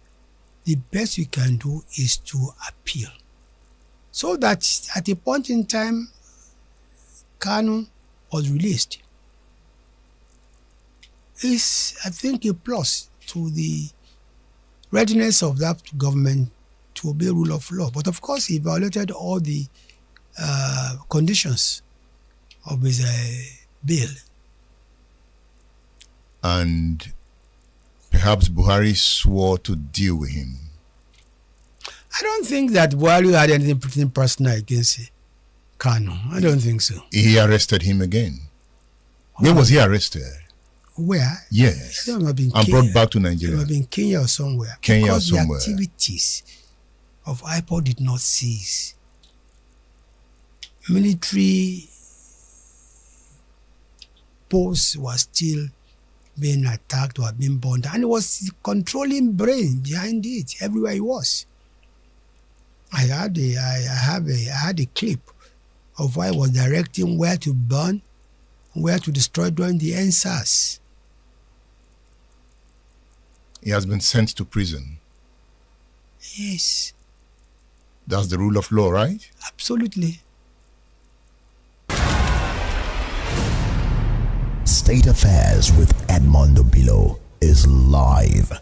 the best you can do is to appeal. So that at a point in time, Kanu was released. It's, I think, a plus to the readiness of that government to obey rule of law. But of course, he violated all the conditions of his bail. And perhaps Buhari swore to deal with him. I don't think that Buhari had anything personal against Kano? I don't think so. He arrested him again. When was he arrested? Where? Yes. I don't know, and brought back to Nigeria. It might be in Kenya or somewhere. Kenya because or somewhere. The activities of IPOD did not cease. Military posts were still being attacked or being burned, and it was controlling brain behind it everywhere he was. I had a clip of why I was directing where to burn, where to destroy during the NSAS. He has been sent to prison. Yes. That's the rule of law, right? Absolutely. State Affairs with Edmondo Bilo is live.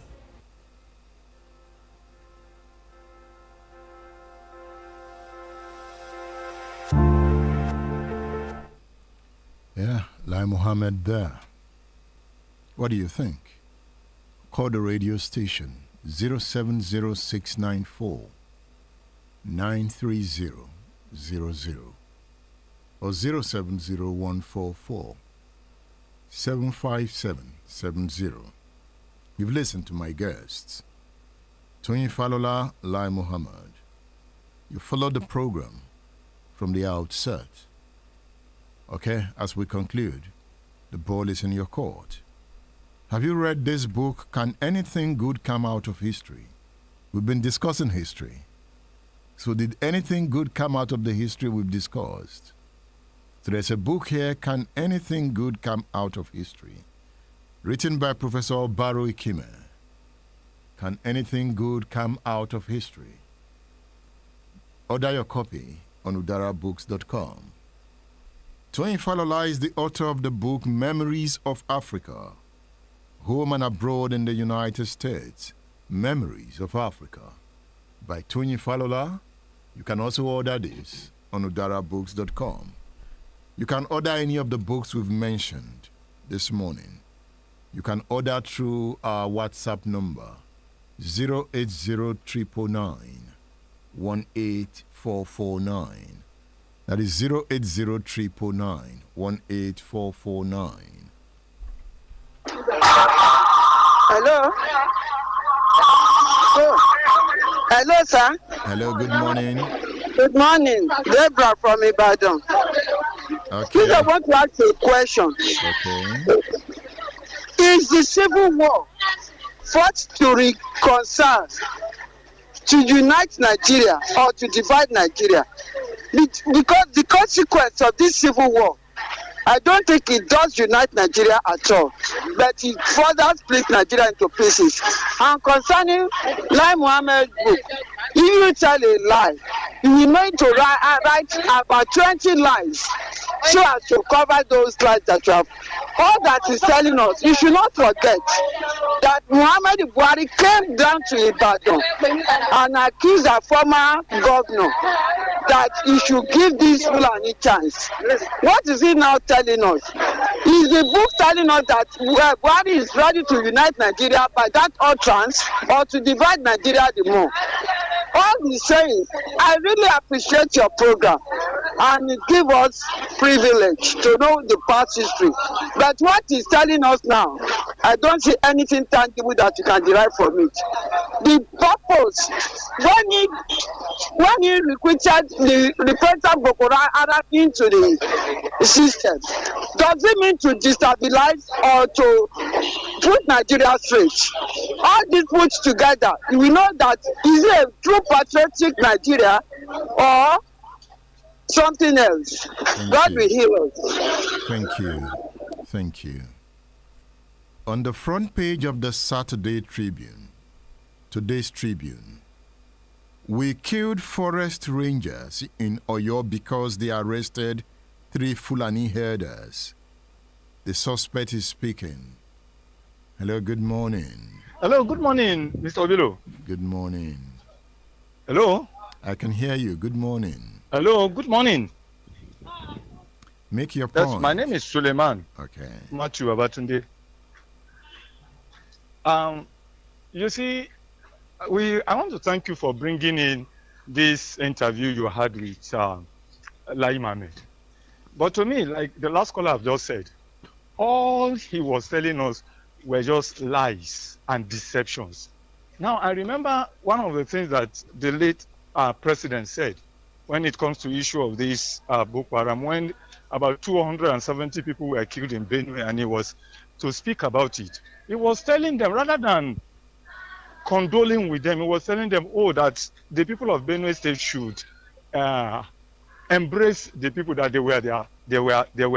Yeah, Lai Mohammed there. What do you think? Call the radio station 070694 93000 or 070144 75770. You've listened to my guests, Tony Falola, Lai Mohammed. You followed the program from the outset. Okay, as we conclude, the ball is in your court. Have you read this book, Can Anything Good Come Out of History? We've been discussing history. So did anything good come out of the history we've discussed? So there's a book here, Can Anything Good Come Out of History? Written by Professor Baro Ikime. Can Anything Good Come Out of History? Order your copy on udarabooks.com. Tony Falola is the author of the book Memories of Africa, Home and Abroad in the United States, Memories of Africa. By Tony Falola. You can also order this on udarabooks.com. You can order any of the books we've mentioned this morning. You can order through our WhatsApp number 08039918449. That is 08039918449. Hello. Hello, sir. Hello, good morning. Good morning. Deborah from Ibadan. Okay. Please, I want to ask a question. Okay. Is the civil war fought to reconcile, to unite Nigeria, or to divide Nigeria? Because the consequence of this civil war, I don't think it does unite Nigeria at all, but it further split Nigeria into pieces. And concerning Lai Mohammed's book, if you tell a lie, you will need to write about 20 lies so as to cover those lies that you have. All that is telling us, you should not forget that Muhammad Buhari came down to Ibadan and accused a former governor that he should give this Fulani chance. What is he now telling us? Is the book telling us that Buhari is ready to unite Nigeria by that utterance, or to divide Nigeria the more? All he's saying, I really appreciate your program, and it gives us privilege to know the past history. But what he's telling us now, I don't see anything tangible that you can derive from it. The purpose, when he recruited the repentant Boko Haram into the system, does it mean to destabilize or to put Nigeria straight? All this put together, we know that is it a true patriotic Nigeria or something else? God will heal us. Thank you. Thank you. On the front page of the Saturday Tribune, today's Tribune, we killed forest rangers in Oyo because they arrested 3 Fulani herders. The suspect is speaking. Hello, good morning. Hello, good morning, Mr. Obilo. Good morning. Hello? I can hear you. Good morning. Hello, good morning. Make your point. Yes, my name is Suleiman. Okay. Matthew Abatunde. You see, I want to thank you for bringing in this interview you had with Lai Mohammed. But to me, like the last caller I've just said, all he was telling us were just lies and deceptions. Now, I remember one of the things that the late president said when it comes to issue of this Boko Haram, when about 270 people were killed in Benue, and he was to speak about it. He was telling them, rather than condoling with them, he was telling them, oh, that the people of Benue State should embrace the people that they were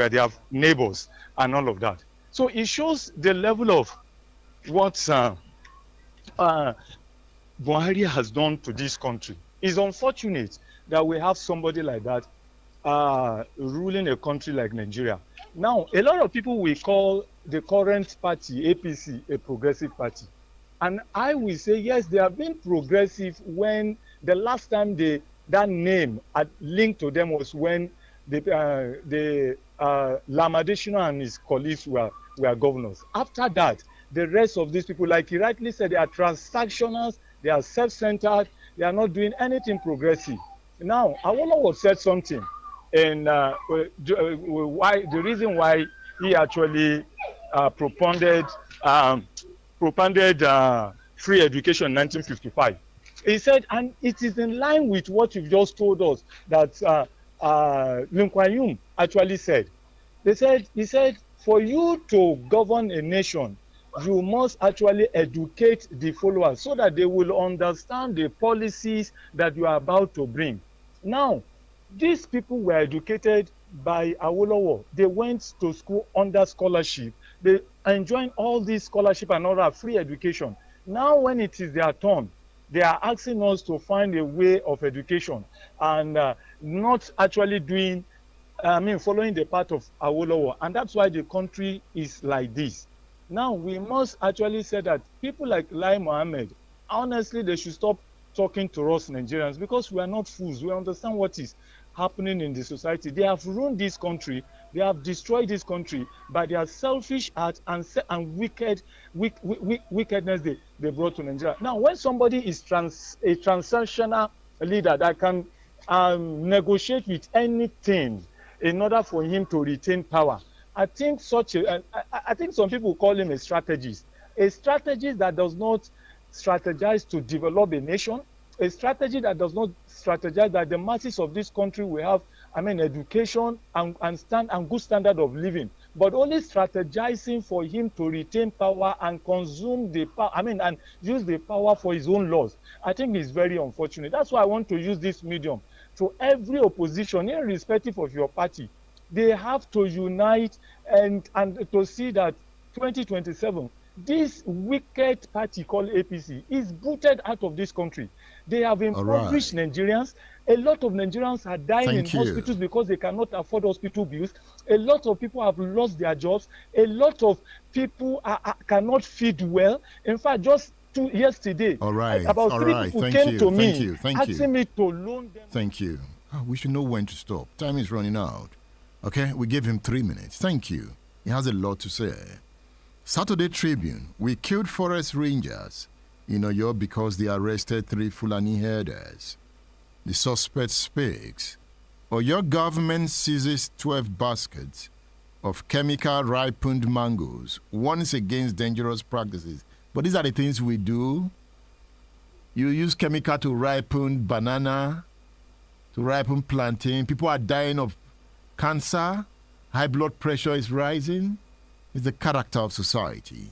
their neighbors and all of that. So it shows the level of what Buhari has done to this country. It's unfortunate that we have somebody like that ruling a country like Nigeria. Now, a lot of people will call the current party, APC, a progressive party. And I will say, yes, they have been progressive when the last time that name had linked to them was when the Lamadeshino and his colleagues were governors. After that, the rest of these people, like he rightly said, they are transactionals, they are self-centered, they are not doing anything progressive. Now, Awolowo said something, and why the reason why he actually propounded free education in 1955. He said, and it is in line with what you've just told us that Linkwayum actually said. He said, for you to govern a nation, you must actually educate the followers so that they will understand the policies that you are about to bring. Now, these people were educated by Awolowo. They went to school under scholarship. They enjoying all this scholarship and all that free education. Now, when it is their turn, they are asking us to find a way of education and not actually following the path of Awolowo. And that's why the country is like this. Now, we must actually say that people like Lai Mohammed, honestly, they should stop talking to us Nigerians, because we are not fools. We understand what is happening in the society. They have ruined this country. They have destroyed this country by their selfish acts and wickedness they brought to Nigeria. Now, when somebody is a transactional leader that can negotiate with anything in order for him to retain power, I think I think some people call him a strategist that does not strategize to develop a nation, a strategy that does not strategize that the masses of this country will have, education and good standard of living, but only strategizing for him to retain power and consume the power, and use the power for his own laws. I think it's very unfortunate. That's why I want to use this medium to every opposition, irrespective of your party. They have to unite and to see that 2027, this wicked party called APC is booted out of this country. They have impoverished Nigerians. A lot of Nigerians are dying in hospitals because they cannot afford hospital bills. A lot of people have lost their jobs. A lot of people cannot feed well. In fact, just yesterday, about three people came to me asking me to loan them. Thank you. We should know when to stop. Time is running out. Okay, we gave him 3 minutes. Thank you. He has a lot to say. Saturday Tribune, we killed forest rangers in Oyo because they arrested 3 Fulani herders. The suspect speaks. Oyo government seizes 12 baskets of chemical ripened mangoes, warns against dangerous practices. But these are the things we do. You use chemical to ripen banana, to ripen plantain. People are dying of cancer. High blood pressure is rising. It's the character of society.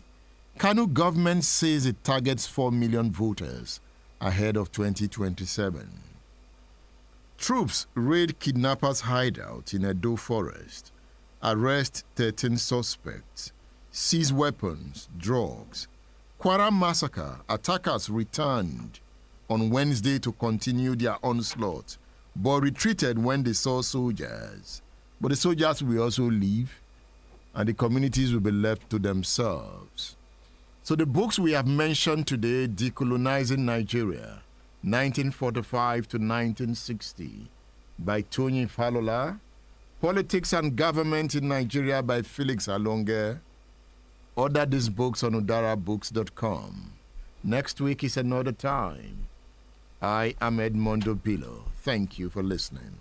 Kano government says it targets 4 million voters ahead of 2027. Troops raid kidnappers' hideout in Edo Forest, arrest 13 suspects, seize weapons, drugs. Kwara massacre, attackers returned on Wednesday to continue their onslaught, but retreated when they saw soldiers. But the soldiers will also leave, and the communities will be left to themselves. So the books we have mentioned today, Decolonizing Nigeria, 1945 to 1960, by Tony Falola, Politics and Government in Nigeria by Felix Alonge. Order these books on udarabooks.com. Next week is another time. I am Edmondo Bilo. Thank you for listening.